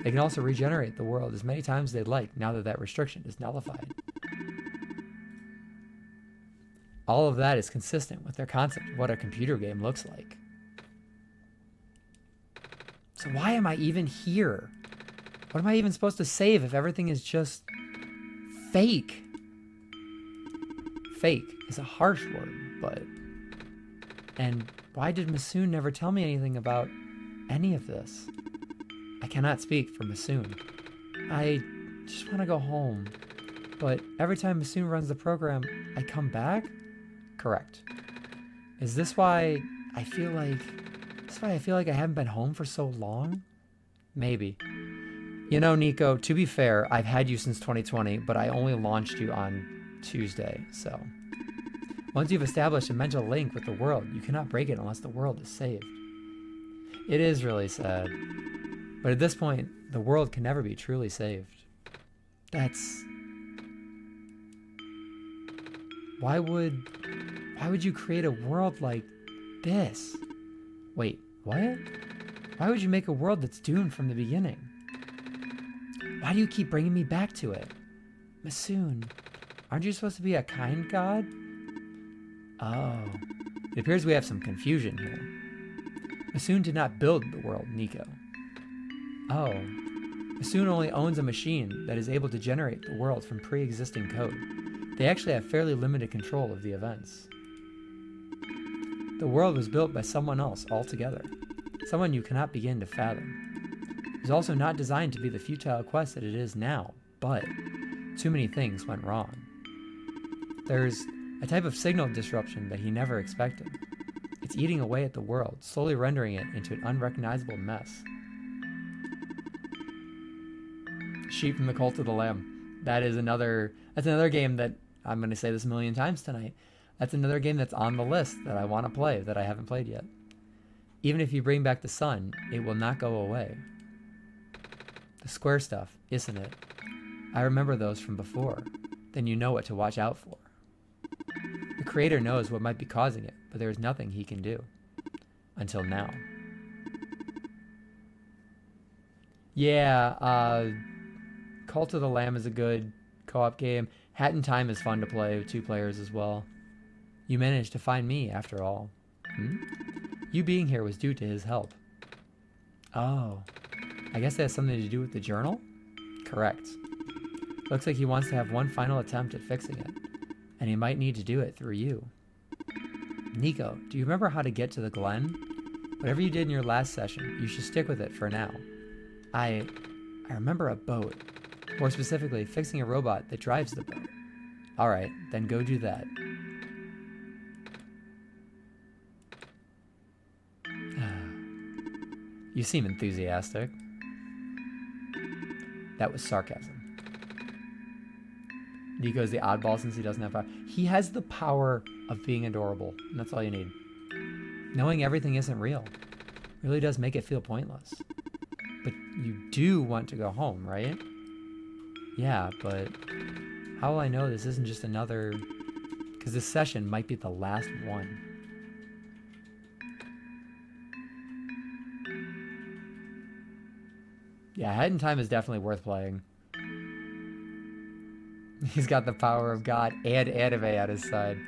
They can also regenerate the world as many times as they'd like now that that restriction is nullified. All of that is consistent with their concept of what a computer game looks like. So why am I even here? What am I even supposed to save if everything is just fake? Fake is a harsh word, but... And why did Masoon never tell me anything about any of this? I cannot speak for Masoon. I just want to go home. But every time Masoon runs the program, I come back? Correct. Is this why I feel like... I haven't been home for so long? Maybe. You know, Niko, to be fair, I've had you since 2020, but I only launched you on Tuesday, so... Once you've established a mental link with the world, you cannot break it unless the world is saved. It is really sad. But at this point, the world can never be truly saved. That's... Why would you create a world like this? Wait, what? Why would you make a world that's doomed from the beginning? Why do you keep bringing me back to it? Masoon, aren't you supposed to be a kind god? Oh, it appears we have some confusion here. Masoon did not build the world, Niko. Oh, Masoon only owns a machine that is able to generate the world from pre-existing code. They actually have fairly limited control of the events. The world was built by someone else altogether, someone you cannot begin to fathom. It was also not designed to be the futile quest that it is now, but too many things went wrong. There's a type of signal disruption that he never expected. It's eating away at the world, slowly rendering it into an unrecognizable mess. Sheep from the Cult of the Lamb. That's another game that, I'm going to say this a million times tonight, that's another game that's on the list that I want to play that I haven't played yet. Even if you bring back the sun, it will not go away. The square stuff, isn't it? I remember those from before. Then you know what to watch out for. The creator knows what might be causing it, but there is nothing he can do. Until now. Yeah, Cult of the Lamb is a good co-op game. Hat in Time is fun to play with 2 players as well. You managed to find me, after all. You being here was due to his help. Oh, I guess that has something to do with the journal? Correct. Looks like he wants to have one final attempt at fixing it, and he might need to do it through you. Niko, do you remember how to get to the Glen? Whatever you did in your last session, you should stick with it for now. I remember a boat. More specifically, fixing a robot that drives the boat. Alright, then go do that. You seem enthusiastic. That was sarcasm. Niko's the oddball since he doesn't have power. He has the power of being adorable, and that's all you need. Knowing everything isn't real really does make it feel pointless. But you do want to go home, right? Yeah, but how will I know this isn't just another... Because this session might be the last one. Yeah, Head in Time is definitely worth playing. He's got the power of God and anime at his side.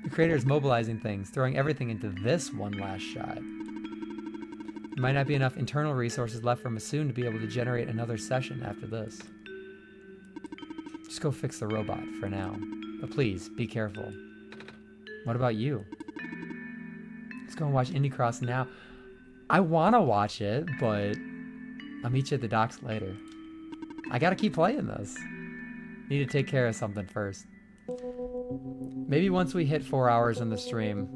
The creator is mobilizing things, throwing everything into this one last shot. There might not be enough internal resources left for Masoon to be able to generate another session after this. Just go fix the robot for now. But please, be careful. What about you? Let's go and watch Indie Cross now. I want to watch it, but I'll meet you at the docks later. I gotta keep playing this. Need to take care of something first. Maybe once we hit 4 hours on the stream,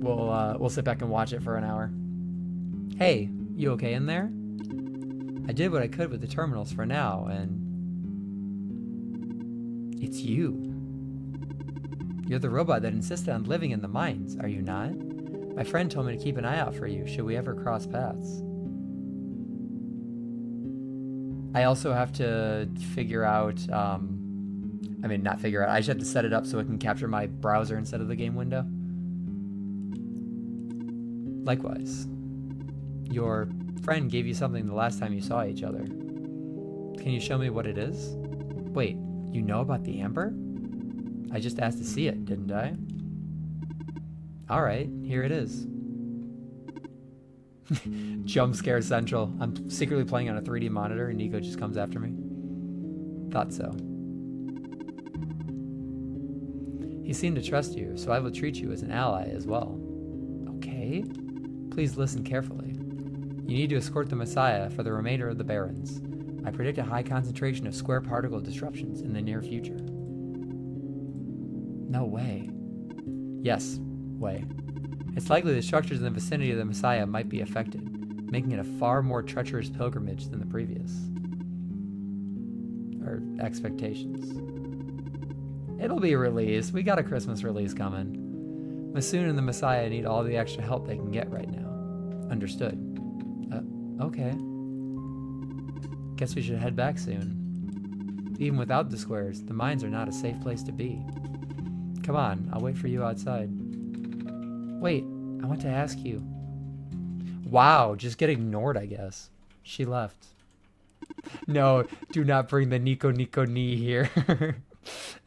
we'll sit back and watch it for an hour. Hey, you okay in there? I did what I could with the terminals for now, and it's you. You're the robot that insisted on living in the mines, are you not? My friend told me to keep an eye out for you should we ever cross paths. I also have to figure out, not figure out, I just have to set it up so it can capture my browser instead of the game window. Likewise, your friend gave you something the last time you saw each other. Can you show me what it is? Wait, you know about the amber? I just asked to see it, didn't I? Alright, here it is. Jump scare central. I'm secretly playing on a 3D monitor and Niko just comes after me. Thought so. He seemed to trust you, so I will treat you as an ally as well. Okay? Please listen carefully. You need to escort the Messiah for the remainder of the Barrens. I predict a high concentration of square particle disruptions in the near future. No way. Yes, way. It's likely the structures in the vicinity of the Messiah might be affected, making it a far more treacherous pilgrimage than the previous. Or expectations. It'll be released. We got a Christmas release coming. Masoon and the Messiah need all the extra help they can get right now. Understood. Okay. Guess we should head back soon. Even without the squares, the mines are not a safe place to be. Come on, I'll wait for you outside. Wait, I want to ask you. Wow, just get ignored, I guess. She left. No, do not bring the Niko knee here.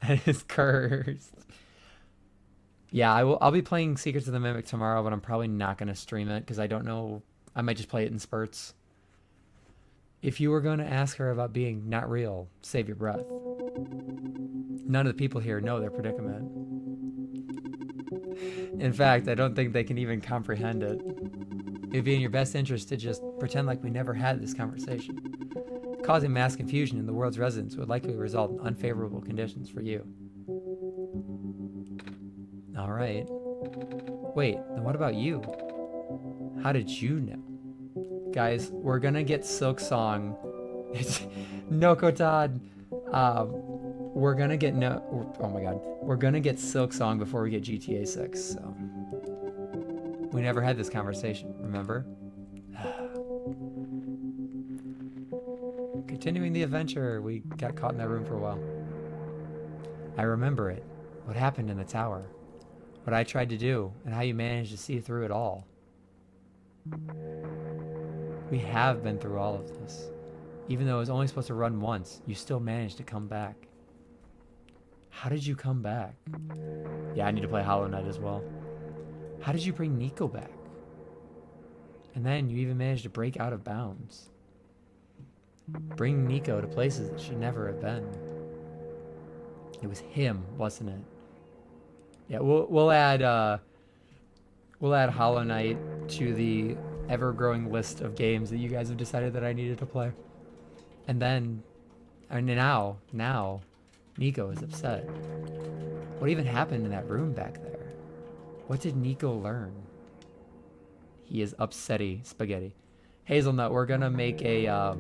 That is cursed. Yeah, I'll be playing Secrets of the Mimic tomorrow, but I'm probably not going to stream it because I don't know. I might just play it in spurts. If you were going to ask her about being not real, save your breath. None of the people here know their predicament. In fact, I don't think they can even comprehend it. It'd be in your best interest to just pretend like we never had this conversation. Causing mass confusion in the world's residents would likely result in unfavorable conditions for you. Alright. Wait, then what about you? How did you know? Guys, we're gonna get Silk Song. Noko Todd. We're gonna get oh my god. We're gonna get Silk Song before we get GTA 6, so. We never had this conversation, remember? Continuing the adventure, we got caught in that room for a while. I remember it. What happened in the tower. What I tried to do, and how you managed to see through it all. We have been through all of this. Even though it was only supposed to run once, you still managed to come back. How did you come back? Yeah, I need to play Hollow Knight as well. How did you bring Niko back? And then you even managed to break out of bounds. Bring Niko to places that should never have been. It was him, wasn't it? Yeah, we'll add Hollow Knight to the ever-growing list of games that you guys have decided that I needed to play. And then, now, Niko is upset. What even happened in that room back there? What did Niko learn? He is upsetty spaghetti. Hazelnut, we're gonna make a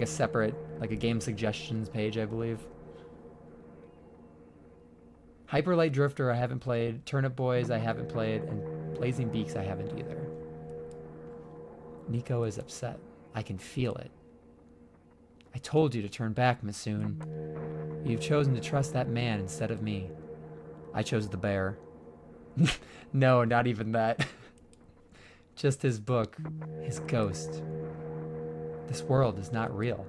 separate, like a game suggestions page, I believe. Hyper Light Drifter I haven't played, Turnip Boys I haven't played, and Blazing Beaks I haven't either. Niko is upset. I can feel it. I told you to turn back, Masoon. You've chosen to trust that man instead of me. I chose the bear. No, not even that. Just his book, his ghost. This world is not real.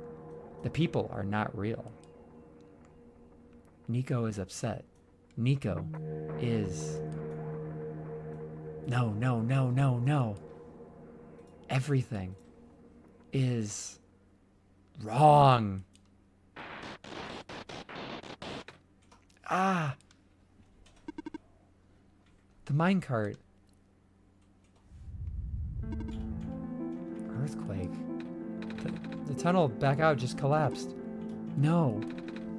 The people are not real. Niko is upset. Niko is... No, no, no, no, no. Everything is wrong. Ah! The minecart. Earthquake. The tunnel back out just collapsed. No.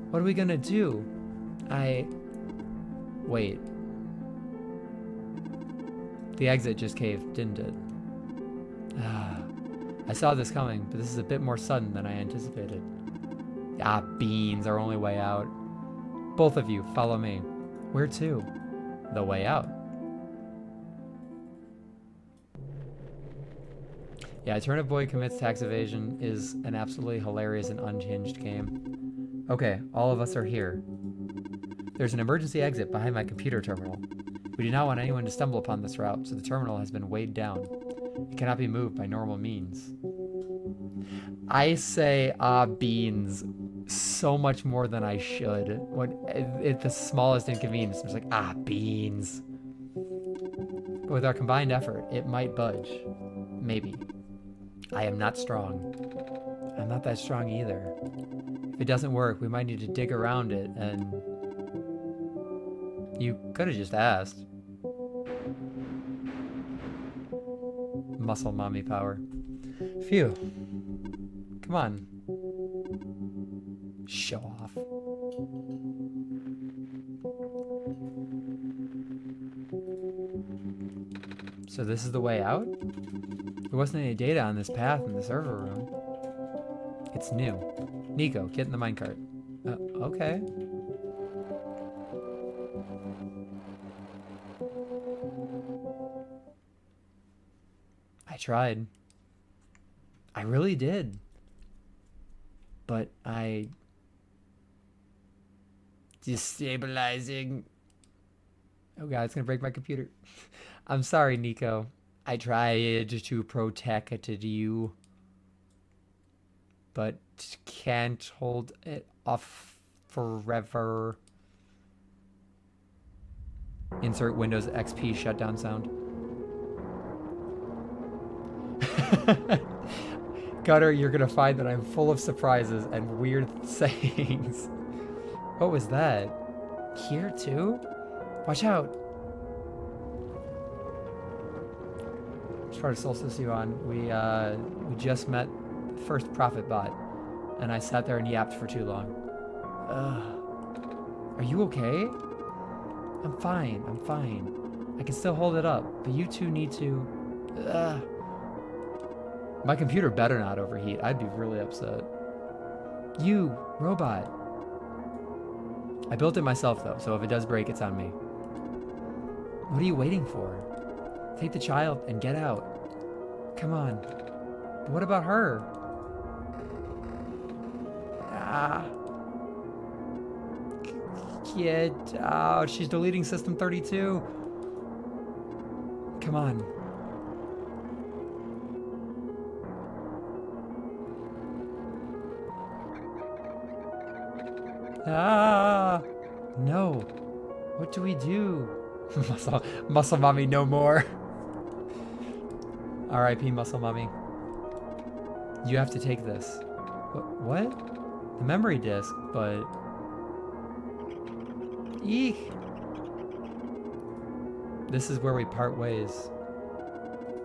What are we gonna do? Wait. The exit just caved, didn't it? I saw this coming, but this is a bit more sudden than I anticipated. Ah, beans, our only way out. Both of you, follow me. Where to? The way out. Yeah, Turnip Boy Commits Tax Evasion is an absolutely hilarious and unhinged game. Okay, all of us are here. There's an emergency exit behind my computer terminal. We do not want anyone to stumble upon this route, so the terminal has been weighed down. It cannot be moved by normal means. I say, beans, so much more than I should. At the smallest inconvenience, I'm just like, beans. But with our combined effort, it might budge. Maybe. I am not strong. I'm not that strong either. If it doesn't work, we might need to dig around it, and... You could have just asked. Muscle mommy power. Phew. Come on. Show off. So this is the way out? There wasn't any data on this path in the server room. It's new. Niko, get in the minecart. Okay. I tried. I really did. But destabilizing. Oh god, it's gonna break my computer. I'm sorry, Niko. I tried to protect you. But can't hold it off forever. Insert Windows XP shutdown sound. Gutter, you're gonna find that I'm full of surprises and weird sayings. What was that? Here too? Watch out! As far as Solstice you on, we just met the first prophet bot, and I sat there and yapped for too long. Are you okay? I'm fine, I'm fine. I can still hold it up, but you two need to... My computer better not overheat. I'd be really upset. You, robot. I built it myself, though, so if it does break, it's on me. What are you waiting for? Take the child and get out. Come on. But what about her? Get out. She's deleting System 32. Come on. No. What do we do? Muscle mommy no more. R.I.P. Muscle mommy. You have to take this. What? The memory disk, but... Eek. This is where we part ways.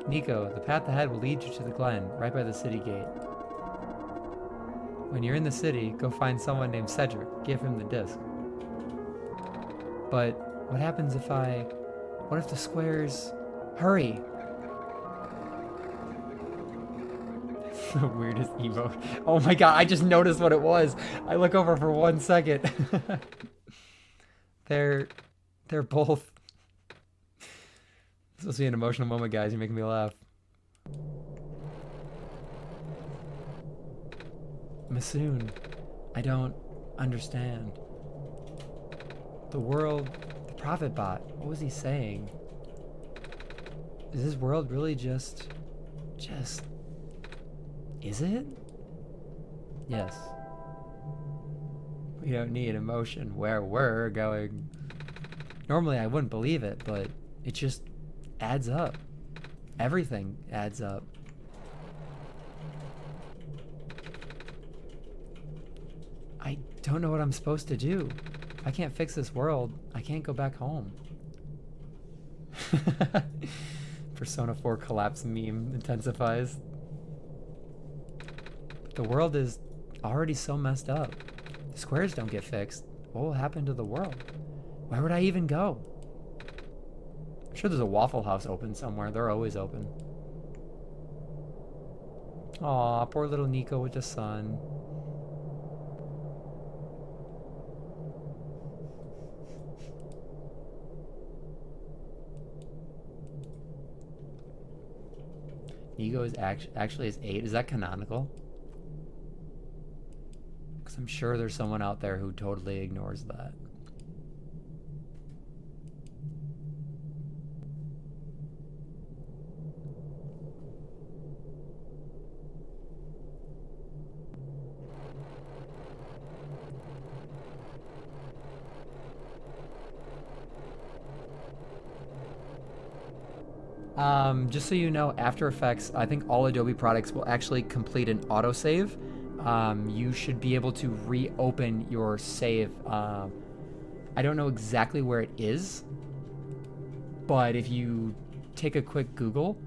Niko, the path ahead will lead you to the Glen, right by the city gate. When you're in the city, go find someone named Cedric. Give him the disc. But what happens if what if the squares... Hurry! The weirdest emote. Oh my god, I just noticed what it was. I look over for 1 second. They're both... This must be an emotional moment, guys. You're making me laugh. Masoon, I don't understand. The world, the prophet bot, what was he saying? Is this world really just, is it? Yes. We don't need emotion where we're going. Normally I wouldn't believe it, but it just adds up. Everything adds up. I don't know what I'm supposed to do. If I can't fix this world, I can't go back home. Persona 4 collapse meme intensifies. The world is already so messed up. The squares don't get fixed. What will happen to the world? Where would I even go? I'm sure there's a Waffle House open somewhere. They're always open. Aw, poor little Niko with the sun. Niko is actually is 8. Is that canonical? Because I'm sure there's someone out there who totally ignores that. Just so you know, After Effects, I think all Adobe products will actually complete an autosave. You should be able to reopen your save. I don't know exactly where it is, but if you take a quick Google,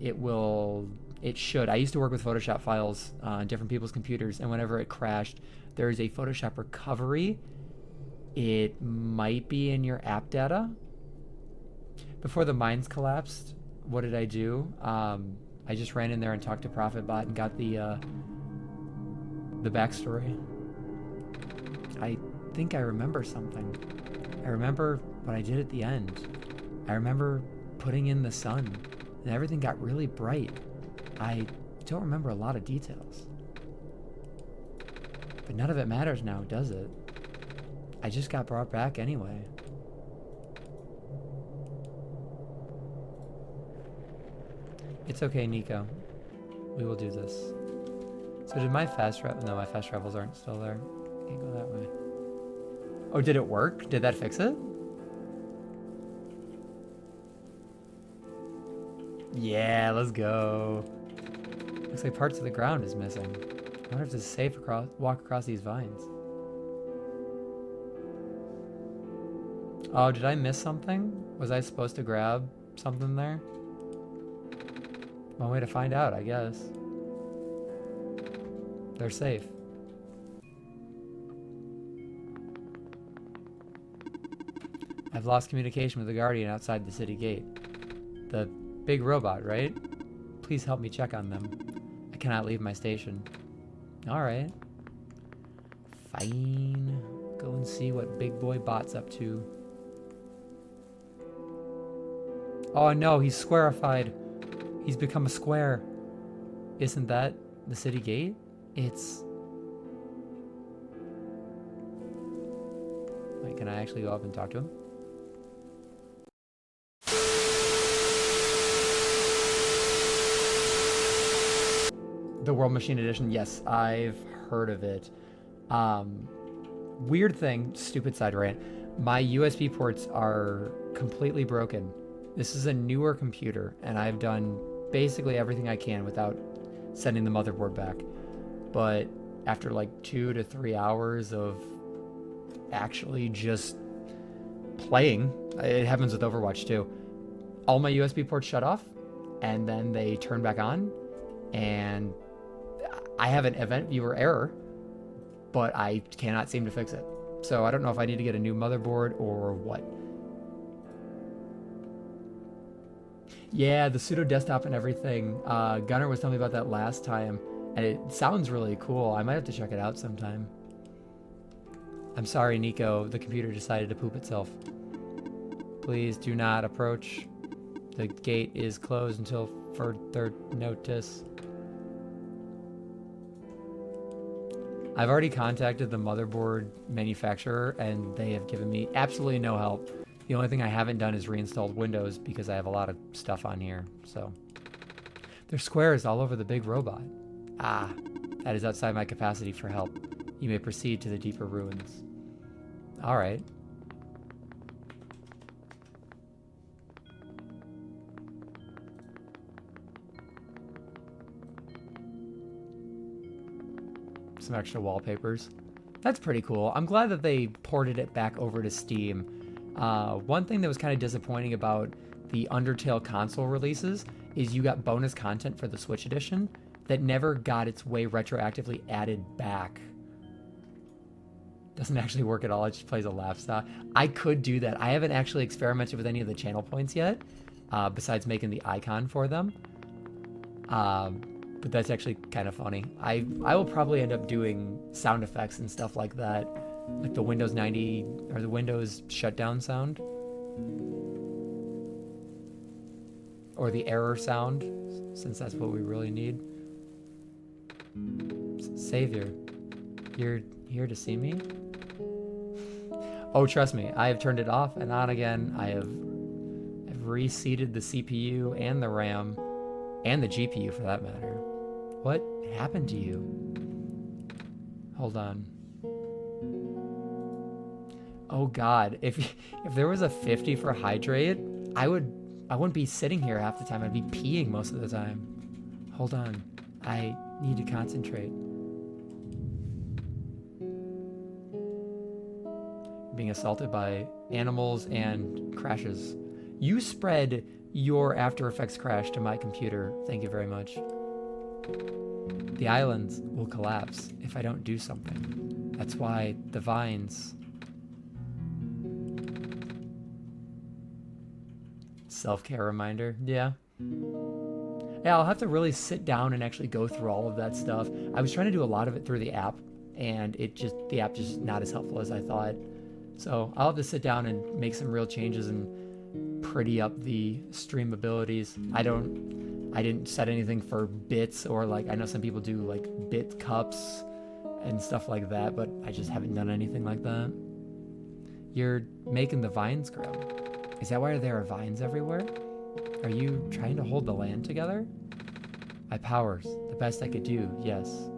it should. I used to work with Photoshop files on different people's computers, and whenever it crashed, there is a Photoshop recovery. It might be in your app data. Before the mines collapsed, what did I do? I just ran in there and talked to ProfitBot and got the backstory. I think I remember something. I remember what I did at the end. I remember putting in the sun, and everything got really bright. I don't remember a lot of details. But none of it matters now, does it? I just got brought back anyway. It's okay, Niko. We will do this. So did my fast travel? No, my fast travels aren't still there. I can't go that way. Oh, did it work? Did that fix it? Yeah, let's go. Looks like parts of the ground is missing. I wonder if this is safe walk across these vines. Oh, did I miss something? Was I supposed to grab something there? One way to find out, I guess. They're safe. I've lost communication with the Guardian outside the city gate. The big robot, right? Please help me check on them. I cannot leave my station. Alright. Fine. Go and see what Big Boy Bot's up to. Oh no, he's squarified. He's become a square. Isn't that the city gate? It's... Wait, can I actually go up and talk to him? The World Machine Edition, yes, I've heard of it. Weird thing, stupid side rant. My USB ports are completely broken. This is a newer computer, and I've done basically everything I can without sending the motherboard back. But after like 2 to 3 hours of actually just playing, it happens with Overwatch too, all my USB ports shut off, and then they turn back on, and I have an event viewer error, but I cannot seem to fix it. So I don't know if I need to get a new motherboard or what. Yeah, the pseudo desktop and everything. Gunnar was telling me about that last time, and it sounds really cool. I might have to check it out sometime. I'm sorry, Niko. The computer decided to poop itself. Please do not approach. The gate is closed until further notice. I've already contacted the motherboard manufacturer, and they have given me absolutely no help. The only thing I haven't done is reinstalled Windows because I have a lot of stuff on here, so. There's squares all over the big robot. Ah, That is outside my capacity for help. You may proceed to the deeper ruins. All right. Some extra wallpapers. That's pretty cool. I'm glad that they ported it back over to Steam. One thing that was kind of disappointing about the Undertale console releases is you got bonus content for the Switch edition that never got its way retroactively added back. Doesn't actually work at all. It just plays a laugh style. I could do that. I haven't actually experimented with any of the channel points yet, besides making the icon for them. But that's actually kind of funny. I will probably end up doing sound effects and stuff like that, like the Windows 90 or the Windows shutdown sound, or the error sound, since that's what we really need. Savior, you're here to see me? Oh, trust me, I have turned it off and on again. I've reseated the CPU and the RAM and the GPU for that matter. What happened to you? Hold on. Oh God, if there was a 50 for hydrate, I wouldn't be sitting here half the time. I'd be peeing most of the time. Hold on, I need to concentrate. Being assaulted by animals and crashes. You spread your After Effects crash to my computer. Thank you very much. The islands will collapse if I don't do something. That's why the vines. Self-care reminder. Yeah. Yeah, I'll have to really sit down and actually go through all of that stuff. I was trying to do a lot of it through the app, and the app just not as helpful as I thought. So I'll have to sit down and make some real changes and pretty up the stream abilities. I didn't set anything for bits, or like I know some people do like bit cups and stuff like that, but I just haven't done anything like that. You're making the vines grow. Is that why there are vines everywhere? Are you trying to hold the land together? My powers, the best I could do, yes.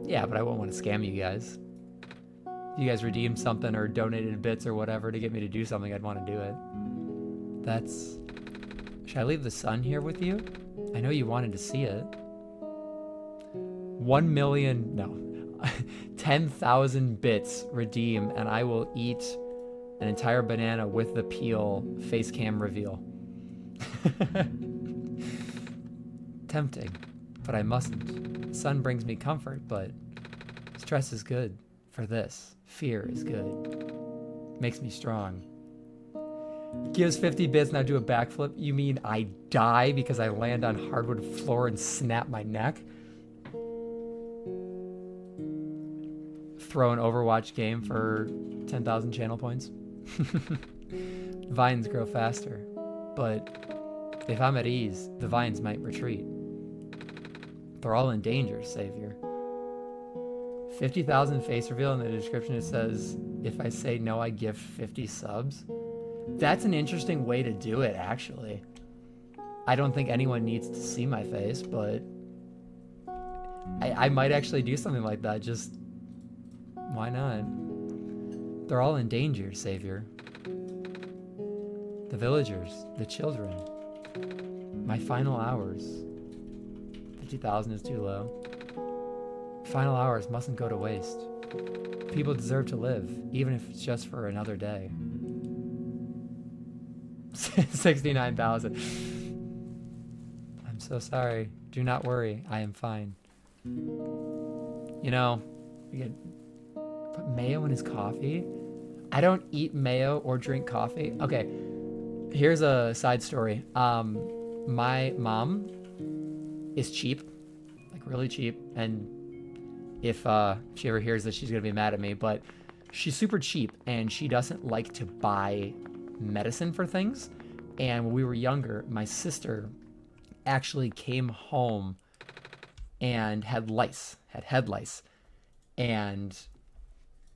Yeah, but I won't want to scam you guys. If you guys redeemed something or donated bits or whatever to get me to do something, I'd want to do it. That's... Should I leave the sun here with you? I know you wanted to see it. 1 million, no, 10,000 bits redeem, and I will eat an entire banana with the peel face cam reveal. Tempting, but I mustn't. Sun brings me comfort, but stress is good for this. Fear is good. Makes me strong. Gives 50 bits, now do a backflip. You mean I die because I land on hardwood floor and snap my neck? Throw an Overwatch game for 10,000 channel points. Vines grow faster, but if I'm at ease, the vines might retreat. They're all in danger, Savior. 50,000 face reveal. In the description it says, if I say no, I give 50 subs. That's an interesting way to do it, actually. I don't think anyone needs to see my face, but I might actually do something like that. Just, why not? They're all in danger, Savior. The villagers, the children. My final hours. 50,000 is too low. Final hours mustn't go to waste. People deserve to live, even if it's just for another day. 69,000. I'm so sorry. Do not worry. I am fine. You know, we could put mayo in his coffee. I don't eat mayo or drink coffee. Okay, here's a side story. My mom is cheap, like really cheap, and if she ever hears this, she's gonna be mad at me, but she's super cheap and she doesn't like to buy medicine for things. And when we were younger, my sister actually came home and had head lice. And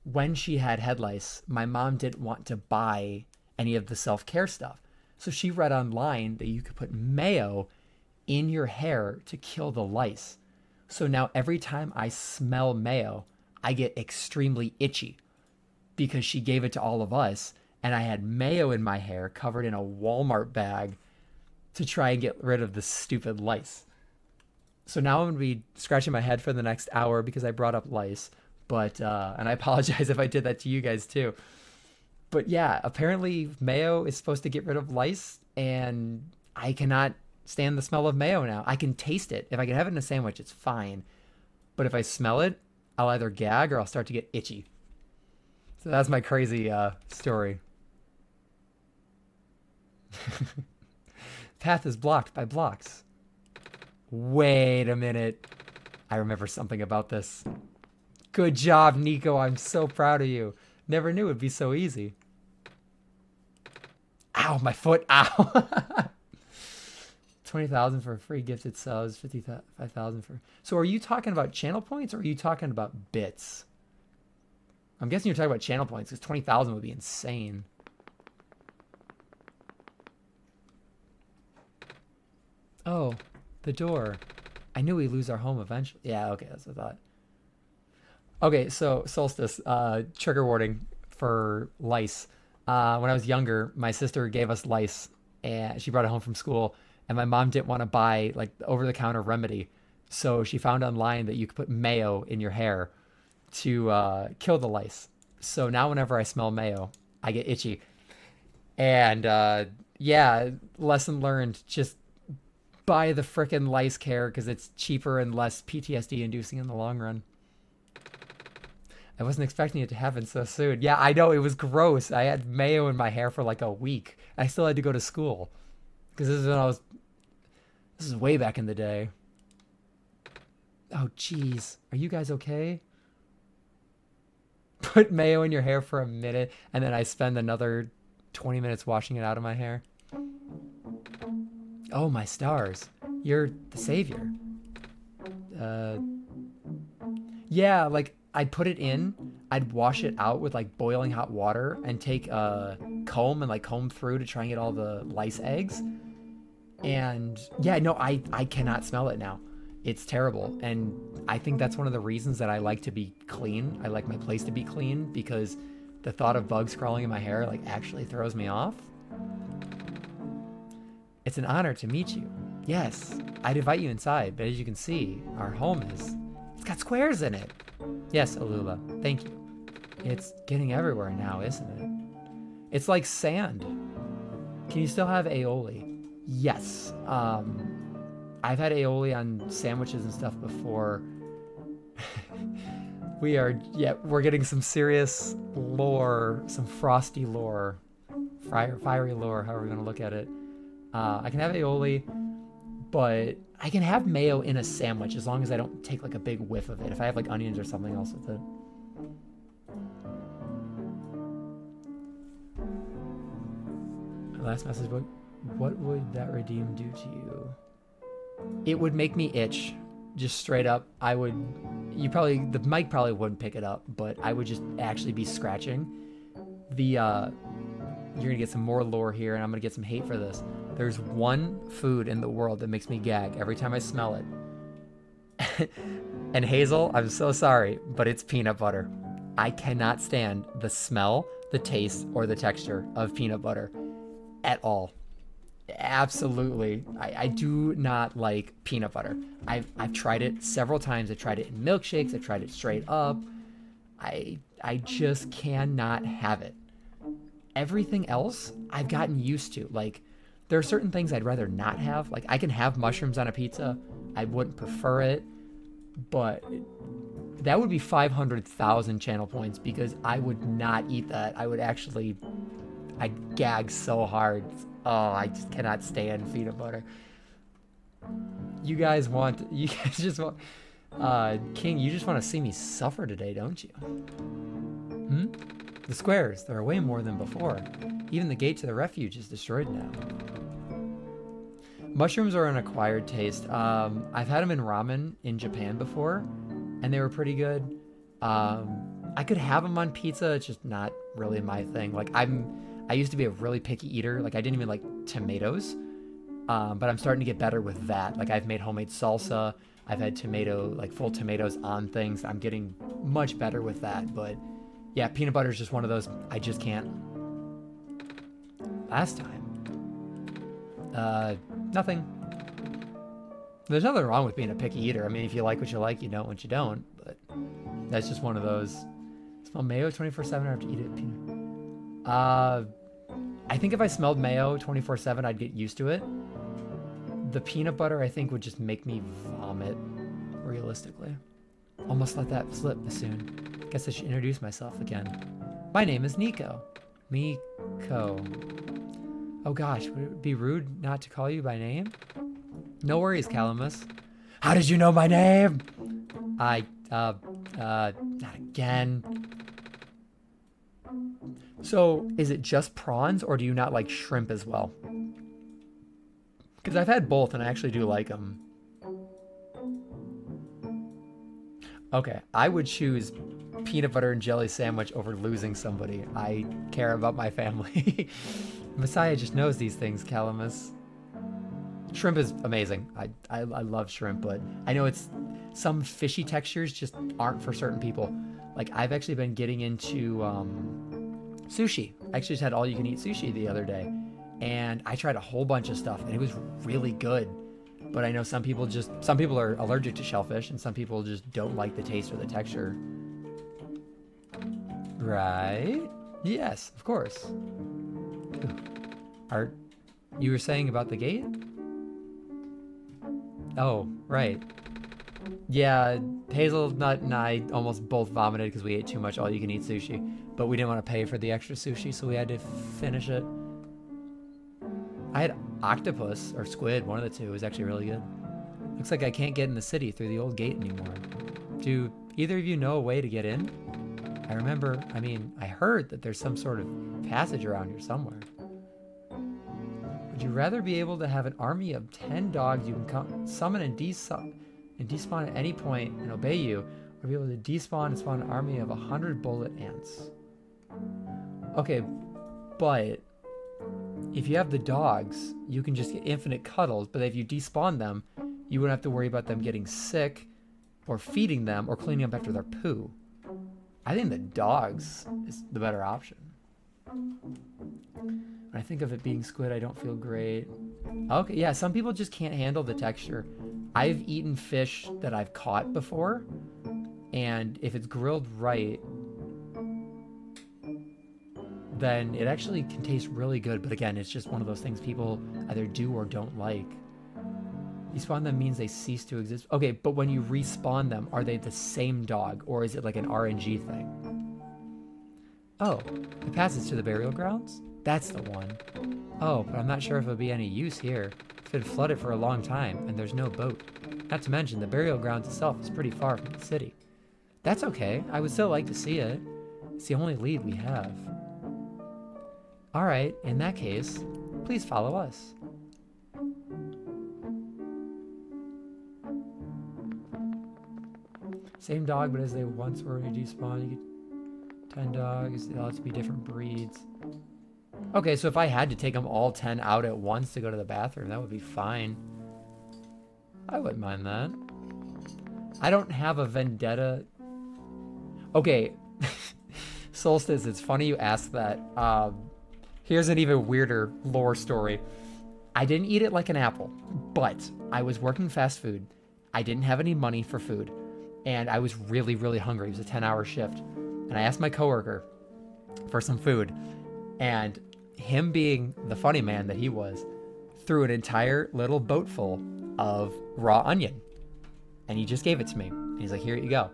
when she had head lice, my mom didn't want to buy any of the self-care stuff. So she read online that you could put mayo in your hair to kill the lice. So now every time I smell mayo, I get extremely itchy because she gave it to all of us. And I had mayo in my hair covered in a Walmart bag to try and get rid of the stupid lice. So now I'm going to be scratching my head for the next hour because I brought up lice. But, and I apologize if I did that to you guys too. But yeah, apparently mayo is supposed to get rid of lice, and I cannot stand the smell of mayo now. I can taste it. If I can have it in a sandwich, it's fine. But if I smell it, I'll either gag or I'll start to get itchy. So that's my crazy story. Path is blocked by blocks. Wait a minute. I remember something about this. Good job, Niko. I'm so proud of you. Never knew it'd be so easy. Ow, my foot. Ow. 20,000 for free gifted subs. 55,000 for... So are you talking about channel points or are you talking about bits? I'm guessing you're talking about channel points because 20,000 would be insane. Oh, the door. I knew we'd lose our home eventually. Yeah, okay, that's what I thought. Okay, so Solstice, trigger warning for lice. When I was younger, my sister gave us lice, and she brought it home from school, and my mom didn't want to buy like the over-the-counter remedy, so she found online that you could put mayo in your hair to kill the lice. So now whenever I smell mayo, I get itchy. And yeah, lesson learned, just buy the frickin' lice care because it's cheaper and less PTSD inducing in the long run. I wasn't expecting it to happen so soon. Yeah, I know, it was gross. I had mayo in my hair for like a week. I still had to go to school because this is way back in the day. Oh, jeez. Are you guys okay? Put mayo in your hair for a minute and then I spend another 20 minutes washing it out of my hair. Oh, my stars. You're the savior. Yeah, like, I'd put it in, I'd wash it out with, like, boiling hot water and take a comb and, like, comb through to try and get all the lice eggs. And, yeah, no, I cannot smell it now. It's terrible. And I think that's one of the reasons that I like to be clean. I like my place to be clean because the thought of bugs crawling in my hair, like, actually throws me off. It's an honor to meet you. Yes, I'd invite you inside, but as you can see, our home it's got squares in it. Yes, Alula, thank you. It's getting everywhere now, isn't it? It's like sand. Can you still have aioli? Yes. I've had aioli on sandwiches and stuff before. We're getting some serious lore, some frosty lore, fiery lore, however we're gonna look at it. I can have aioli, but I can have mayo in a sandwich as long as I don't take like a big whiff of it. If I have like onions or something else with it. Last message, what would that redeem do to you? It would make me itch, just straight up. The mic probably wouldn't pick it up, but I would just actually be scratching. You're gonna get some more lore here, and I'm gonna get some hate for this. There's one food in the world that makes me gag every time I smell it. And Hazel, I'm so sorry, but it's peanut butter. I cannot stand the smell, the taste, or the texture of peanut butter at all. Absolutely. I do not like peanut butter. I've tried it several times. I've tried it in milkshakes. I've tried it straight up. I just cannot have it. Everything else I've gotten used to. Like, there are certain things I'd rather not have. Like, I can have mushrooms on a pizza. I wouldn't prefer it. But that would be 500,000 channel points because I would not eat that. I'd gag so hard. Oh, I just cannot stand peanut butter. You guys just want... King, you just want to see me suffer today, don't you? The squares, there are way more than before. Even the gate to the refuge is destroyed now. Mushrooms are an acquired taste. I've had them in ramen in Japan before, and they were pretty good. I could have them on pizza, it's just not really my thing. Like, I used to be a really picky eater. Like, I didn't even like tomatoes. But I'm starting to get better with that. Like I've made homemade salsa. I've had full tomatoes on things. I'm getting much better with that. But yeah, peanut butter is just one of those I just can't. Last time, nothing. There's nothing wrong with being a picky eater. I mean, if you like what you like, you don't what you don't. But that's just one of those. Smell mayo 24/7 or have to eat it peanut. I think if I smelled mayo 24/7, I'd get used to it. The peanut butter, I think, would just make me vomit, realistically. Almost let that slip soon. Guess I should introduce myself again. My name is Niko. Miko. Oh gosh, would it be rude not to call you by name? No worries, Calamus. How did you know my name? Not again. So, is it just prawns, or do you not like shrimp as well? Because I've had both, and I actually do like them. Okay, I would choose peanut butter and jelly sandwich over losing somebody. I care about my family. Messiah just knows these things, Calamus. Shrimp is amazing. I love shrimp, but I know it's some fishy textures just aren't for certain people. Like I've actually been getting into sushi. I actually just had all-you-can-eat sushi the other day, and I tried a whole bunch of stuff, and it was really good. But I know some people are allergic to shellfish, and some people just don't like the taste or the texture. Right? Yes, of course. You were saying about the gate? Oh, right. Yeah, Hazelnut and I almost both vomited because we ate too much all-you-can-eat sushi. But we didn't want to pay for the extra sushi, so we had to finish it. I had octopus, or squid, one of the two. It was actually really good. Looks like I can't get in the city through the old gate anymore. Do either of you know a way to get in? I heard that there's some sort of passage around here somewhere. Would you rather be able to have an army of 10 dogs you can summon and despawn at any point and obey you, or be able to despawn and spawn an army of 100 bullet ants? Okay, but if you have the dogs, you can just get infinite cuddles, but if you despawn them, you wouldn't have to worry about them getting sick, or feeding them, or cleaning up after their poo. I think the dogs is the better option. When I think of it being squid, I don't feel great. Okay, yeah, some people just can't handle the texture. I've eaten fish that I've caught before, and if it's grilled right, then it actually can taste really good. But again, it's just one of those things people either do or don't like. Despawn them means they cease to exist. Okay, but when you respawn them, are they the same dog, or is it like an RNG thing? Oh, the passage to the burial grounds? That's the one. Oh, but I'm not sure if it'll be any use here. It's been flooded for a long time, and there's no boat. Not to mention, the burial grounds itself is pretty far from the city. That's okay. I would still like to see it. It's the only lead we have. Alright, in that case, please follow us. Same dog, but as they once were despawned, you get 10 dogs. They all have to be different breeds. Okay, so if I had to take them all 10 out at once to go to the bathroom, that would be fine. I wouldn't mind that. I don't have a vendetta. Okay, Solstice, it's funny you ask that. Here's an even weirder lore story. I didn't eat it like an apple, but I was working fast food. I didn't have any money for food, and I was really, really hungry. It was a 10-hour shift, and I asked my coworker for some food, and him being the funny man that he was, threw an entire little boatful of raw onion, and he just gave it to me. And he's like, here you go.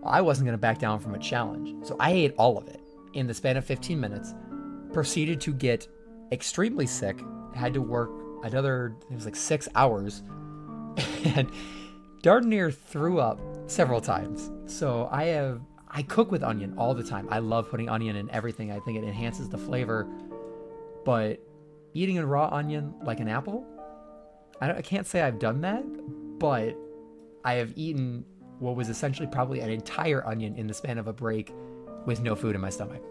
Well, I wasn't going to back down from a challenge, so I ate all of it in the span of 15 minutes, proceeded to get extremely sick, had to work another, it was like 6 hours, and darn near threw up several times. So I cook with onion all the time. I love putting onion in everything. I think it enhances the flavor. But eating a raw onion like an apple, I can't say I've done that, but I have eaten what was essentially probably an entire onion in the span of a break with no food in my stomach.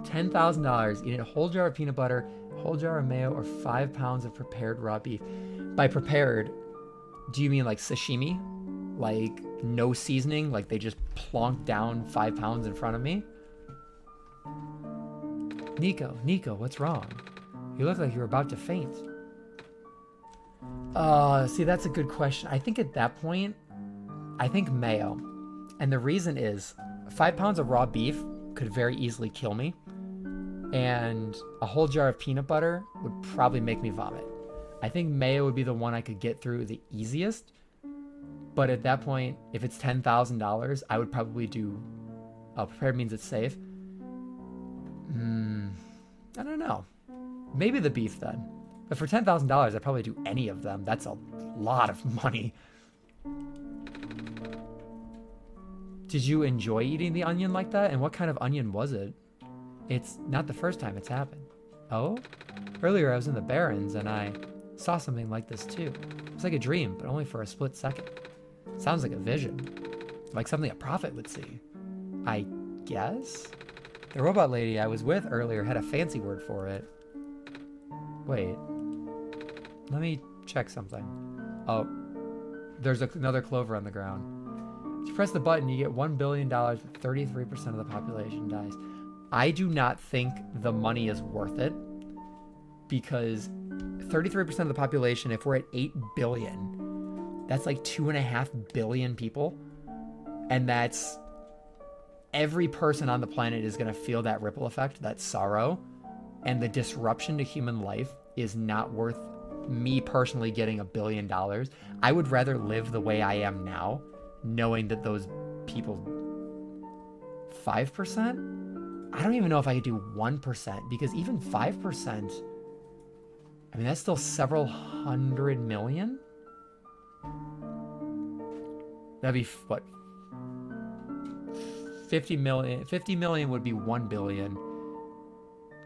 $10,000, eating a whole jar of peanut butter, whole jar of mayo or 5 pounds of prepared raw beef. By prepared, do you mean like sashimi? Like no seasoning? Like they just plonked down 5 pounds in front of me? Niko, what's wrong? You look like you're about to faint. See, that's a good question. I think at that point, I think mayo. And the reason is 5 pounds of raw beef could very easily kill me. And a whole jar of peanut butter would probably make me vomit. I think mayo would be the one I could get through the easiest. But at that point, if it's $10,000, I would probably do... prepared means it's safe. I don't know. Maybe the beef then. But for $10,000, I'd probably do any of them. That's a lot of money. Did you enjoy eating the onion like that? And what kind of onion was it? It's not the first time it's happened. Oh? Earlier I was in the Barrens and I saw something like this too. It's like a dream, but only for a split second. Sounds like a vision. Like something a prophet would see. I guess? The robot lady I was with earlier had a fancy word for it. Wait. Let me check something. Oh. There's another clover on the ground. If you press the button, you get $1 billion, but 33% of the population dies. I do not think the money is worth it. Because 33% of the population, if we're at 8 billion, that's like 2.5 billion people. And that's... every person on the planet is going to feel that ripple effect, that sorrow, and the disruption to human life is not worth me personally getting $1 billion. I would rather live the way I am now, knowing that those people... 5%? I don't even know if I could do 1%, because even 5%, I mean, that's still several hundred million? That'd be, what, 50 million would be 1 billion.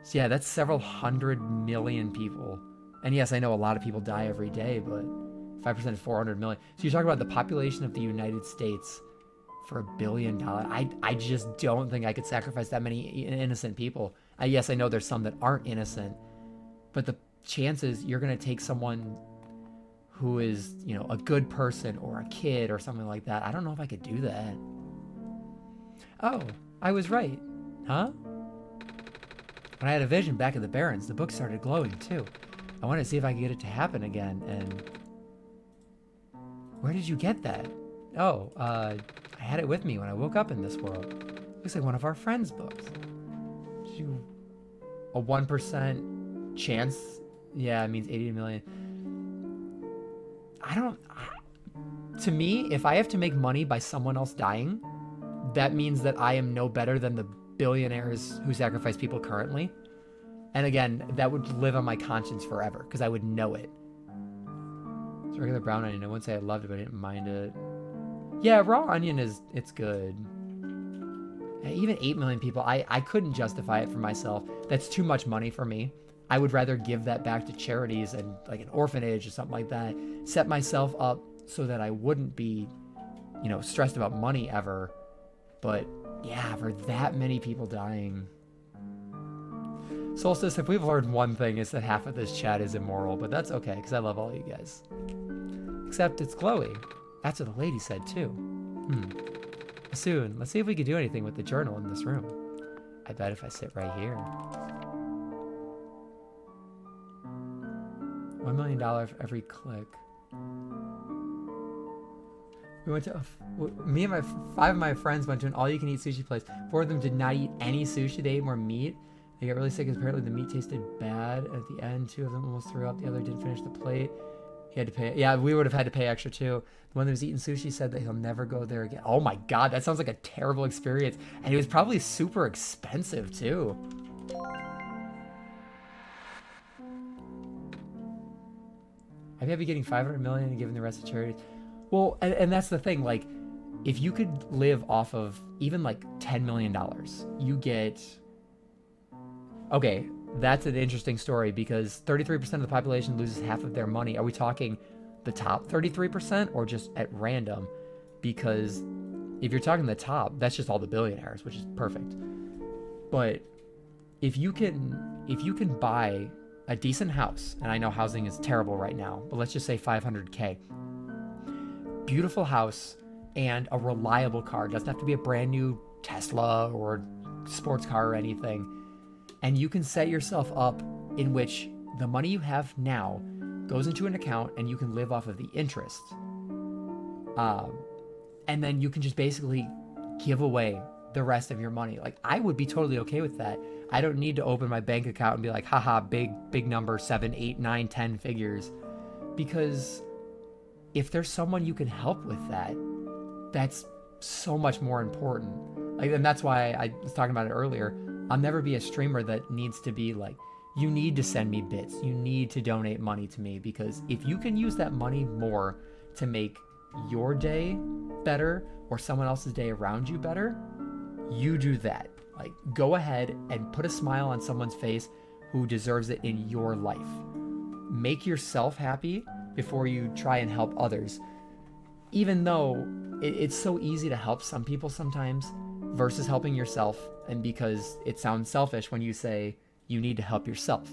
So yeah, that's several hundred million people. And yes, I know a lot of people die every day, but 5% is 400 million. So you're talking about the population of the United States for $1 billion. I just don't think I could sacrifice that many innocent people. Yes, I know there's some that aren't innocent, but the chances you're going to take someone who is, you know, a good person or a kid or something like that, I don't know if I could do that. Oh, I was right. Huh? When I had a vision back at the Barrens, the book started glowing too. I wanted to see if I could get it to happen again, and... Where did you get that? Oh, I had it with me when I woke up in this world. Looks like one of our friends' books. Did you... A 1% chance? Yeah, it means 80 million. To me, if I have to make money by someone else dying, that means that I am no better than the billionaires who sacrifice people currently. And again, that would live on my conscience forever, because I would know it. It's regular brown onion. I wouldn't say I loved it, but I didn't mind it. Yeah, raw onion it's good. Even 8 million people, I couldn't justify it for myself. That's too much money for me. I would rather give that back to charities and like an orphanage or something like that. Set myself up so that I wouldn't be, you know, stressed about money ever. But yeah, for that many people dying. Solstice, if we've learned one thing, it's that half of this chat is immoral, but that's okay, because I love all you guys. Except it's glowy. That's what the lady said too. Soon, let's see if we can do anything with the journal in this room. I bet if I sit right here. $1 million for every click. We went to me and 5 of my friends went to an all-you-can-eat sushi place. 4 of them did not eat any sushi. They ate more meat. They got really sick because apparently the meat tasted bad. At the end, 2 of them almost threw up. The other didn't finish the plate. He had to pay. Yeah, we would have had to pay extra too. The one that was eating sushi said that he'll never go there again. Oh my god, that sounds like a terrible experience. And it was probably super expensive too. I'd be getting 500 million and giving the rest to charity. Well, and that's the thing, like, if you could live off of even like $10 million, you get... Okay, that's an interesting story because 33% of the population loses half of their money. Are we talking the top 33% or just at random? Because if you're talking the top, that's just all the billionaires, which is perfect. But if you can buy a decent house, and I know housing is terrible right now, but let's just say 500K. Beautiful house and a reliable car. It doesn't have to be a brand new Tesla or sports car or anything. And you can set yourself up in which the money you have now goes into an account and you can live off of the interest. And then you can just basically give away the rest of your money. Like, I would be totally okay with that. I don't need to open my bank account and be like, haha, big number, 7, 8, 9, 10 figures. Because if there's someone you can help with that, that's so much more important. Like, and that's why I was talking about it earlier. I'll never be a streamer that needs to be like, you need to send me bits. You need to donate money to me, because if you can use that money more to make your day better or someone else's day around you better, you do that. Like, go ahead and put a smile on someone's face who deserves it in your life. Make yourself happy before you try and help others. Even though it's so easy to help some people sometimes versus helping yourself, and because it sounds selfish when you say you need to help yourself.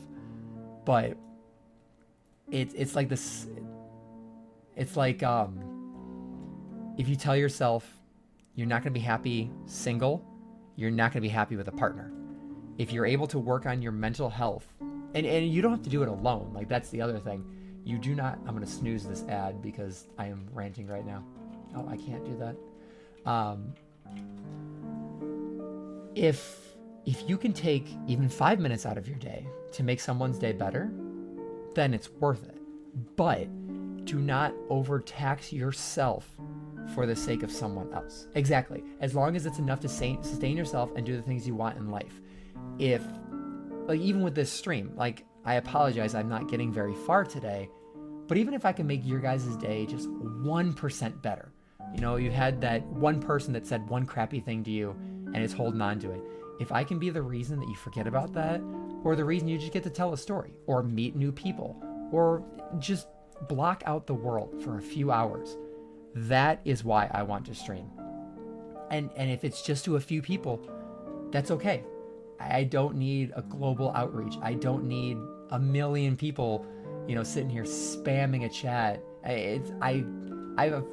But it's like this, it's like if you tell yourself you're not going to be happy single, you're not going to be happy with a partner. If you're able to work on your mental health, and you don't have to do it alone. Like, that's the other thing. You do not, I'm going to snooze this ad because I am ranting right now. Oh, I can't do that. If you can take even 5 minutes out of your day to make someone's day better, then it's worth it. But do not overtax yourself for the sake of someone else. Exactly. As long as it's enough to sustain yourself and do the things you want in life. If, like, even with this stream, like, I apologize, I'm not getting very far today, but even if I can make your guys' day just 1% better, you know, you had that one person that said one crappy thing to you and is holding on to it. If I can be the reason that you forget about that, or the reason you just get to tell a story, or meet new people, or just block out the world for a few hours, that is why I want to stream. And if it's just to a few people, that's okay. I don't need a global outreach. I don't need a million people, you know, sitting here spamming a chat. I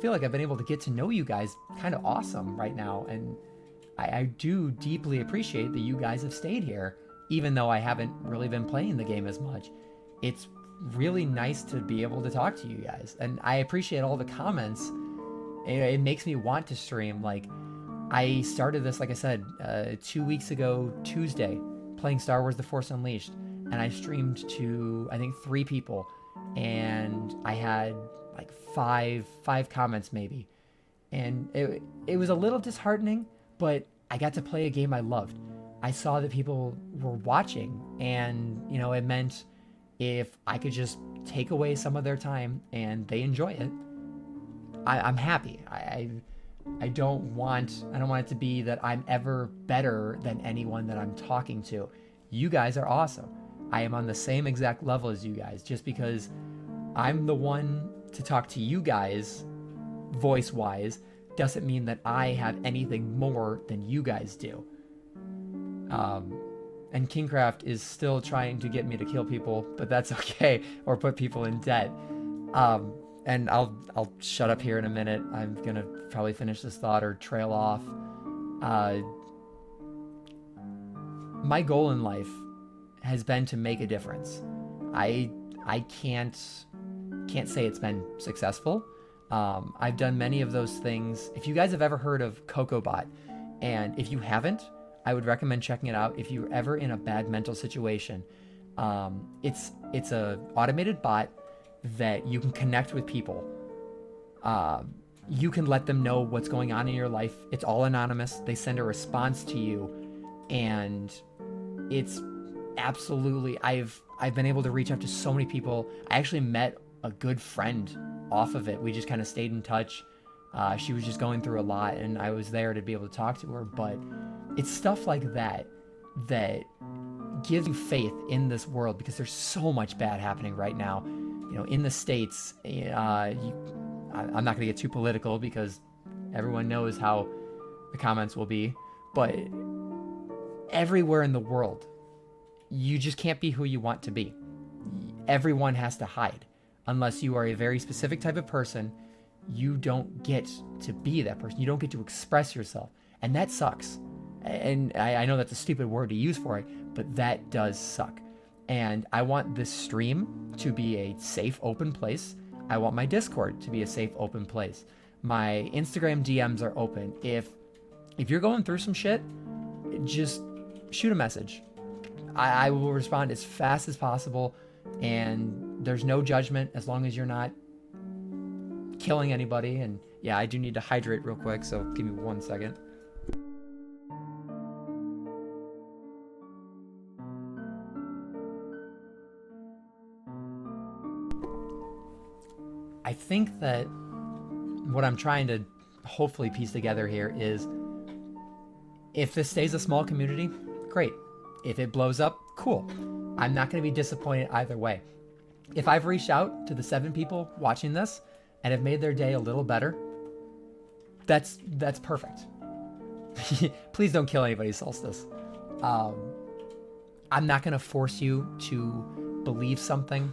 feel like I've been able to get to know you guys kind of awesome right now, and I do deeply appreciate that you guys have stayed here, even though I haven't really been playing the game as much. It's really nice to be able to talk to you guys, and I appreciate all the comments. It makes me want to stream. Like, I started this, like I said, 2 weeks ago Tuesday, playing Star Wars The Force Unleashed, and I streamed to, I think, 3 people, and I had like five comments maybe, and it was a little disheartening, but I got to play a game I loved. I saw that people were watching, and, you know, it meant if I could just take away some of their time and they enjoy it, I'm happy. I don't want it to be that I'm ever better than anyone that I'm talking to. You guys are awesome. I am on the same exact level as you guys. Just because I'm the one to talk to you guys voice-wise doesn't mean that I have anything more than you guys do. And Kingcraft is still trying to get me to kill people, but that's okay, or put people in debt. And I'll shut up here in a minute. I'm gonna probably finish this thought or trail off. My goal in life has been to make a difference. I can't say it's been successful. I've done many of those things. If you guys have ever heard of CocoBot, and if you haven't, I would recommend checking it out if you're ever in a bad mental situation. It's a automated bot that you can connect with people. You can let them know what's going on in your life. It's all anonymous. They send a response to you, and it's absolutely, I've been able to reach out to so many people. I actually met a good friend off of it. We just kind of stayed in touch. She was just going through a lot, and I was there to be able to talk to her. But it's stuff like that that gives you faith in this world, because there's so much bad happening right now. You know, in the States, I'm not going to get too political because everyone knows how the comments will be, but everywhere in the world, you just can't be who you want to be. everyone has to hide. Unless you are a very specific type of person, you don't get to be that person. You don't get to express yourself. And that sucks. And I know that's a stupid word to use for it, but that does suck. And I want this stream to be a safe, open place. I want my Discord to be a safe, open place. My Instagram DMs are open. If you're going through some shit, just shoot a message. I will respond as fast as possible, and there's no judgment as long as you're not killing anybody. And yeah, I do need to hydrate real quick, so give me 1 second. I think that what I'm trying to hopefully piece together here is, if this stays a small community, great. If it blows up, cool. I'm not going to be disappointed either way. If I've reached out to the 7 people watching this and have made their day a little better, that's perfect. Please don't kill anybody, Solstice. I'm not going to force you to believe something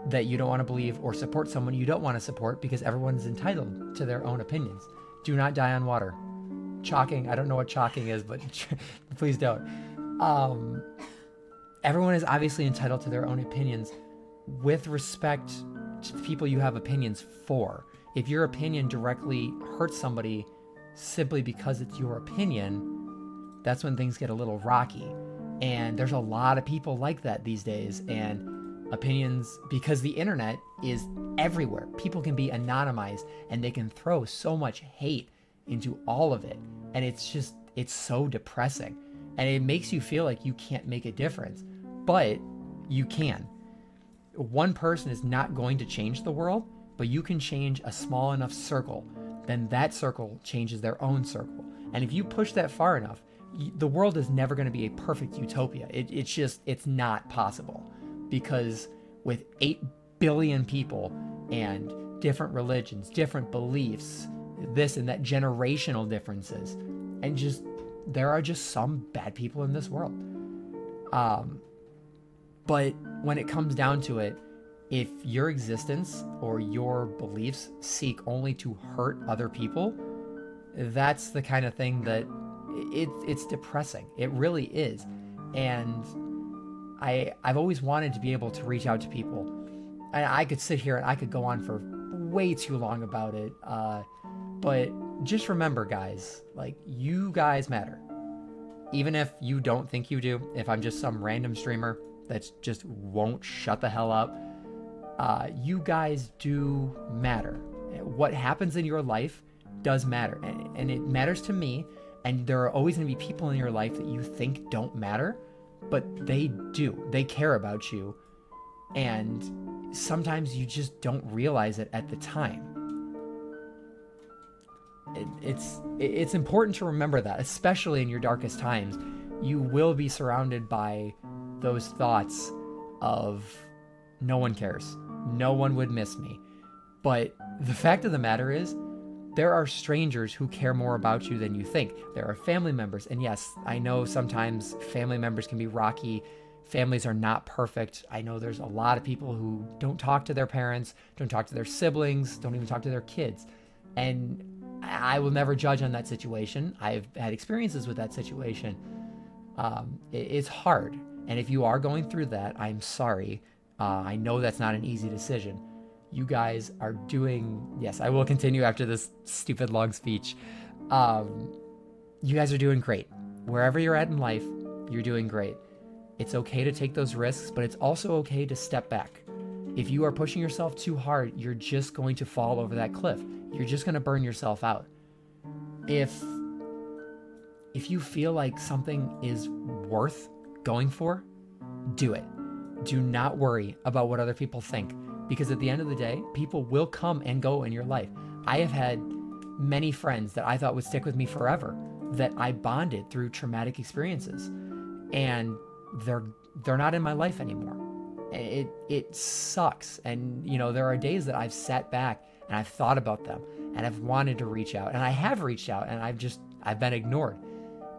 that you don't want to believe, or support someone you don't want to support, because everyone's entitled to their own opinions. Do not die on water. Chalking, I don't know what chalking is, but please don't. Everyone is obviously entitled to their own opinions with respect to the people you have opinions for. If your opinion directly hurts somebody simply because it's your opinion, that's when things get a little rocky. And there's a lot of people like that these days. And opinions, because the internet is everywhere. People can be anonymized and they can throw so much hate into all of it. And it's so depressing. And it makes you feel like you can't make a difference. But you can. One person is not going to change the world, but you can change a small enough circle. Then that circle changes their own circle. And if you push that far enough, the world is never going to be a perfect utopia. It's not possible. Because with 8 billion people and different religions, different beliefs, this and that, generational differences, and there are just some bad people in this world. But when it comes down to it, if your existence or your beliefs seek only to hurt other people, that's the kind of thing that it's depressing. It really is. And I've always wanted to be able to reach out to people. And I could sit here and I could go on for way too long about it. But just remember, guys, like, you guys matter. Even if you don't think you do, if I'm just some random streamer that just won't shut the hell up, you guys do matter. What happens in your life does matter. And it matters to me. And there are always going to be people in your life that you think don't matter, but they do. They care about you. And sometimes you just don't realize it at the time. It's important to remember that, especially in your darkest times. You will be surrounded by those thoughts of, no one cares. No one would miss me. But the fact of the matter is, there are strangers who care more about you than you think. There are family members. And yes, I know sometimes family members can be rocky. Families are not perfect. I know there's a lot of people who don't talk to their parents, don't talk to their siblings, don't even talk to their kids. And I will never judge on that situation. I've had experiences with that situation. It's hard. And if you are going through that, I'm sorry. I know that's not an easy decision. You guys are doing... Yes, I will continue after this stupid long speech. You guys are doing great. Wherever you're at in life, you're doing great. It's okay to take those risks, but it's also okay to step back. If you are pushing yourself too hard, you're just going to fall over that cliff. You're just going to burn yourself out. If you feel like something is worth going for, do it. Do not worry about what other people think, because at the end of the day, people will come and go in your life. I have had many friends that I thought would stick with me forever, that I bonded through traumatic experiences, and they're not in my life anymore. It sucks. And there are days that I've sat back and I've thought about them and I've wanted to reach out, and I have reached out, and I've been ignored.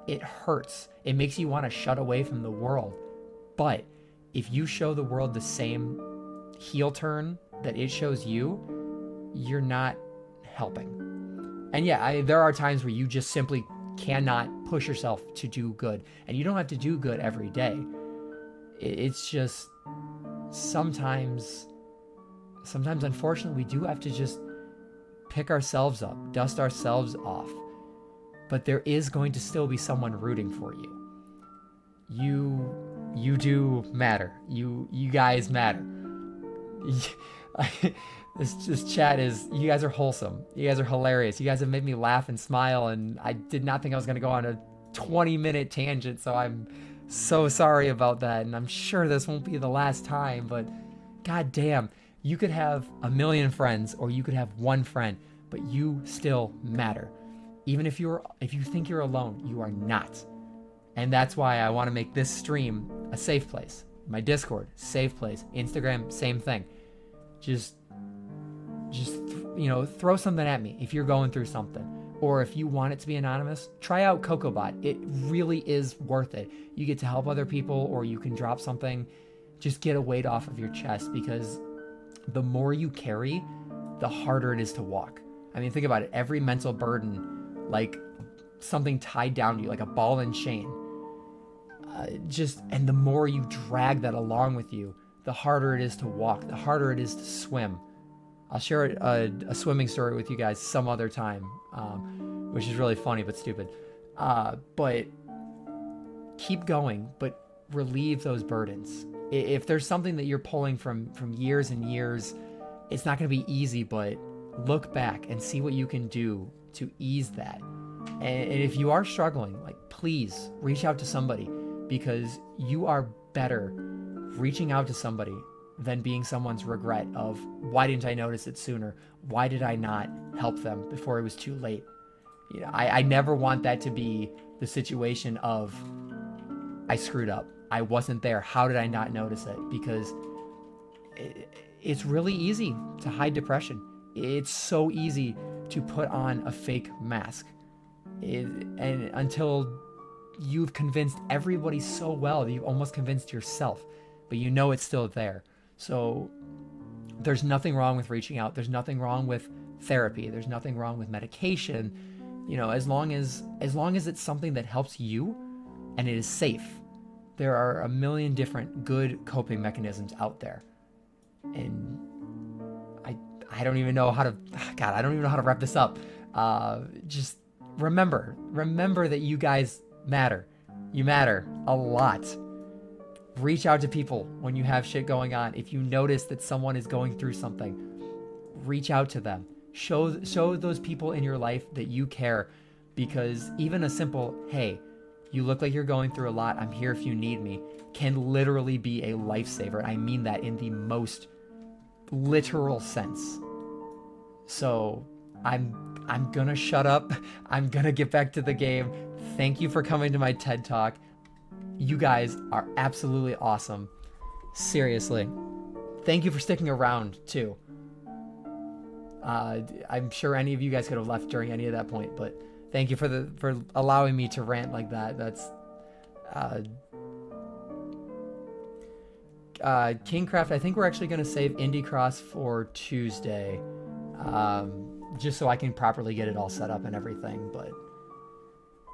It hurts. It makes you want to shut away from the world. But if you show the world the same heel turn that it shows you, you're not helping. And yeah, there are times where you just simply cannot push yourself to do good. And you don't have to do good every day. It's just sometimes unfortunately, we do have to just pick ourselves up, dust ourselves off. But there is going to still be someone rooting for you. You do matter. You guys matter. This chat is, you guys are wholesome. You guys are hilarious. You guys have made me laugh and smile, and I did not think I was going to go on a 20-minute tangent, so I'm so sorry about that, and I'm sure this won't be the last time, but god damn, you could have a million friends, or you could have one friend, but you still matter. Even if you think you're alone, you are not. And that's why I want to make this stream a safe place. My Discord, safe place. Instagram, same thing. Just throw something at me if you're going through something. Or if you want it to be anonymous, try out CocoBot. It really is worth it. You get to help other people, or you can drop something. Just get a weight off of your chest, because the more you carry, the harder it is to walk. I mean, think about it. Every mental burden, like something tied down to you, like a ball and chain. And the more you drag that along with you, the harder it is to walk, the harder it is to swim. I'll share a swimming story with you guys some other time, which is really funny but stupid. But keep going, but relieve those burdens. If there's something that you're pulling from years and years, it's not going to be easy, but look back and see what you can do to ease that. And if you are struggling, like, please reach out to somebody, because you are better reaching out to somebody than being someone's regret of, why didn't I notice it sooner? Why did I not help them before it was too late? You know, I never want that to be the situation of, I screwed up. I wasn't there. How did I not notice it? Because it's really easy to hide depression. It's so easy to put on a fake mask. And until you've convinced everybody so well that you've almost convinced yourself, but you know it's still there. So there's nothing wrong with reaching out. There's nothing wrong with therapy. There's nothing wrong with medication. You know, as long as it's something that helps you and it is safe. There are a million different good coping mechanisms out there. And I don't even know how to, God, I don't even know how to wrap this up. Just remember that you guys matter. You matter a lot. Reach out to people when you have shit going on. If you notice that someone is going through something, reach out to them. Show those people in your life that you care, because even a simple, hey, you look like you're going through a lot, I'm here if you need me, can literally be a lifesaver. I mean that in the most literal sense. So I'm gonna shut up. I'm gonna get back to the game. Thank you for coming to my TED Talk. You guys are absolutely awesome. Seriously. Thank you for sticking around too. I'm sure any of you guys could have left during any of that point, but thank you for allowing me to rant like that. That's Kingcraft. I think we're actually going to save Indie Cross for Tuesday, just so I can properly get it all set up and everything. But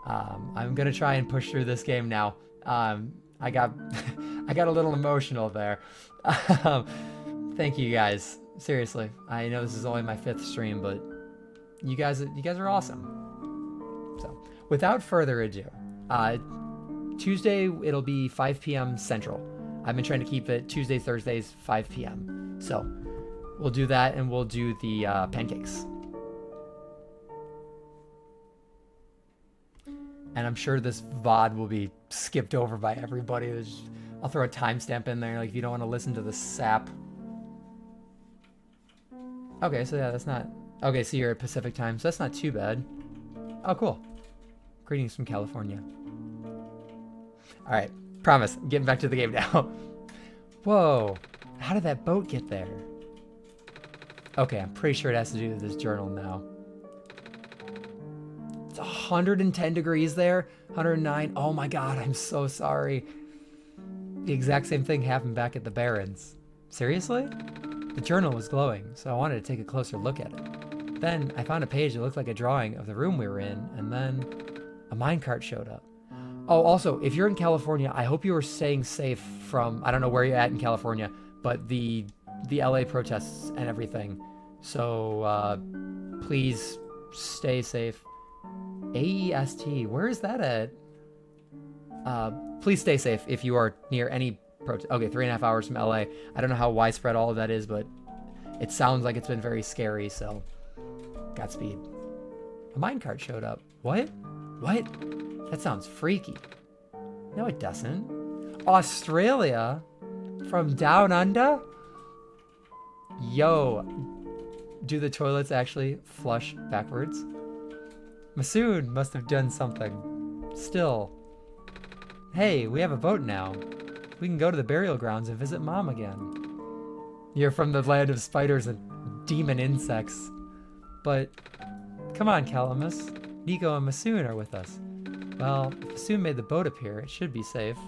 I'm going to try and push through this game now. I got a little emotional there. Thank you guys. Seriously, I know this is only my 5th stream, but you guys are awesome. So, without further ado, Tuesday it'll be 5 p.m. Central. I've been trying to keep it Tuesdays, Thursdays, 5 p.m. So, we'll do that, and we'll do the pancakes. And I'm sure this VOD will be skipped over by everybody. I'll throw a timestamp in there, like, if you don't want to listen to the sap. Okay, so yeah, that's not... Okay, so you're at Pacific time, so that's not too bad. Oh, cool. Greetings from California. Alright, promise. I'm getting back to the game now. Whoa. How did that boat get there? Okay, I'm pretty sure it has to do with this journal now. It's 110 degrees there. 109. Oh my god, I'm so sorry. The exact same thing happened back at the Barrens. Seriously? The journal was glowing, so I wanted to take a closer look at it. Then I found a page that looked like a drawing of the room we were in, and then a minecart showed up. Oh, also, if you're in California, I hope you are staying safe from, I don't know where you're at in California, but the LA protests and everything. So, please stay safe. AEST, where is that at? Please stay safe if you are near any protest. Okay, 3.5 hours from LA. I don't know how widespread all of that is, but it sounds like it's been very scary, so Godspeed. A minecart showed up. What? What? That sounds freaky. No, it doesn't. Australia? From down under? Yo. Do the toilets actually flush backwards? Masood must have done something. Still. Hey, we have a boat now. We can go to the burial grounds and visit Mom again. You're from the land of spiders and demon insects. But, come on, Calamus. Niko and Masood are with us. Well, if Masood made the boat appear, it should be safe.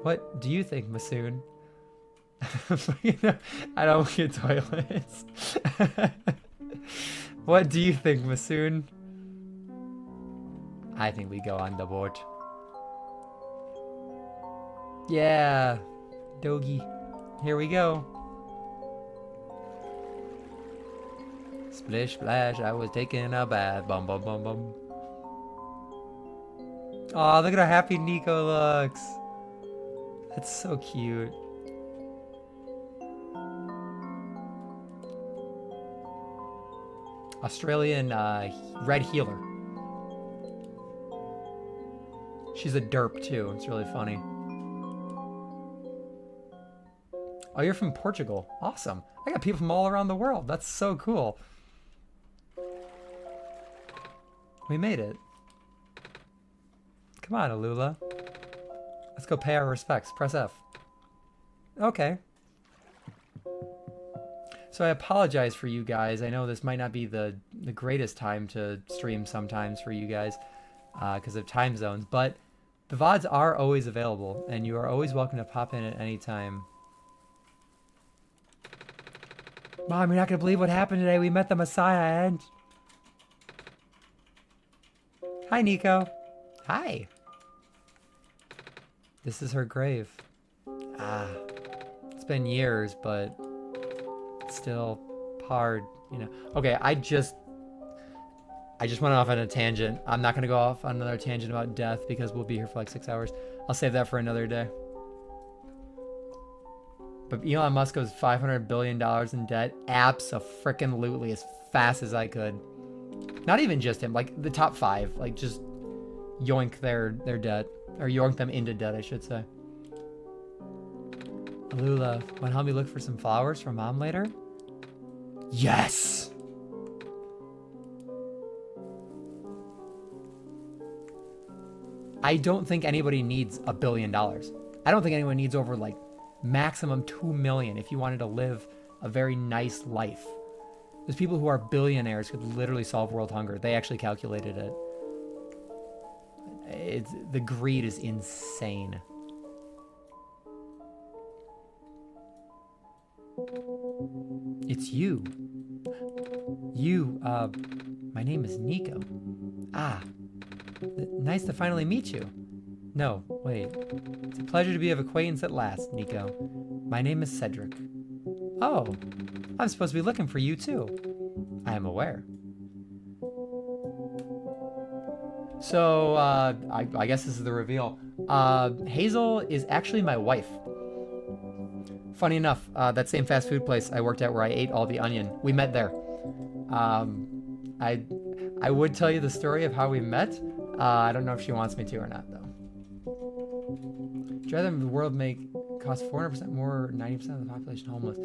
What do you think, Masood? I don't get toilets. What do you think, Masood? I think we go on the boat. Yeah, Dogie. Here we go. Splish splash, I was taking a bath. Bum bum bum bum. Aw, look at how happy Niko looks. That's so cute. Australian red healer. She's a derp too. It's really funny. Oh, you're from Portugal. Awesome. I got people from all around the world. That's so cool. We made it. Come on, Alula. Let's go pay our respects. Press F. Okay. So I apologize for you guys. I know this might not be the greatest time to stream sometimes for you guys because of time zones, but the VODs are always available, and you are always welcome to pop in at any time. Mom, you're not going to believe what happened today. We met the Messiah, and... Hi, Niko. Hi. This is her grave. Ah. It's been years, but... still hard, you know. Okay, I just went off on a tangent. I'm not going to go off on another tangent about death because we'll be here for like 6 hours. I'll save that for another day. But Elon Musk goes $500 billion in debt. Abso-frickin-lutely, as fast as I could. Not even just him, like the top 5. Like just yoink their debt. Or yoink them into debt, I should say. Alula, want to help me look for some flowers for Mom later? Yes! I don't think anybody needs $1 billion. I don't think anyone needs over like maximum 2 million if you wanted to live a very nice life. There's people who are billionaires who could literally solve world hunger. They actually calculated it. The greed is insane. It's you. My name is Niko. Ah, nice to finally meet you. No, wait. It's a pleasure to be of acquaintance at last, Niko. My name is Cedric. Oh, I'm supposed to be looking for you too. I am aware. So, I guess this is the reveal. Hazel is actually my wife. Funny enough, that same fast food place I worked at where I ate all the onion, we met there. I would tell you the story of how we met. I don't know if she wants me to or not, though. Would you rather the world cost 400% more or 90% of the population homeless?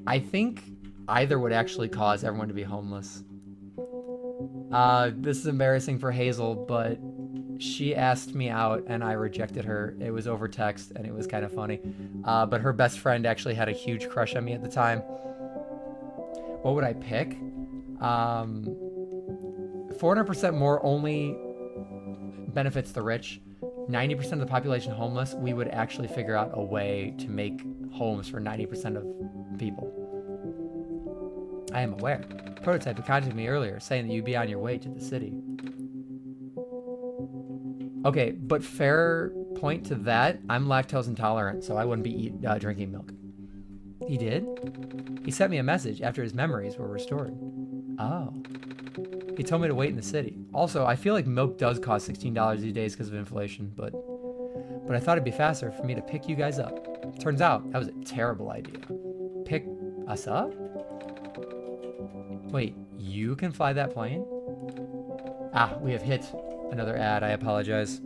I think either would actually cause everyone to be homeless. This is embarrassing for Hazel, but she asked me out and I rejected her. It was over text and it was kind of funny. But her best friend actually had a huge crush on me at the time. What would I pick? 400% more only benefits the rich. 90% of the population homeless, we would actually figure out a way to make homes for 90% of people. I am aware. Prototype had contacted me earlier, saying that you'd be on your way to the city. Okay, but fair point to that, I'm lactose intolerant, so I wouldn't be drinking milk. He did? He sent me a message after his memories were restored. Oh. He told me to wait in the city. Also, I feel like milk does cost $16 these days because of inflation, but I thought it'd be faster for me to pick you guys up. Turns out, that was a terrible idea. Pick us up? Wait, you can fly that plane? Ah, we have hit another ad. I apologize.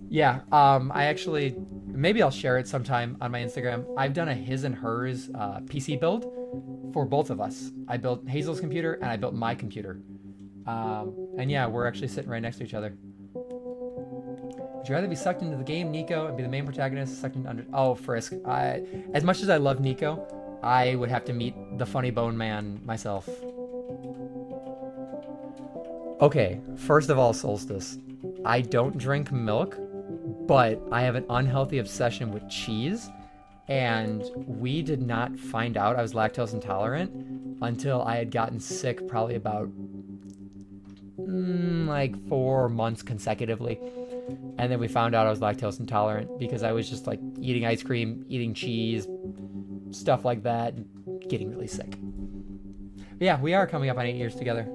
Yeah, I actually, maybe I'll share it sometime on my Instagram. I've done a his and hers PC build for both of us. I built Hazel's computer and I built my computer. And yeah, we're actually sitting right next to each other. Would you rather be sucked into the game, Niko, and be the main protagonist, sucked into under... Oh, Frisk. As much as I love Niko, I would have to meet the funny bone man myself. Okay, first of all, Solstice. I don't drink milk, but I have an unhealthy obsession with cheese, and we did not find out I was lactose intolerant until I had gotten sick probably about like 4 months consecutively. And then we found out I was lactose intolerant because I was just like eating ice cream, eating cheese, stuff like that, getting really sick. But yeah, we are coming up on 8 years together.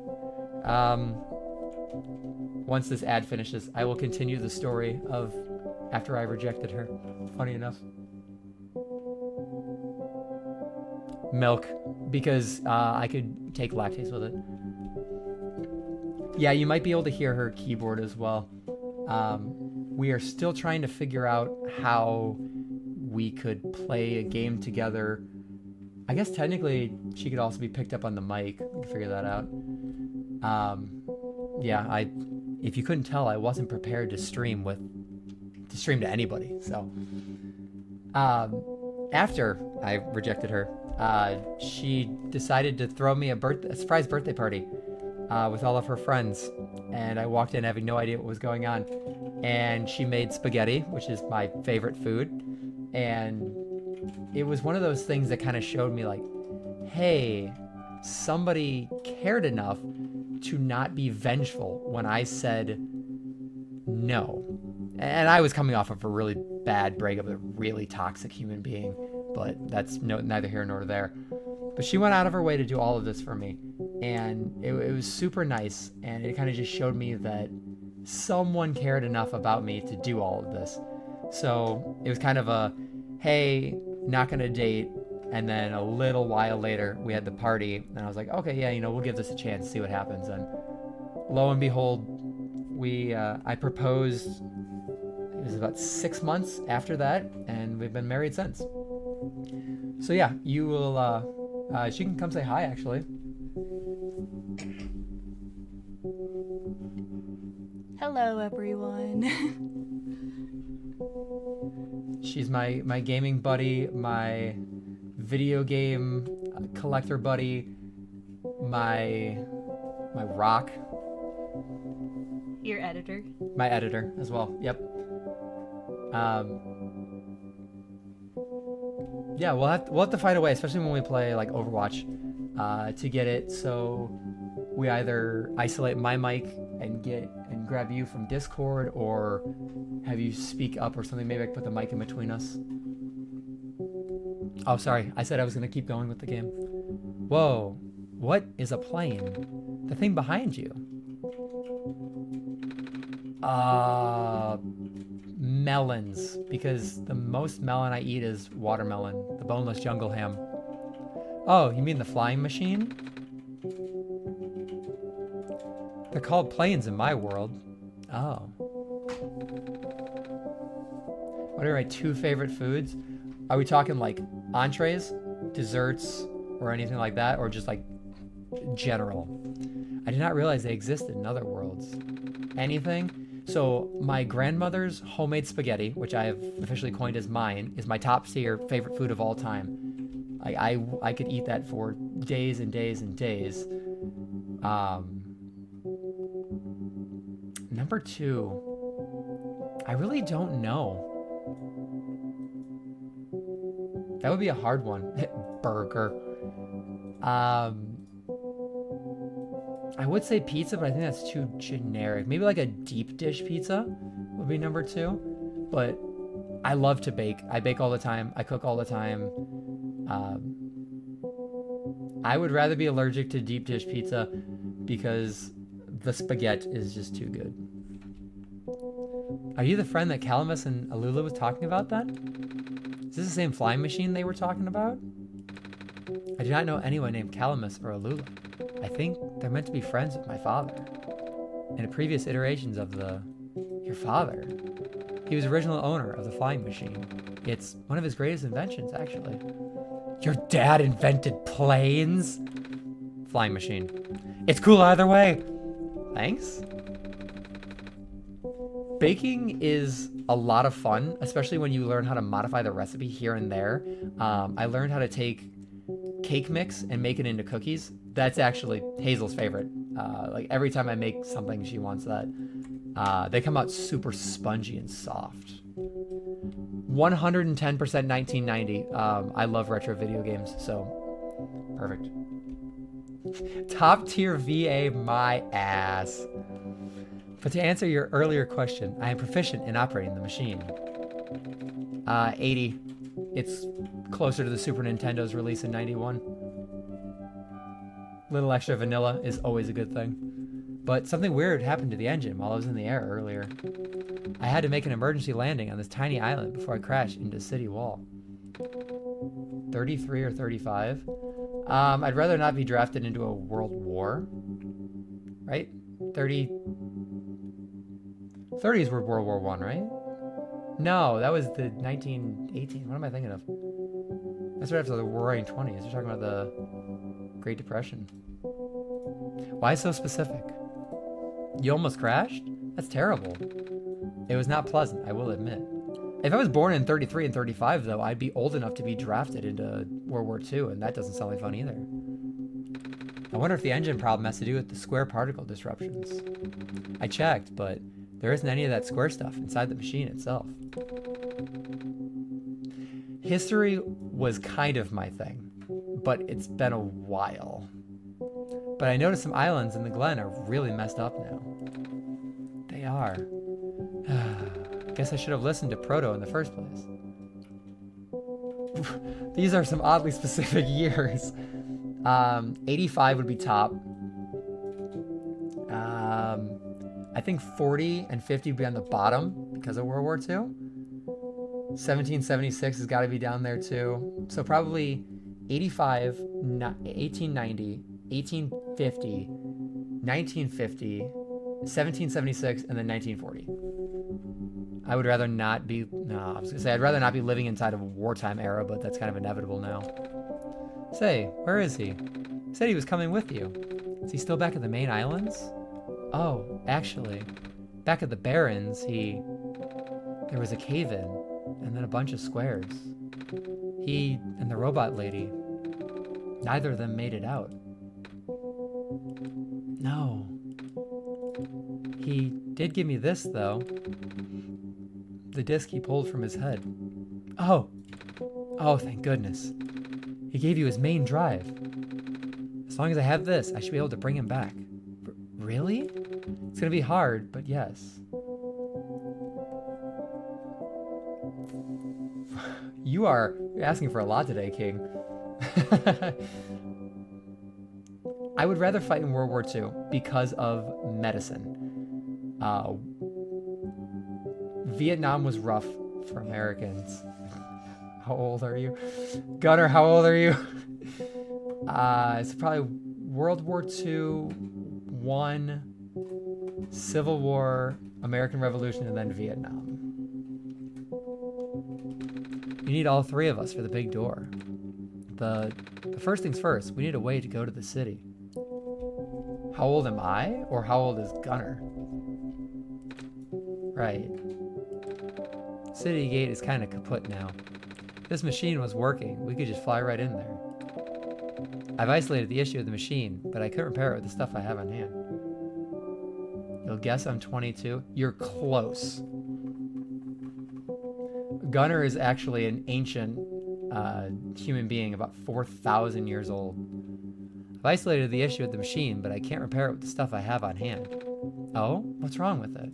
Once this ad finishes, I will continue the story of after I rejected her. Funny enough. Milk, because I could take lactase with it. Yeah, you might be able to hear her keyboard as well. We are still trying to figure out how we could play a game together. I guess technically she could also be picked up on the mic. We can figure that out. Yeah, if you couldn't tell, I wasn't prepared to stream to anybody. So after I rejected her, she decided to throw me a surprise birthday party with all of her friends, and I walked in having no idea what was going on. And she made spaghetti, which is my favorite food, and it was one of those things that kind of showed me like, hey, somebody cared enough to not be vengeful when I said no. And I was coming off of a really bad breakup with a really toxic human being, but that's neither here nor there. But she went out of her way to do all of this for me, and it was super nice, and it kind of just showed me that someone cared enough about me to do all of this. So it was kind of a, hey, not gonna date, and then a little while later we had the party, and I was like, okay, yeah, we'll give this a chance, see what happens. And lo and behold, I proposed. It was about 6 months after that, and we've been married since. So yeah, you will. She can come say hi, actually.
Hello, everyone.
She's my gaming buddy, my video game collector buddy, my rock.
Your editor.
My editor as well. Yep. Yeah, we'll have to find a way, especially when we play like Overwatch, to get it so we either isolate my mic and grab you from Discord, or have you speak up or something. Maybe I can put the mic in between us. Oh, sorry. I said I was gonna keep going with the game. Whoa, what is a plane? The thing behind you. Melons, because the most melon I eat is watermelon, the boneless jungle ham. Oh, you mean the flying machine? They're called planes in my world. Oh. What are my 2 favorite foods? Are we talking like entrees, desserts, or anything like that, or just like general? I did not realize they existed in other worlds. Anything? So my grandmother's homemade spaghetti, which I have officially coined as mine, is my top tier favorite food of all time. I could eat that for days and days and days. Number 2, I really don't know. That would be a hard one. Burger. I would say pizza, but I think that's too generic. Maybe like a deep dish pizza would be number 2. But I love to bake. I bake all the time. I cook all the time. I would rather be allergic to deep dish pizza because the spaghetti is just too good. Are you the friend that Calamus and Alula was talking about then? Is this the same flying machine they were talking about? I do not know anyone named Calamus or Alula. I think they're meant to be friends with my father. In previous iterations of your father, he was original owner of the flying machine. It's one of his greatest inventions, actually. Your dad invented planes? Flying machine. It's cool either way. Thanks. Baking is a lot of fun, especially when you learn how to modify the recipe here and there. I learned how to take cake mix and make it into cookies. That's actually Hazel's favorite. Like every time I make something, she wants that. They come out super spongy and soft. 110% 1990. I love retro video games, so perfect. Top tier VA, my ass. But to answer your earlier question, I am proficient in operating the machine. 80. It's closer to the Super Nintendo's release in 91. Little extra vanilla is always a good thing. But something weird happened to the engine while I was in the air earlier. I had to make an emergency landing on this tiny island before I crashed into a city wall. 33 or 35? I'd rather not be drafted into a world war. Right? 30s were World War I, right? No, that was the 1918. What am I thinking of? That's right after the Roaring 20s. You're talking about the Great Depression. Why so specific? You almost crashed? That's terrible. It was not pleasant, I will admit. If I was born in 33 and 35, though, I'd be old enough to be drafted into World War II, and that doesn't sound like fun either. I wonder if the engine problem has to do with the square particle disruptions. I checked, but there isn't any of that square stuff inside the machine itself. History was kind of my thing, but it's been a while. But I noticed some islands in the Glen are really messed up now. They are. Guess I should have listened to Proto in the first place. These are some oddly specific years. 85 would be top. I think 40 and 50 would be on the bottom because of World War II. 1776 has got to be down there too. So probably 85, 1890, 1850, 1950, 1776, and then 1940. I would rather not be, no, I was gonna say I'd rather not be living inside of a wartime era, but that's kind of inevitable now. Say, where is he? He said he was coming with you. Is he still back at the main islands? Oh, actually, back at the Barrens, there was a cave-in, and then a bunch of squares. He and the robot lady, neither of them made it out. No. He did give me this, though. The disc he pulled from his head. Oh, thank goodness. He gave you his main drive. As long as I have this, I should be able to bring him back. Really? It's gonna be hard, but yes. You're asking for a lot today, King. I would rather fight in World War II because of medicine. Vietnam was rough for Americans. How old are you? Gunnar, how old are you? It's probably World War II, I, Civil War, American Revolution, and then Vietnam. You need all three of us for the big door. The first things first, we need a way to go to the city. How old am I, or how old is Gunnar? Right. City gate is kind of kaput now. This machine was working. We could just fly right in there. I've isolated the issue of the machine, but I couldn't repair it with the stuff I have on hand. You'll guess I'm 22? You're close. Gunnar is actually an ancient human being, about 4,000 years old. I've isolated the issue of the machine, but I can't repair it with the stuff I have on hand. Oh? What's wrong with it?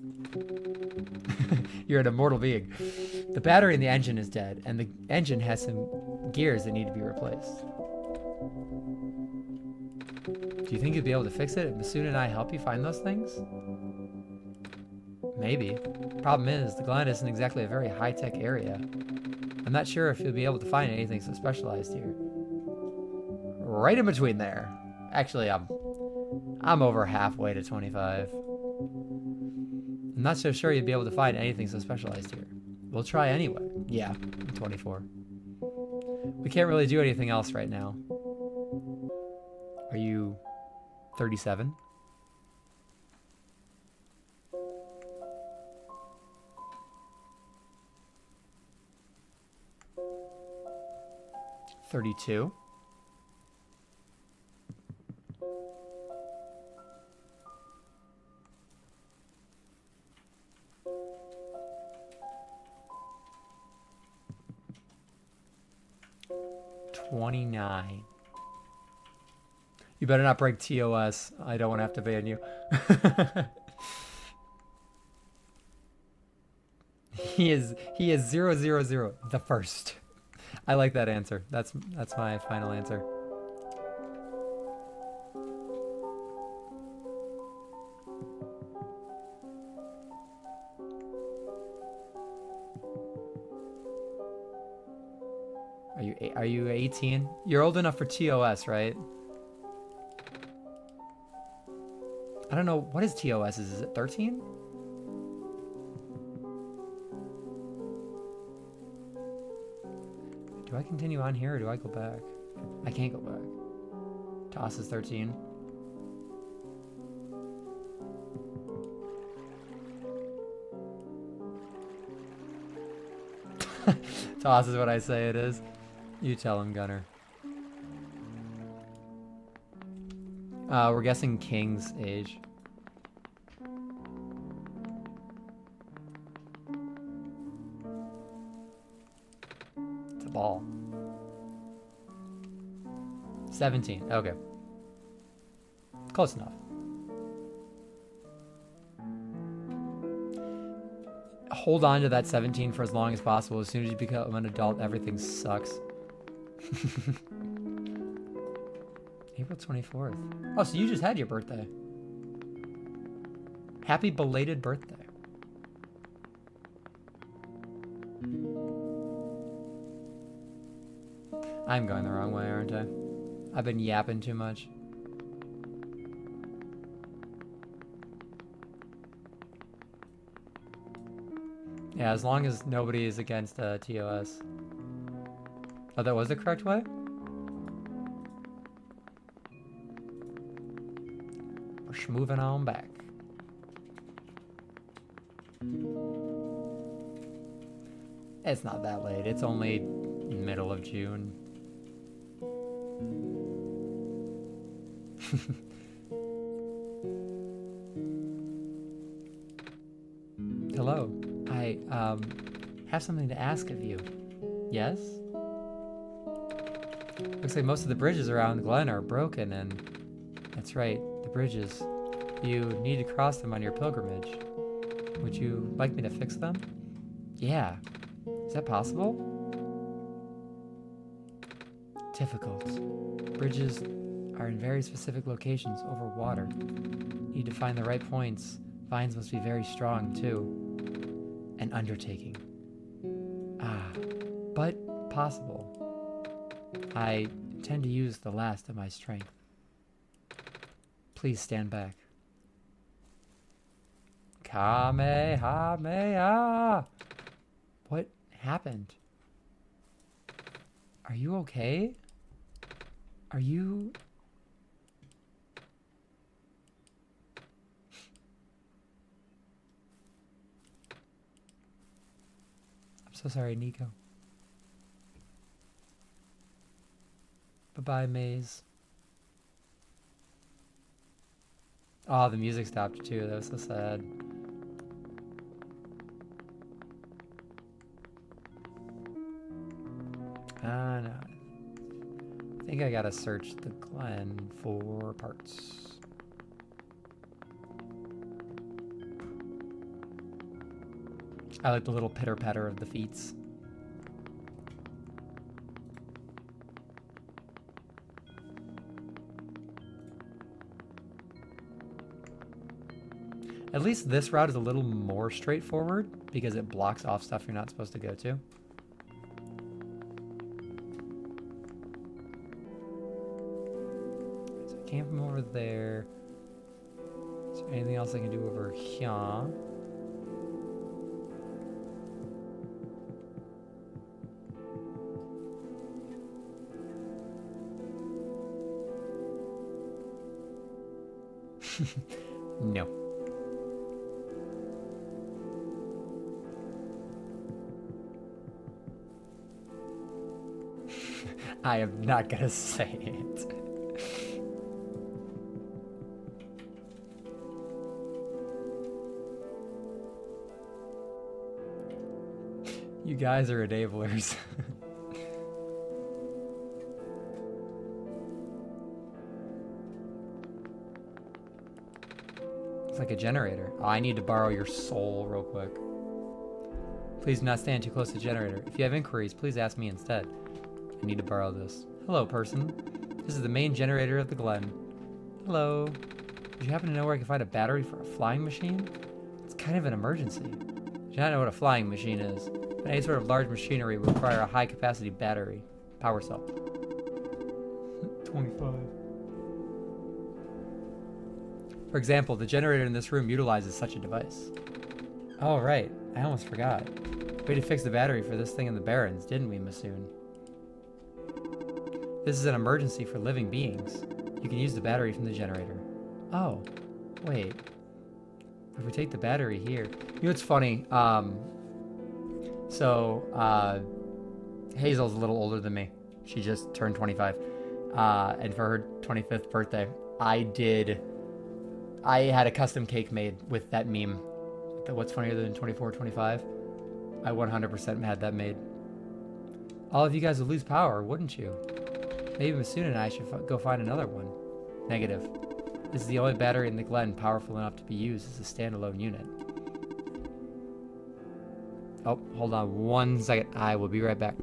You're an immortal being. The battery in the engine is dead, and the engine has some gears that need to be replaced. Do you think you'd be able to fix it if Masoon and I help you find those things? Maybe. Problem is, the Glen isn't exactly a very high-tech area. I'm not sure if you'll be able to find anything so specialized here. Right in between there. Actually, I'm over halfway to 25. I'm not so sure you'd be able to find anything so specialized here. We'll try anyway. Yeah, I'm 24. We can't really do anything else right now. Are you 37? $32. $29. You better not break TOS. I don't want to have to ban you. He is 000, the first. I like that answer. That's my final answer. Are you 18? You're old enough for TOS, right? I don't know. What is TOS? Is it 13? Do I continue on here or do I go back? I can't go back. TOS is 13. TOS is what I say it is. You tell him, Gunner. We're guessing King's age. It's a ball. 17. Okay. Close enough. Hold on to that 17 for as long as possible. As soon as you become an adult, everything sucks. April 24th. Oh, so you just had your birthday. Happy belated birthday. I'm going the wrong way, aren't I? I've been yapping too much. Yeah, as long as nobody is against TOS. Oh, that was the correct way? We're moving on back. It's not that late. It's only middle of June. Hello. I have something to ask of you. Yes? Looks like most of the bridges around Glen are broken, and that's right, the bridges. You need to cross them on your pilgrimage. Would you like me to fix them? Yeah. Is that possible? Difficult. Bridges are in very specific locations over water. Need to find the right points. Vines must be very strong, too. An undertaking. But possible. I intend to use the last of my strength. Please stand back. Kamehameha! What happened? Are you okay? Are you... So sorry, Niko. Bye-bye, Maze. Oh, the music stopped too. That was so sad. No. I think I gotta search the Glen for parts. I like the little pitter-patter of the feets. At least this route is a little more straightforward because it blocks off stuff you're not supposed to go to. So I came from over there. Is there anything else I can do over here? No. I am not gonna say it. You guys are enablers. It's like a generator. Oh, I need to borrow your soul real quick. Please do not stand too close to the generator. If you have inquiries, please ask me instead. I need to borrow this. Hello, person. This is the main generator of the Glen. Hello. Would you happen to know where I can find a battery for a flying machine? It's kind of an emergency. I do not know what a flying machine is, but any sort of large machinery would require a high-capacity battery. Power cell. 25. For example, the generator in this room utilizes such a device. Oh, right. I almost forgot. We had to fix the battery for this thing in the Barrens, didn't we, Masoon? This is an emergency for living beings. You can use the battery from the generator. Oh, wait. If we take the battery here... You know what's funny? Hazel's a little older than me. She just turned 25. And for her 25th birthday, I had a custom cake made with that meme. What's funnier than 24, 25? I 100% had that made. All of you guys would lose power, wouldn't you? Maybe Masoon and I should go find another one. Negative. This is the only battery in the Glen powerful enough to be used as a standalone unit. Oh, hold on 1 second. I will be right back.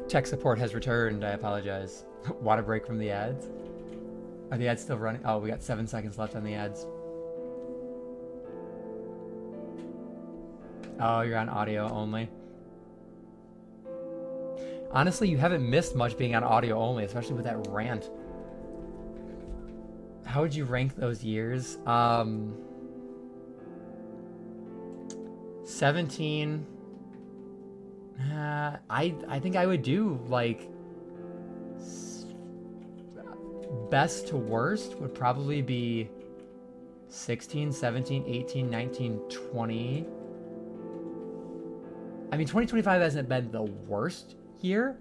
Tech support has returned. I apologize. Want a break from the ads? Are the ads still running? Oh, we got 7 seconds left on the ads. Oh, you're on audio only. Honestly, you haven't missed much being on audio only, especially with that rant. How would you rank those years? 17. I think I would do like best to worst would probably be 16, 17, 18, 19, 20. I mean, 2025 hasn't been the worst year.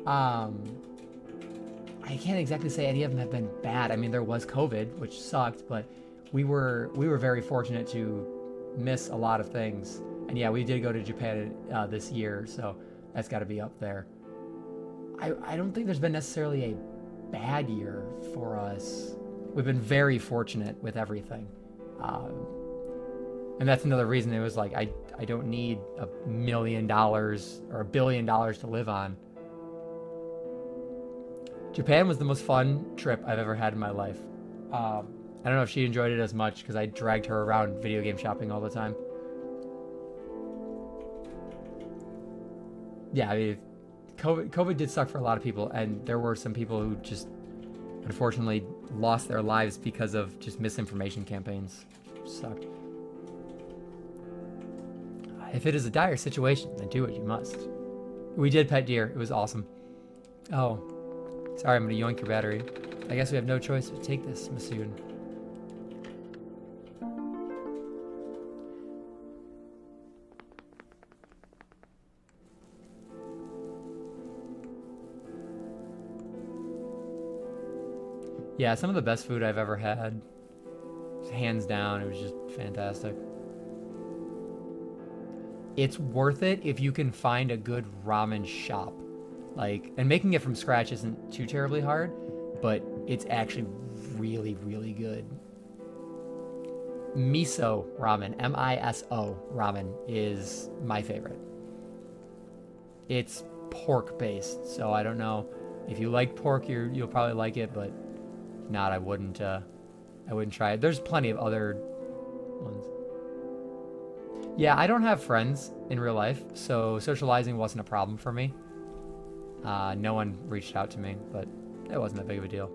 I can't exactly say any of them have been bad. I mean, there was COVID, which sucked, but we were very fortunate to miss a lot of things. And yeah, we did go to Japan this year, so that's got to be up there. I don't think there's been necessarily a bad year for us. We've been very fortunate with everything. And that's another reason it was like, I don't need $1 million or $1 billion to live on. Japan was the most fun trip I've ever had in my life. I don't know if she enjoyed it as much because I dragged her around video game shopping all the time. Yeah, I mean, COVID did suck for a lot of people, and there were some people who just unfortunately lost their lives because of just misinformation campaigns. Sucked. If it is a dire situation, then do what you must. We did pet deer. It was awesome. Oh, sorry, I'm gonna yoink your battery. I guess we have no choice but take this, Masoon. Yeah, some of the best food I've ever had. Hands down, it was just fantastic. It's worth it if you can find a good ramen shop. Like, and making it from scratch isn't too terribly hard, but it's actually really, really good. Miso ramen, M-I-S-O ramen, is my favorite. It's pork based, so I don't know if you like pork, you'll probably like it, but if not, I wouldn't try it. There's plenty of other ones. Yeah, I don't have friends in real life, so socializing wasn't a problem for me. No one reached out to me, but it wasn't that big of a deal.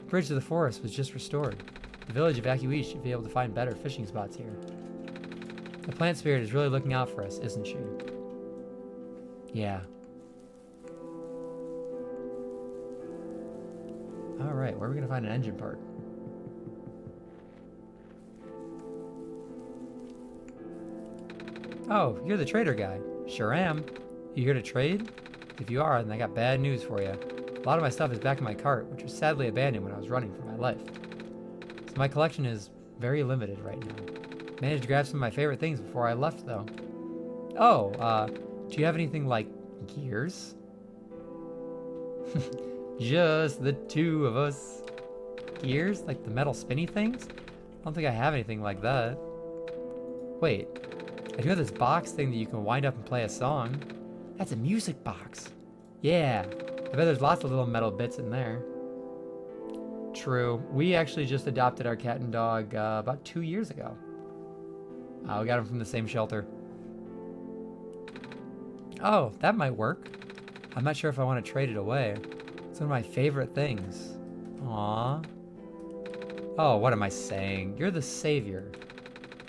Bridge to the forest was just restored. The village evacuees should be able to find better fishing spots here. The plant spirit is really looking out for us, isn't she? Yeah. Alright, where are we going to find an engine part? Oh, you're the trader guy. Sure am. You here to trade? If you are, then I got bad news for you. A lot of my stuff is back in my cart, which was sadly abandoned when I was running for my life. So my collection is very limited right now. Managed to grab some of my favorite things before I left, though. Oh, do you have anything like gears? Just the two of us. Gears? Like the metal spinny things? I don't think I have anything like that. Wait, I do have this box thing that you can wind up and play a song. That's a music box. Yeah, I bet there's lots of little metal bits in there. True. We actually just adopted our cat and dog about 2 years ago. We got them from the same shelter. Oh, that might work. I'm not sure if I want to trade it away. It's one of my favorite things. Aww. Oh, what am I saying? You're the savior.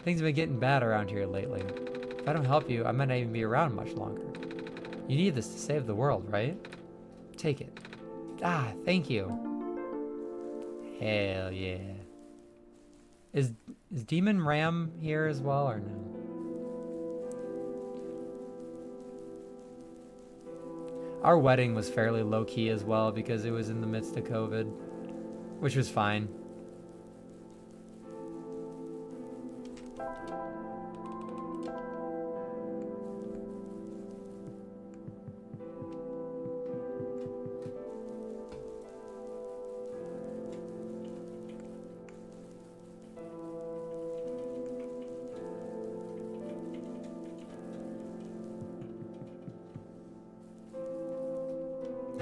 Things have been getting bad around here lately. If I don't help you, I might not even be around much longer. You need this to save the world, right? Take it. Ah, thank you. Hell yeah. Is Demon Ram here as well, or no? Our wedding was fairly low-key as well because it was in the midst of COVID, which was fine.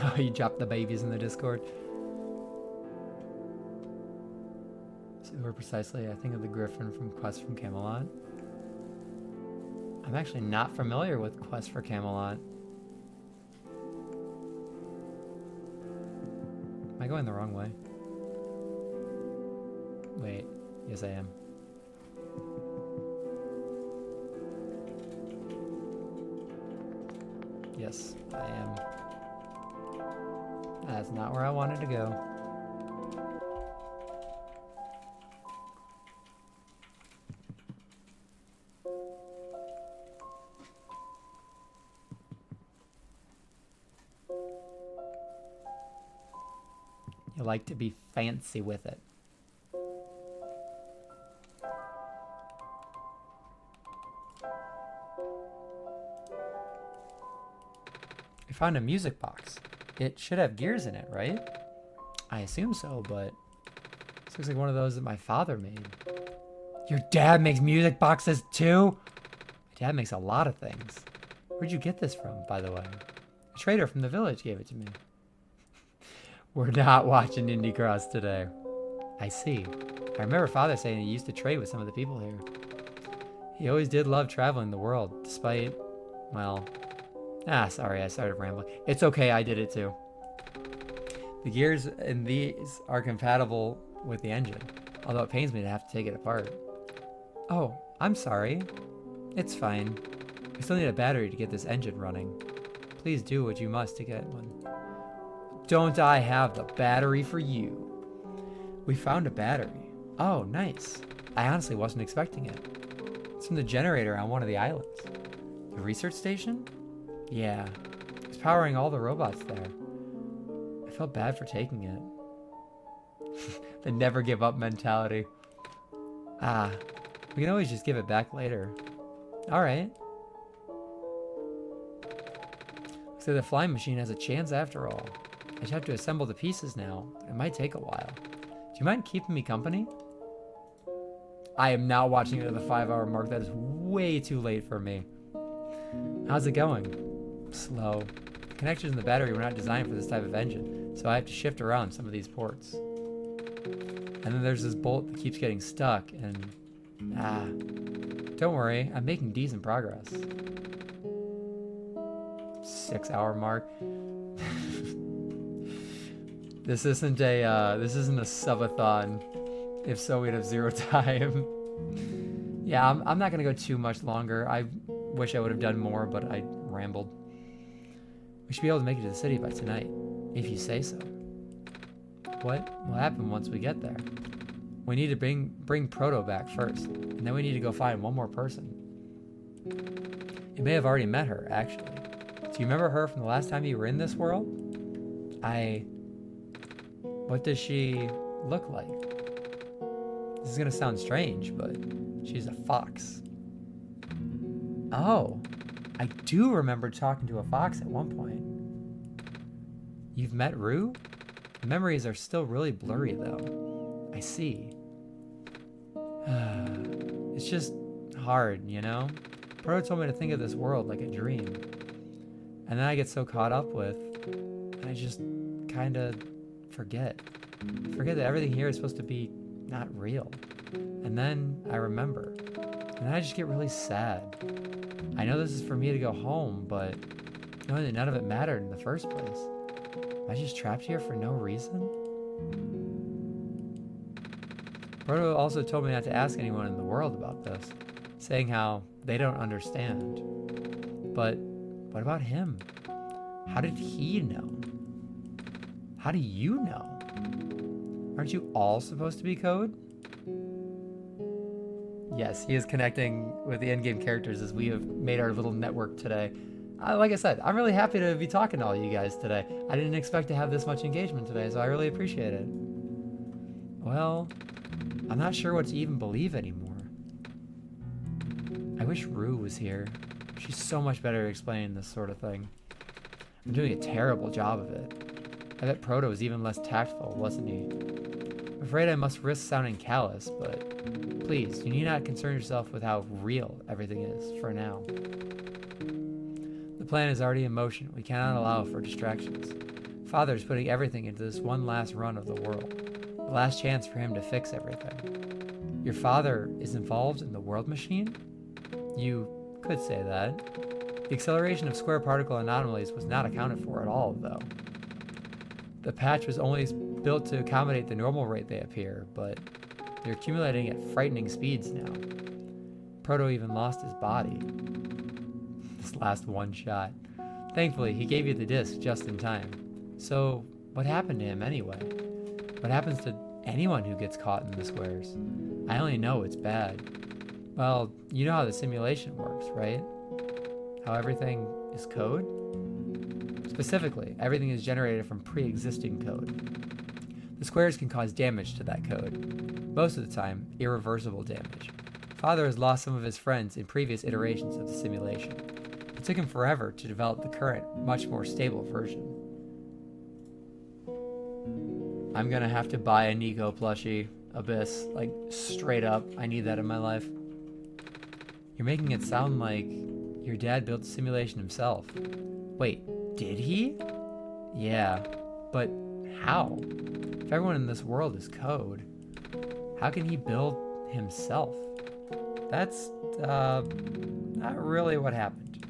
Oh, you dropped the babies in the Discord. So we're precisely, I think of the Griffin from Quest from Camelot. I'm actually not familiar with Quest for Camelot. Am I going the wrong way? Wait, yes I am. Yes, I am. That's not where I wanted to go. You like to be fancy with it. I found a music box. It should have gears in it, right? I assume so, but this looks like one of those that my father made. Your dad makes music boxes too? My dad makes a lot of things. Where'd you get this from, by the way? A trader from the village gave it to me. We're not watching Indie Cross today. I see. I remember father saying he used to trade with some of the people here. He always did love traveling the world, despite, well... sorry, I started rambling. It's okay, I did it too. The gears in these are compatible with the engine, although it pains me to have to take it apart. Oh, I'm sorry. It's fine. We still need a battery to get this engine running. Please do what you must to get one. Don't I have the battery for you? We found a battery. Oh, nice. I honestly wasn't expecting it. It's from the generator on one of the islands. The research station? Yeah. It's powering all the robots there. I felt bad for taking it. The never give up mentality. We can always just give it back later. Alright. Looks like the flying machine has a chance after all. I just have to assemble the pieces now. It might take a while. Do you mind keeping me company? I am now watching it at the 5-hour mark. That is way too late for me. How's it going? Slow. The connections in the battery were not designed for this type of engine, so I have to shift around some of these ports. And then there's this bolt that keeps getting stuck, and... Don't worry, I'm making decent progress. 6-hour mark. This isn't a subathon. If so, we'd have 0 time. Yeah, I'm not gonna go too much longer. I wish I would have done more, but I rambled. We should be able to make it to the city by tonight, if you say so. What will happen once we get there? We need to bring Proto back first, and then we need to go find one more person. You may have already met her, actually. Do you remember her from the last time you were in this world? What does she look like? This is gonna sound strange, but she's a fox. Oh, I do remember talking to a fox at one point. You've met Rue? The memories are still really blurry, though. I see. It's just hard, you know? Proto told me to think of this world like a dream. And then I get so caught up with, I just kind of forget. I forget that everything here is supposed to be not real. And then I remember. And then I just get really sad. I know this is for me to go home, but knowing that none of it mattered in the first place. Am I just trapped here for no reason? Proto also told me not to ask anyone in the world about this, saying how they don't understand. But what about him? How did he know? How do you know? Aren't you all supposed to be code? Yes, he is connecting with the endgame characters as we have made our little network today. Like I said, I'm really happy to be talking to all you guys today. I didn't expect to have this much engagement today, so I really appreciate it. Well, I'm not sure what to even believe anymore. I wish Rue was here. She's so much better at explaining this sort of thing. I'm doing a terrible job of it. I bet Proto was even less tactful, wasn't he? I'm afraid I must risk sounding callous, but please, you need not concern yourself with how real everything is for now. The plan is already in motion. We cannot allow for distractions. Father's putting everything into this one last run of the world. The last chance for him to fix everything. Your father is involved in the world machine? You Could say that. The acceleration of square particle anomalies was not accounted for at all, though. The patch was only built to accommodate the normal rate they appear, but they're accumulating at frightening speeds now. Proto even lost his body. This last one shot. Thankfully, he gave you the disc just in time. So, what happened to him anyway? What happens to anyone who gets caught in the squares? I only know it's bad. Well, you know how the simulation works, right? How everything is code? Specifically, everything is generated from pre-existing code. The squares can cause damage to that code. Most of the time, irreversible damage. Father has lost some of his friends in previous iterations of the simulation. It took him forever to develop the current, much more stable version. I'm gonna have to buy a Niko plushie, Abyss, like straight up. I need that in my life. You're making it sound like your dad built the simulation himself. Wait, did he? Yeah, but how? If everyone in this world is code, how can he build himself? That's not really what happened.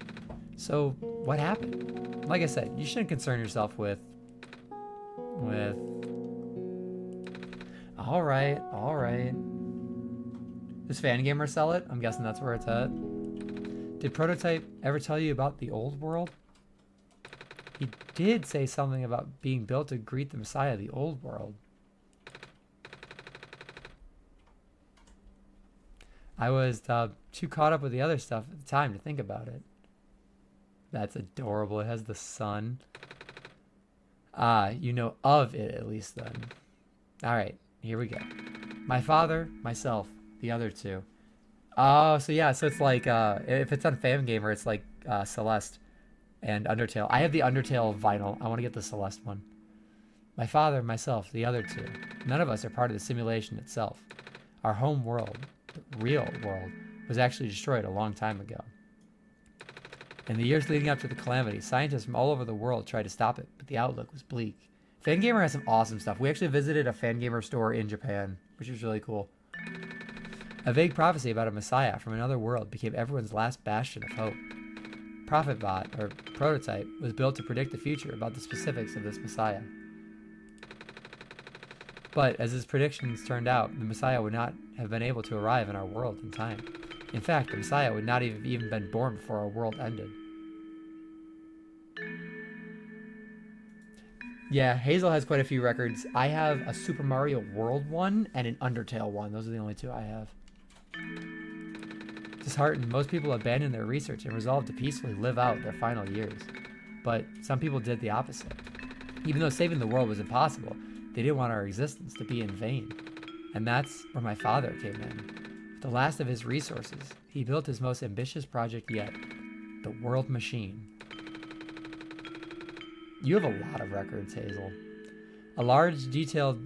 So what happened? Like I said, you shouldn't concern yourself with all right. Does Fangamer sell it? I'm guessing that's where it's at. Did Prototype ever tell you about the old world? He did say something about being built to greet the Messiah of the old world. I was too caught up with the other stuff at the time to think about it. That's adorable. It has the sun. Ah, you know of it at least then. Alright, here we go. My father, myself, the other two. Oh, so yeah, so it's like, if it's on Fangamer, it's like Celeste and Undertale. I have the Undertale vinyl. I want to get the Celeste one. My father, myself, the other two. None of us are part of the simulation itself. Our home world, the real world, was actually destroyed a long time ago. In the years leading up to the calamity, scientists from all over the world tried to stop it, but the outlook was bleak. Fangamer has some awesome stuff. We actually visited a Fangamer store in Japan, which was really cool. A vague prophecy about a messiah from another world became everyone's last bastion of hope. ProphetBot, or Prototype, was built to predict the future about the specifics of this messiah. But, as his predictions turned out, the messiah would not have been able to arrive in our world in time. In fact, the messiah would not have even been born before our world ended. Yeah, Hazel has quite a few records. I have a Super Mario World one and an Undertale one. Those are the only two I have. Disheartened, most people abandoned their research and resolved to peacefully live out their final years. But some people did the opposite. Even though saving the world was impossible, they didn't want our existence to be in vain. And that's where my father came in. With the last of his resources, he built his most ambitious project yet, the World Machine. You have a lot of records, Hazel. A large, detailed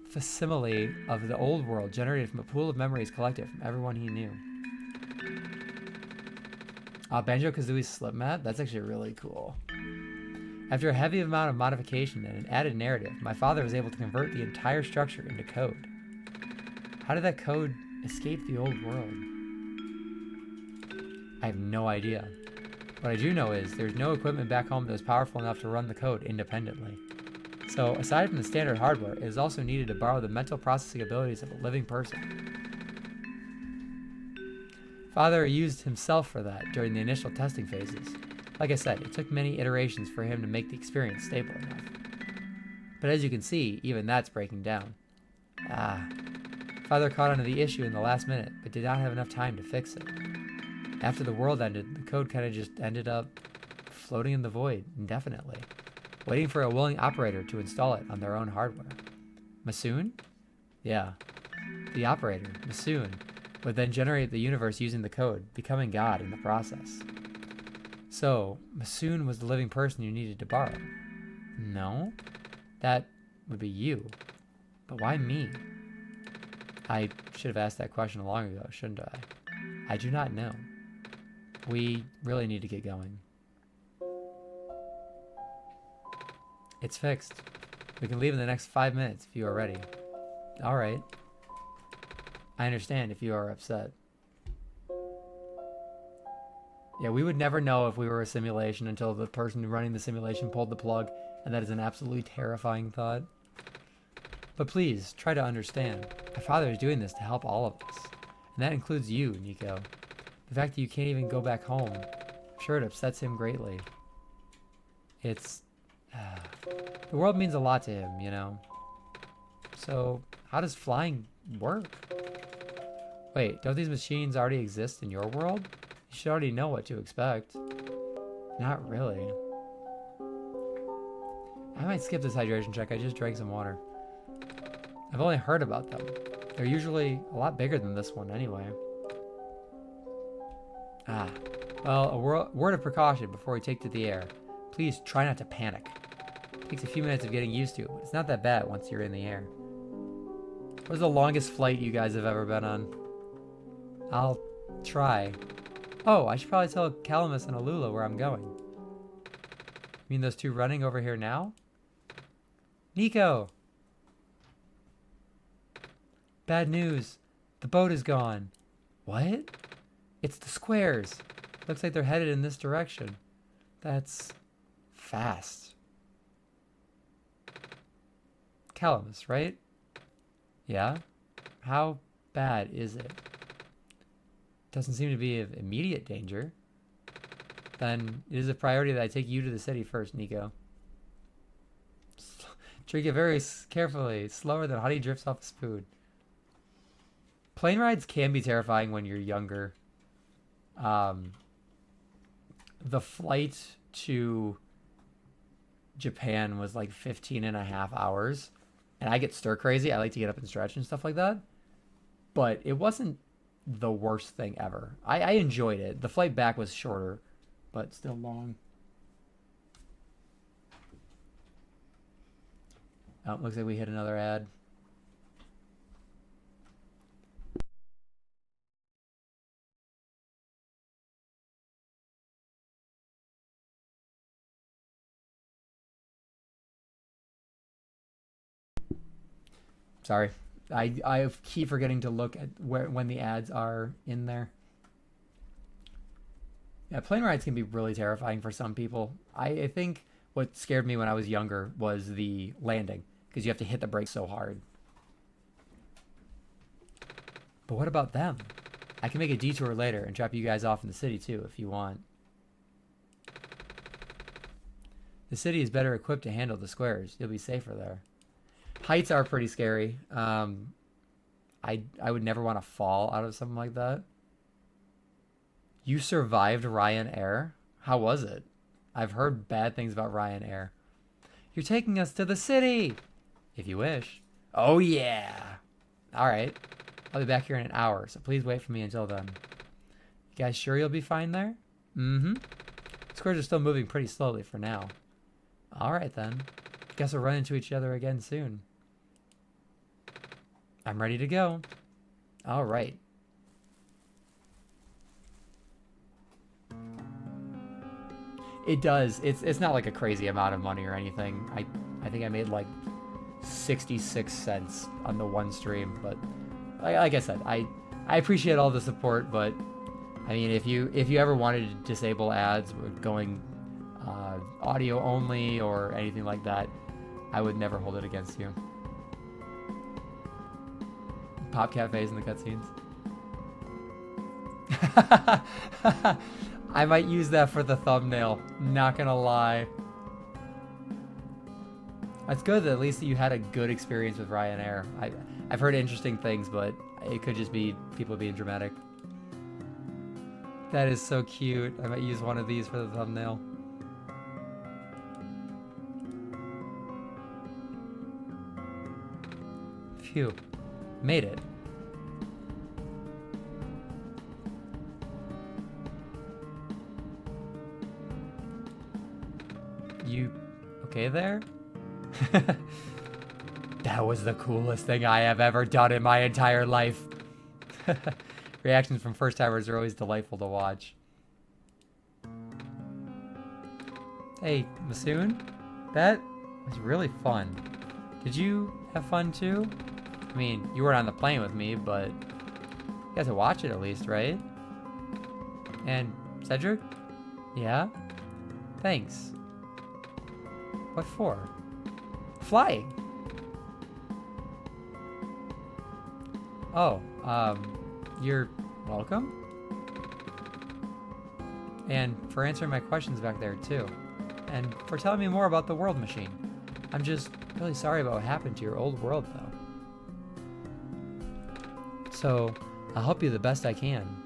facsimile of the old world generated from a pool of memories collected from everyone he knew. Banjo-Kazooie's slip mat? That's actually really cool. After a heavy amount of modification and an added narrative, my father was able to convert the entire structure into code. How did that code escape the old world? I have no idea. What I do know is there's no equipment back home that was powerful enough to run the code independently. So, aside from the standard hardware, it is also needed to borrow the mental processing abilities of a living person. Father used himself for that during the initial testing phases. Like I said, it took many iterations for him to make the experience stable enough. But as you can see, even that's breaking down. Father caught onto the issue in the last minute, but did not have enough time to fix it. After the world ended, the code kind of just ended up floating in the void indefinitely, waiting for a willing operator to install it on their own hardware. Masoon? Yeah. The operator, Masoon, would then generate the universe using the code, becoming God in the process. So, Masoon was the living person you needed to borrow. No? That would be you. But why me? I should have asked that question long ago, shouldn't I? I do not know. We really need to get going. It's fixed. We can leave in the next 5 minutes if you are ready. Alright. I understand if you are upset. Yeah, we would never know if we were a simulation until the person running the simulation pulled the plug, and that is an absolutely terrifying thought. But please, try to understand. My father is doing this to help all of us. And that includes you, Niko. The fact that you can't even go back home, I'm sure it upsets him greatly. It's... the world means a lot to him, you know? So, how does flying work? Wait, don't these machines already exist in your world? You should already know what to expect. Not really. I might skip this hydration check. I just drank some water. I've only heard about them. They're usually a lot bigger than this one anyway. Ah. Well, a word of precaution before we take to the air. Please try not to panic. It takes a few minutes of getting used to, but it's not that bad once you're in the air. What was the longest flight you guys have ever been on? I'll try. Oh, I should probably tell Calamus and Alula where I'm going. You mean those two running over here now? Niko! Bad news. The boat is gone. What? It's the squares. Looks like they're headed in this direction. That's fast. Calamus, right? Yeah? How bad is it? Doesn't seem to be of immediate danger. Then it is a priority that I take you to the city first, Niko. Drink it very carefully, slower than honey drips off a spoon. Plane rides can be terrifying when you're younger. The flight to Japan was like 15 and a half hours. And I get stir crazy. I like to get up and stretch and stuff like that. But it wasn't the worst thing ever. I enjoyed it. The flight back was shorter, but still long. Oh, looks like we hit another ad. Sorry. I keep forgetting to look at when the ads are in there. Yeah, plane rides can be really terrifying for some people. I think what scared me when I was younger was the landing, because you have to hit the brakes so hard. But what about them? I can make a detour later and drop you guys off in the city too if you want. The city is better equipped to handle the squares. You'll be safer there. Heights are pretty scary. I would never want to fall out of something like that. You survived Ryanair? How was it? I've heard bad things about Ryanair. You're taking us to the city! If you wish. Oh yeah! Alright. I'll be back here in an hour, so please wait for me until then. You guys sure you'll be fine there? Mm-hmm. Squares are still moving pretty slowly for now. Alright then. Guess we'll run into each other again soon. I'm ready to go. Alright. It does. It's not like a crazy amount of money or anything. I think I made like 66 cents on the one stream, but like I said, I appreciate all the support, but I mean, if you ever wanted to disable ads with going audio only or anything like that, I would never hold it against you. Pop cafes in the cutscenes. I might use that for the thumbnail, not gonna lie. That's good that at least you had a good experience with Ryanair. I've heard interesting things, but it could just be people being dramatic. That is so cute. I might use one of these for the thumbnail. Phew. Made it. You okay there? That was the coolest thing I have ever done in my entire life. Reactions from first timers are always delightful to watch. Hey, Masoon? That was really fun. Did you have fun too? I mean, you weren't on the plane with me, but you got to watch it at least, right? And Cedric? Yeah? Thanks. What for? Flying. Oh, you're welcome? And for answering my questions back there, too. And for telling me more about the world machine. I'm just really sorry about what happened to your old world, though. So, I'll help you the best I can.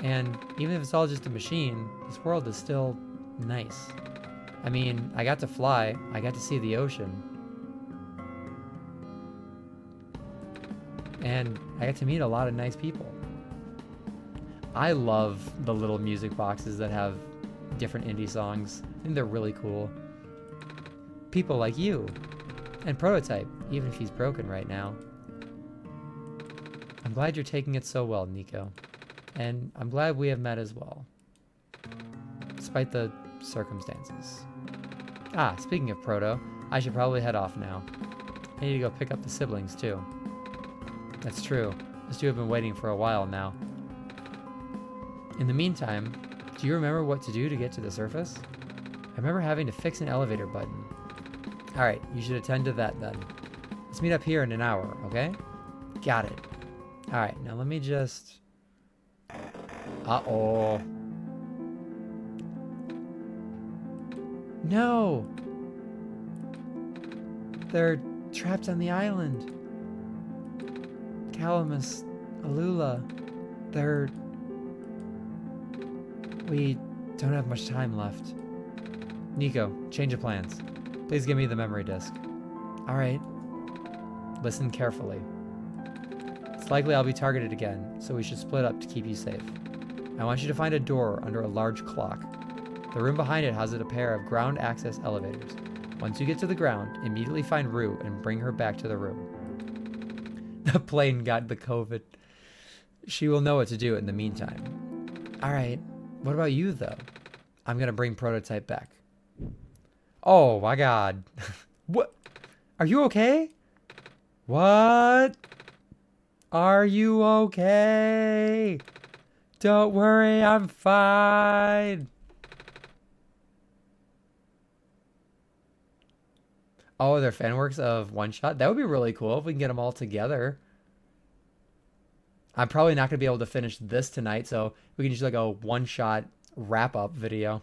And even if it's all just a machine, this world is still nice. I mean, I got to fly, I got to see the ocean. And I got to meet a lot of nice people. I love the little music boxes that have different indie songs. I think they're really cool. People like you. And Prototype, even if he's broken right now. I'm glad you're taking it so well, Niko. And I'm glad we have met as well. Despite the circumstances. Ah, speaking of Proto, I should probably head off now. I need to go pick up the siblings, too. That's true. Those two have been waiting for a while now. In the meantime, do you remember what to do to get to the surface? I remember having to fix an elevator button. Alright, you should attend to that then. Let's meet up here in an hour, okay? Got it. Alright, now let me just... Uh-oh. No! They're trapped on the island. Calamus, Alula, they're... We don't have much time left. Niko, change of plans. Please give me the memory disk. Alright. Listen carefully. It's likely I'll be targeted again, so we should split up to keep you safe. I want you to find a door under a large clock. The room behind it has a pair of ground access elevators. Once you get to the ground, immediately find Rue and bring her back to the room. The plane got the COVID. She will know what to do in the meantime. Alright, what about you though? I'm gonna bring Prototype back. Oh my god. What? Are you okay? What? Are you okay? Don't worry, I'm fine. Oh, they're fan works of OneShot? That would be really cool if we can get them all together. I'm probably not going to be able to finish this tonight, so we can just like a OneShot wrap-up video.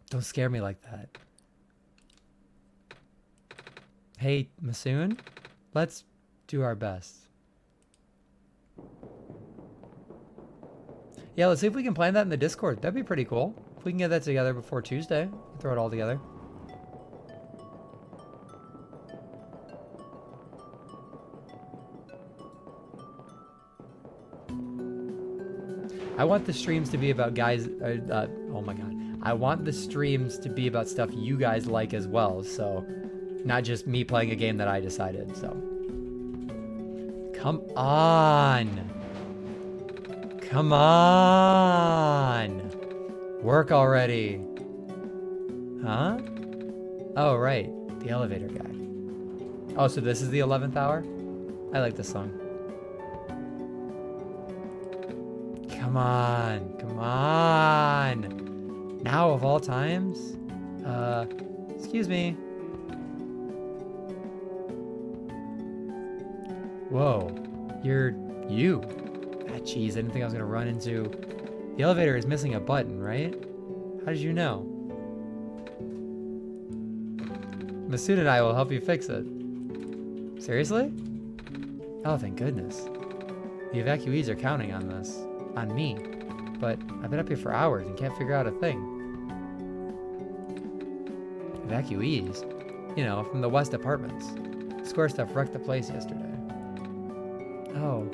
Don't scare me like that. Hey, Masoon, let's do our best. Yeah, let's see if we can plan that in the Discord. That'd be pretty cool. If we can get that together before Tuesday, throw it all together. I want the streams to be about guys, oh my god. I want the streams to be about stuff you guys like as well, so not just me playing a game that I decided, so. Come on. Come on. Work already. Huh? Oh, right. The elevator guy. Oh, so this is the 11th hour? I like this song. Come on. Come on. Now of all times? Excuse me. Whoa. You're you. Ah, jeez, I didn't think I was gonna run into... The elevator is missing a button, right? How did you know? Masood and I will help you fix it. Seriously? Oh, thank goodness. The evacuees are counting on this. On me. But I've been up here for hours and can't figure out a thing. Evacuees? You know, from the West Apartments. Square stuff wrecked the place yesterday. Oh.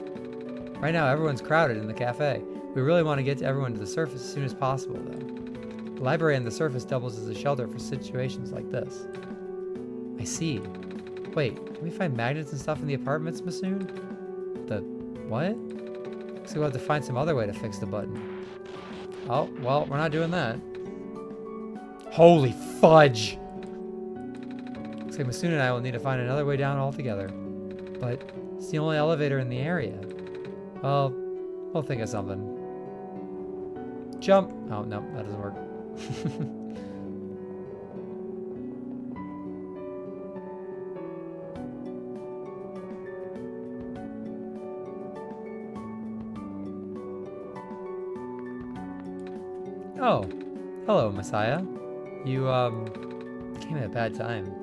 Right now, everyone's crowded in the cafe. We really want to get everyone to the surface as soon as possible, though. The library on the surface doubles as a shelter for situations like this. I see. Wait, can we find magnets and stuff in the apartments, Masoon? The... what? Looks like we'll have to find some other way to fix the button. Oh, well, we're not doing that. Holy fudge! Looks like Masoon and I will need to find another way down altogether. But it's the only elevator in the area. Well, We'll think of something. Jump! Oh, no, that doesn't work. Oh, hello, Messiah. You, came at a bad time.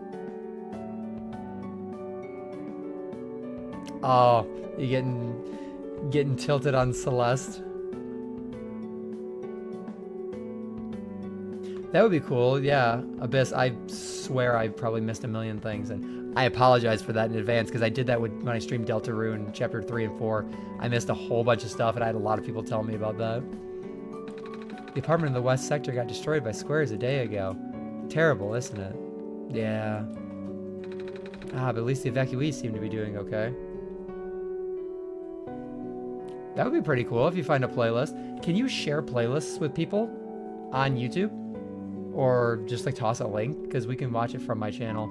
Oh, you getting tilted on Celeste. That would be cool, yeah. Abyss, I swear I probably missed a million things, and I apologize for that in advance, because I did that when I streamed Deltarune Chapter 3 and 4. I missed a whole bunch of stuff, and I had a lot of people tell me about that. The apartment in the west sector got destroyed by squares a day ago. Terrible, isn't it? Yeah. Ah, but at least the evacuees seem to be doing okay. That would be pretty cool if you find a playlist. Can you share playlists with people on YouTube? Or just like toss a link? Because we can watch it from my channel.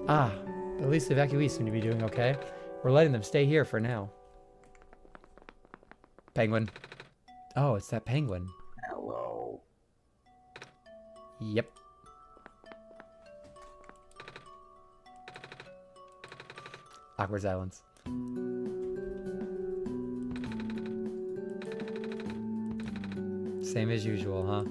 Ah, but at least the evacuees seem to be doing okay. We're letting them stay here for now. Penguin. Oh, it's that penguin.
Hello.
Yep. Awkward silence. Same as usual, huh?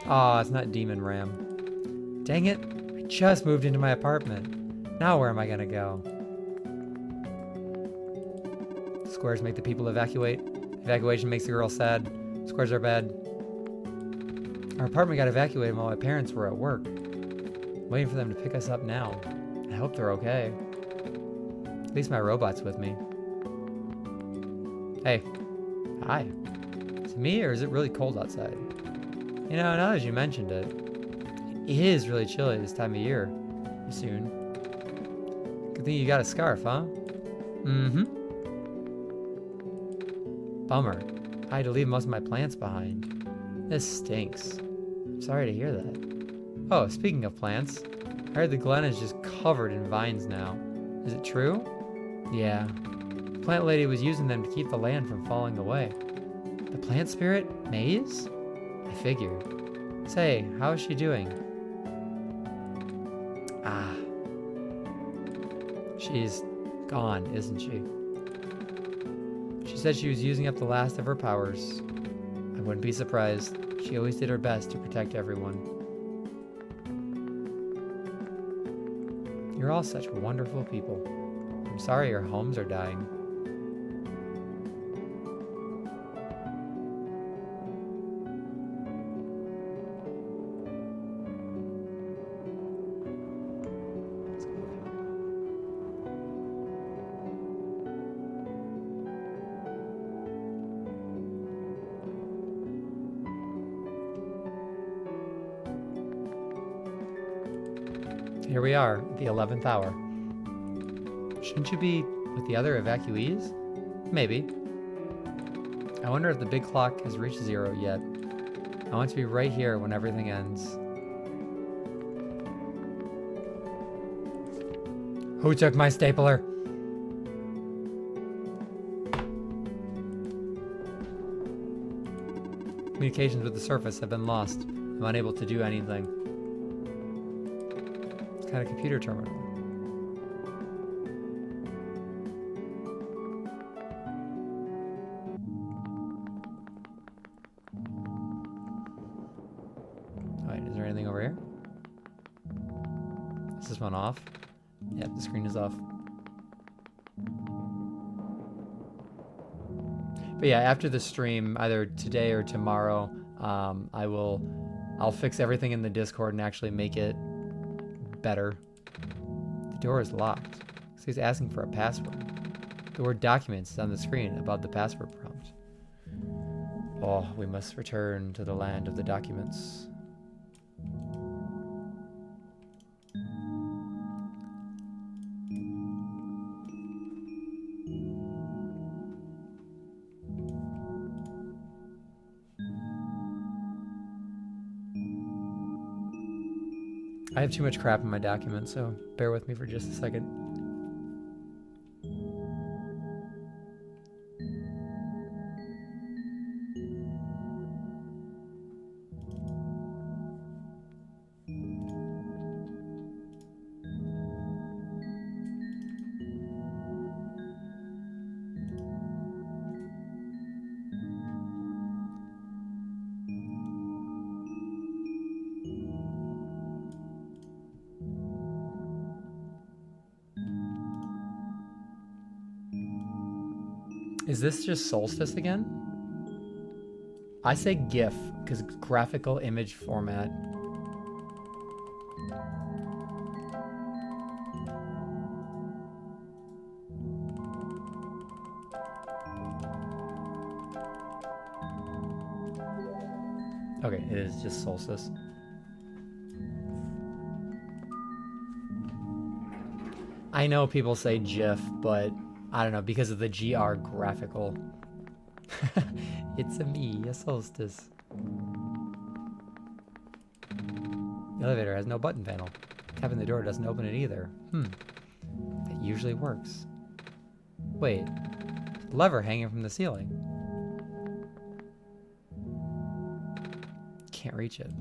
Aw, it's not Demon Ram. Dang it, I just moved into my apartment. Now where am I gonna go? Squares make the people evacuate. Evacuation makes the girl sad. Squares are bad. Our apartment got evacuated while my parents were at work. I'm waiting for them to pick us up now. I hope they're okay. At least my robot's with me. Hey. Hi. Is it me or is it really cold outside? You know, now that you mentioned it, it is really chilly this time of year. Soon. Good thing you got a scarf, huh? Mm-hmm. Bummer. I had to leave most of my plants behind. This stinks. I'm sorry to hear that. Oh, speaking of plants, I heard the Glen is just covered in vines now. Is it true? Yeah. The plant lady was using them to keep the land from falling away. The plant spirit? Maze? I figured. Say, how is she doing? Ah. She's gone, isn't she? She said she was using up the last of her powers. I wouldn't be surprised. She always did her best to protect everyone. You're all such wonderful people. I'm sorry your homes are dying. Here we are, at the 11th hour. Shouldn't you be with the other evacuees? Maybe. I wonder if the big clock has reached 0 yet. I want to be right here when everything ends. Who took my stapler? Communications with the surface have been lost. I'm unable to do anything. Kind of computer terminal. Alright, is there anything over here? Is this one off? Yep, the screen is off. But yeah, after the stream, either today or tomorrow, I'll fix everything in the Discord and actually make it better. The door is locked. So he's asking for a password. The word documents is on the screen above the password prompt. Oh, we must return to the land of the documents. I have too much crap in my document, so bear with me for just a second. Is this just Solstice again? I say GIF because graphical image format. Okay, it is just Solstice. I know people say GIF, but I don't know, because of the GR graphical. It's a me, a Solstice. The elevator has no button panel. Tapping the door doesn't open it either. That usually works. Wait, lever hanging from the ceiling. Can't reach it.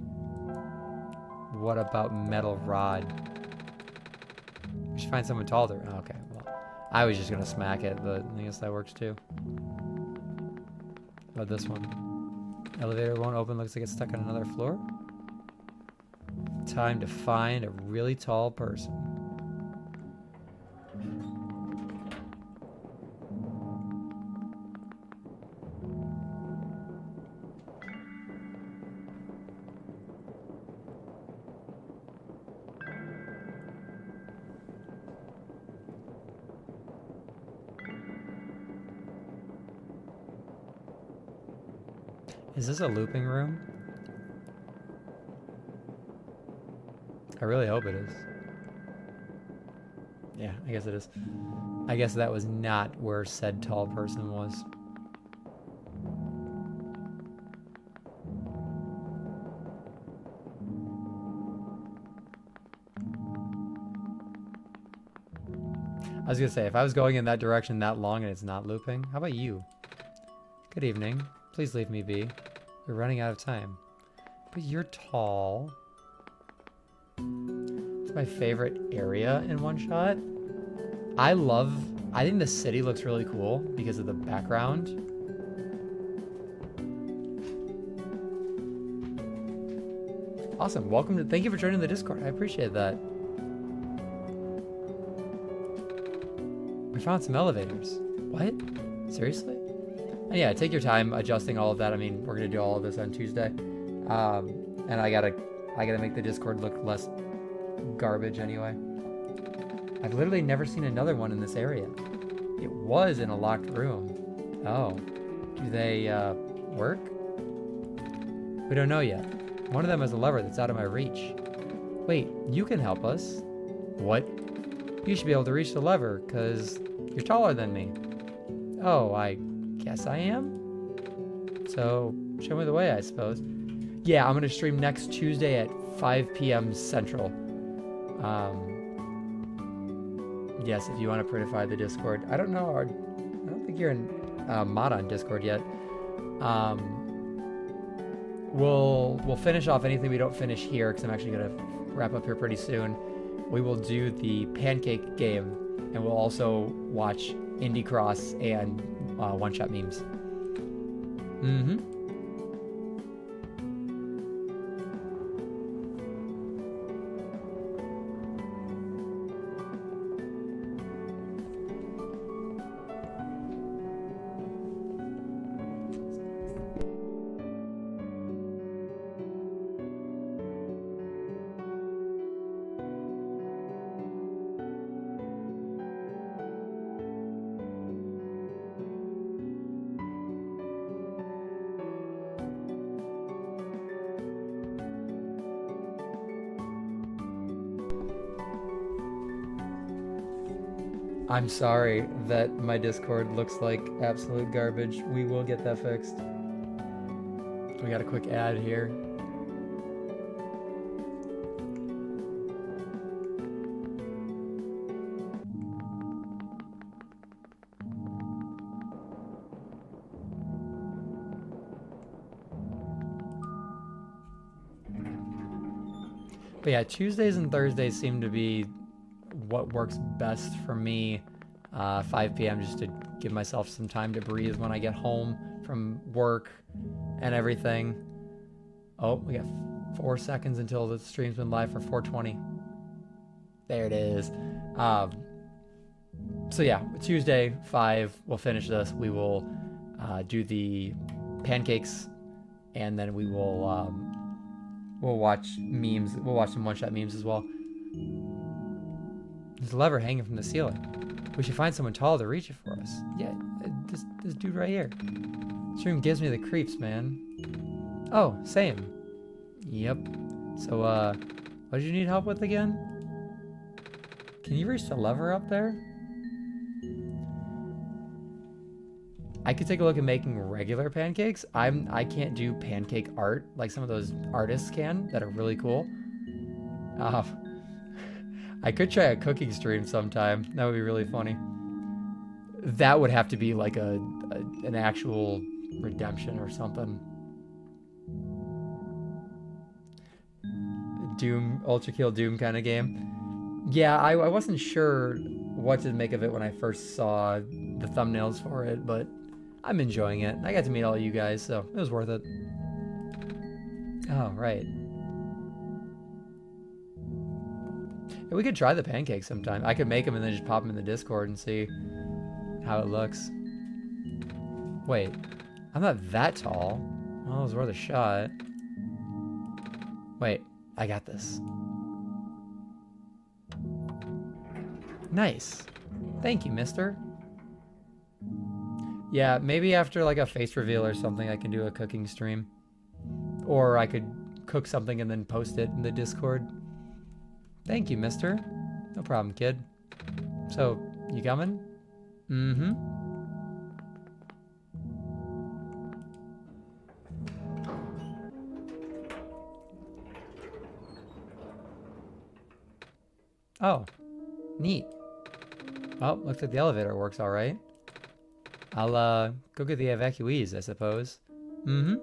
What about metal rod? We should find someone taller. Oh, okay, well, I was just gonna smack it, but I guess that works too. What about this one? Elevator won't open, looks like it's stuck on another floor. Time to find a really tall person. Is this a looping room? I really hope it is. Yeah, I guess it is. I guess that was not where said tall person was. I was gonna say, if I was going in that direction that long and it's not looping, how about you? Good evening. Please leave me be. We're running out of time. But you're tall. It's my favorite area in OneShot. I think the city looks really cool because of the background. Awesome. Thank you for joining the Discord. I appreciate that. We found some elevators. What? Seriously? And yeah, take your time adjusting all of that. I mean, we're gonna do all of this on Tuesday. And I gotta make the Discord look less garbage anyway. I've literally never seen another one in this area. It was in a locked room. Oh, do they work? We don't know yet. One of them has a lever that's out of my reach. Wait, you can help us. What? You should be able to reach the lever because you're taller than me. Oh, I guess I am? So, show me the way, I suppose. Yeah, I'm going to stream next Tuesday at 5 p.m. Central. Yes, if you want to prettify the Discord. I don't know, I don't think you're in mod on Discord yet. We'll finish off anything we don't finish here, because I'm actually going to wrap up here pretty soon. We will do the pancake game, and we'll also watch Indie Cross and OneShot memes. I'm sorry that my Discord looks like absolute garbage. We will get that fixed. We got a quick ad here. But yeah, Tuesdays and Thursdays seem to be what works best for me. 5 p.m. just to give myself some time to breathe when I get home from work and everything. Oh, we got 4 seconds until the stream's been live for 4:20. There it is. So yeah, Tuesday, 5, we'll finish this. We will do the pancakes, and then we will we'll watch memes. We'll watch some one-shot memes as well. There's a lever hanging from the ceiling. We should find someone tall to reach it for us. Yeah, this dude right here. This room gives me the creeps, man. Oh, same. Yep. So, what did you need help with again? Can you reach the lever up there? I could take a look at making regular pancakes. I can't do pancake art like some of those artists can that are really cool. I could try a cooking stream sometime. That would be really funny. That would have to be like an actual redemption or something. Doom, Ultra Kill Doom kind of game. Yeah, I wasn't sure what to make of it when I first saw the thumbnails for it, but I'm enjoying it. I got to meet all you guys, so it was worth it. Oh, right. Yeah, we could try the pancakes sometime. I could make them and then just pop them in the Discord and see how it looks. Wait, I'm not that tall. Well, it was worth a shot. Wait, I got this. Nice. Thank you, mister. Yeah, maybe after like a face reveal or something, I can do a cooking stream. Or I could cook something and then post it in the Discord. Thank you, mister. No problem, kid. So, you coming? Mm-hmm. Oh, neat. Well, looks like the elevator works all right. I'll go get the evacuees, I suppose. Mm-hmm.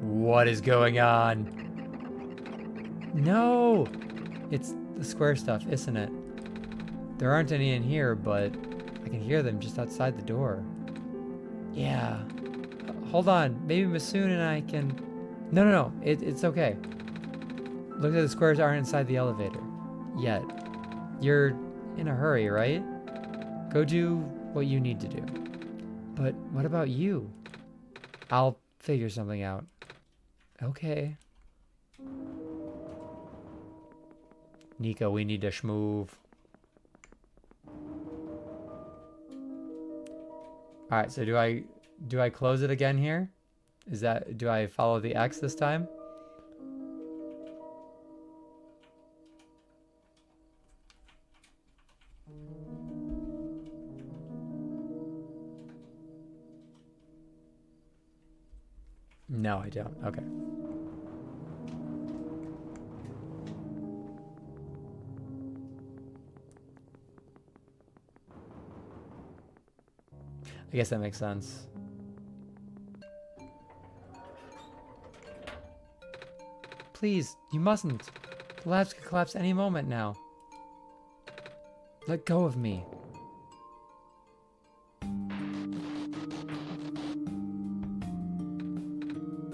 What is going on? No! It's the square stuff, isn't it? There aren't any in here, but I can hear them just outside the door. Yeah. Hold on. Maybe Masoon and I can... No. It's okay. Looks like the squares aren't inside the elevator. Yet. You're in a hurry, right? Go do what you need to do. But what about you? I'll figure something out. Okay. Niko, we need to schmoove. Alright, so do I close it again here? Do I follow the X this time? No, I don't. Okay. I guess that makes sense. Please, you mustn't. The labs could collapse any moment now. Let go of me.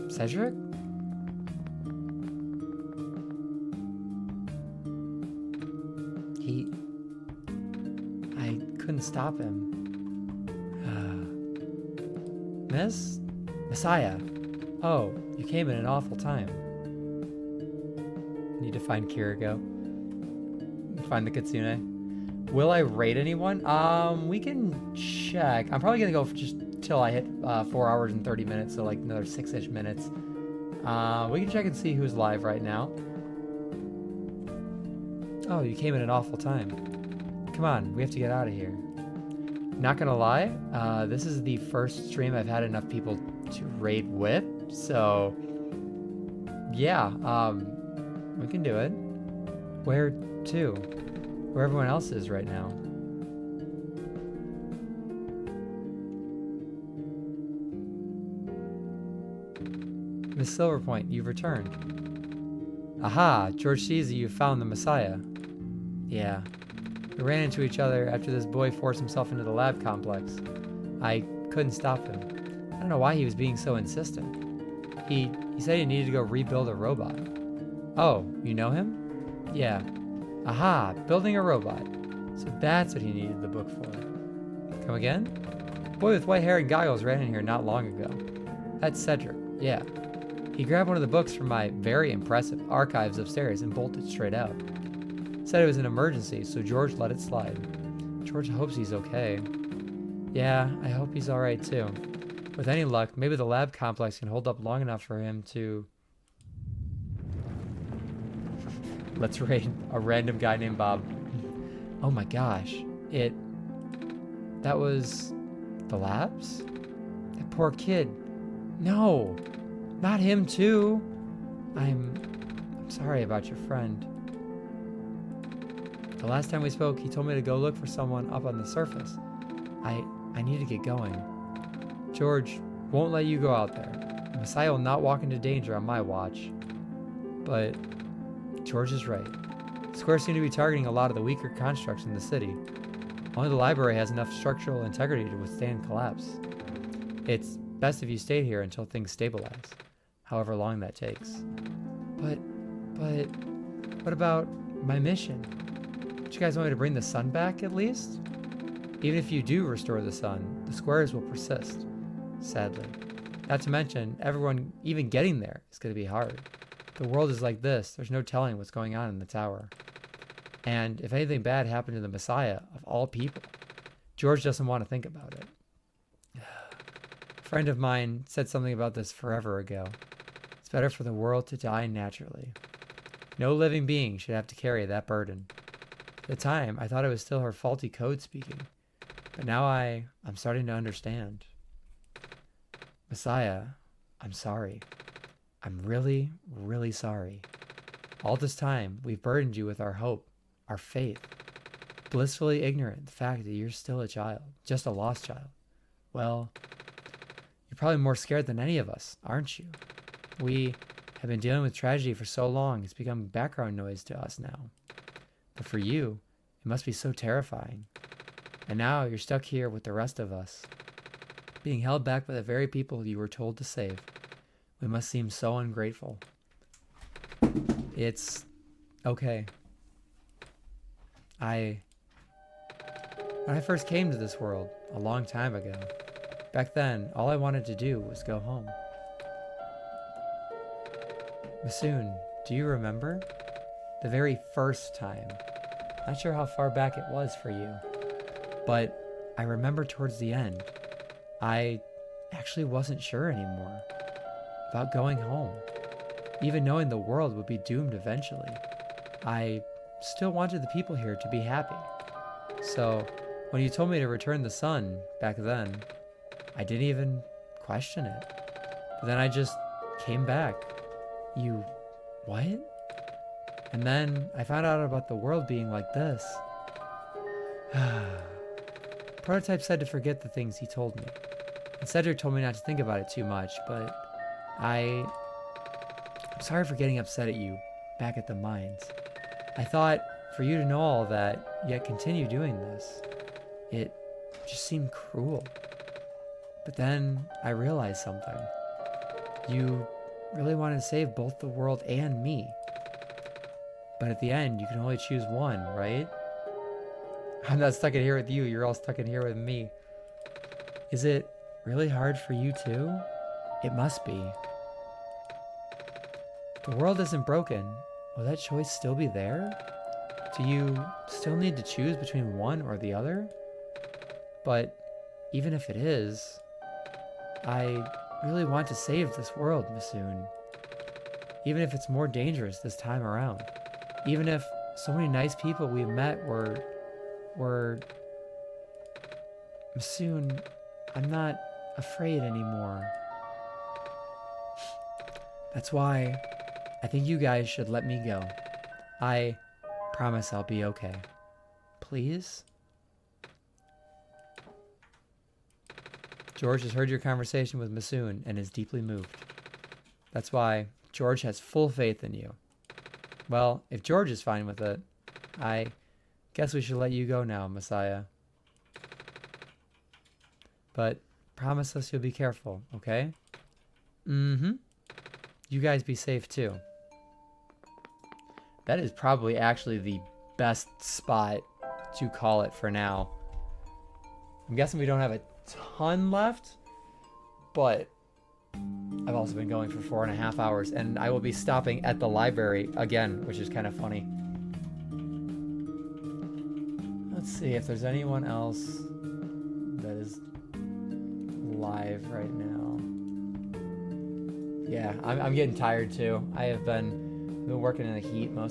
Cedric? I couldn't stop him. Miss? Messiah. Oh, you came in an awful time. Need to find Kiriko. Find the Kitsune. Will I raid anyone? We can check. I'm probably gonna go for just till I hit 4 hours and 30 minutes, so like another 6-ish minutes. We can check and see who's live right now. Oh, you came in an awful time. Come on, we have to get out of here. Not gonna lie, this is the first stream I've had enough people to raid with, so yeah, we can do it. Where to? Where everyone else is right now. Miss Silverpoint, you've returned. Aha, George sees that you found the Messiah. Yeah. We ran into each other after this boy forced himself into the lab complex. I couldn't stop him. I don't know why he was being so insistent. He said he needed to go rebuild a robot. Oh, you know him? Yeah. Aha, building a robot. So that's what he needed the book for. Come again? Boy with white hair and goggles ran in here not long ago. That's Cedric, yeah. He grabbed one of the books from my very impressive archives upstairs and bolted straight out. Said it was an emergency, so George let it slide. George hopes he's okay. Yeah, I hope he's alright too. With any luck, maybe the lab complex can hold up long enough for him to... Let's raid a random guy named Bob. Oh my gosh. That was... the labs? That poor kid. No! Not him too! I'm sorry about your friend. The last time we spoke, he told me to go look for someone up on the surface. I need to get going. George won't let you go out there. Messiah will not walk into danger on my watch. But George is right. Squares seem to be targeting a lot of the weaker constructs in the city. Only the library has enough structural integrity to withstand collapse. It's best if you stay here until things stabilize, however long that takes. But, what about my mission? Don't you guys want me to bring the sun back at least? Even if you do restore the sun, the squares will persist, sadly. Not to mention, everyone even getting there is going to be hard. The world is like this, there's no telling what's going on in the tower. And if anything bad happened to the Messiah, of all people, George doesn't want to think about it. A friend of mine said something about this forever ago. It's better for the world to die naturally. No living being should have to carry that burden. At the time, I thought it was still her faulty code speaking. But now I'm starting to understand. Messiah, I'm sorry. I'm really, really sorry. All this time, we've burdened you with our hope, our faith, blissfully ignorant of the fact that you're still a child, just a lost child. Well, you're probably more scared than any of us, aren't you? We have been dealing with tragedy for so long, it's become background noise to us now. But for you, it must be so terrifying. And now you're stuck here with the rest of us, being held back by the very people you were told to save. We must seem so ungrateful. It's okay. When I first came to this world, a long time ago, back then, all I wanted to do was go home. Masoon, do you remember? The very first time. Not sure how far back it was for you, but I remember towards the end, I actually wasn't sure anymore about going home. Even knowing the world would be doomed eventually, I still wanted the people here to be happy. So when you told me to return the sun back then, I didn't even question it. But then I just came back. You... what? And then I found out about the world being like this. Prototype said to forget the things he told me. And Cedric told me not to think about it too much, but I'm sorry for getting upset at you back at the mines. I thought for you to know all that, yet continue doing this, it just seemed cruel. But then I realized something. You really wanted to save both the world and me. But at the end, you can only choose one, right? I'm not stuck in here with you, you're all stuck in here with me. Is it really hard for you too? It must be. The world isn't broken. Will that choice still be there? Do you still need to choose between one or the other? But even if it is, I really want to save this world, Masoon. Even if it's more dangerous this time around. Even if so many nice people we met were... Masoon, I'm not afraid anymore. That's why I think you guys should let me go. I promise I'll be okay. Please? George has heard your conversation with Masoon and is deeply moved. That's why George has full faith in you. Well, if George is fine with it, I guess we should let you go now, Messiah. But promise us you'll be careful, okay? Mm-hmm. You guys be safe too. That is probably actually the best spot to call it for now. I'm guessing we don't have a ton left, but I've also been going for 4.5 hours, and I will be stopping at the library again, which is kind of funny. Let's see if there's anyone else that is live right now. Yeah, I'm getting tired too. I've been working in the heat most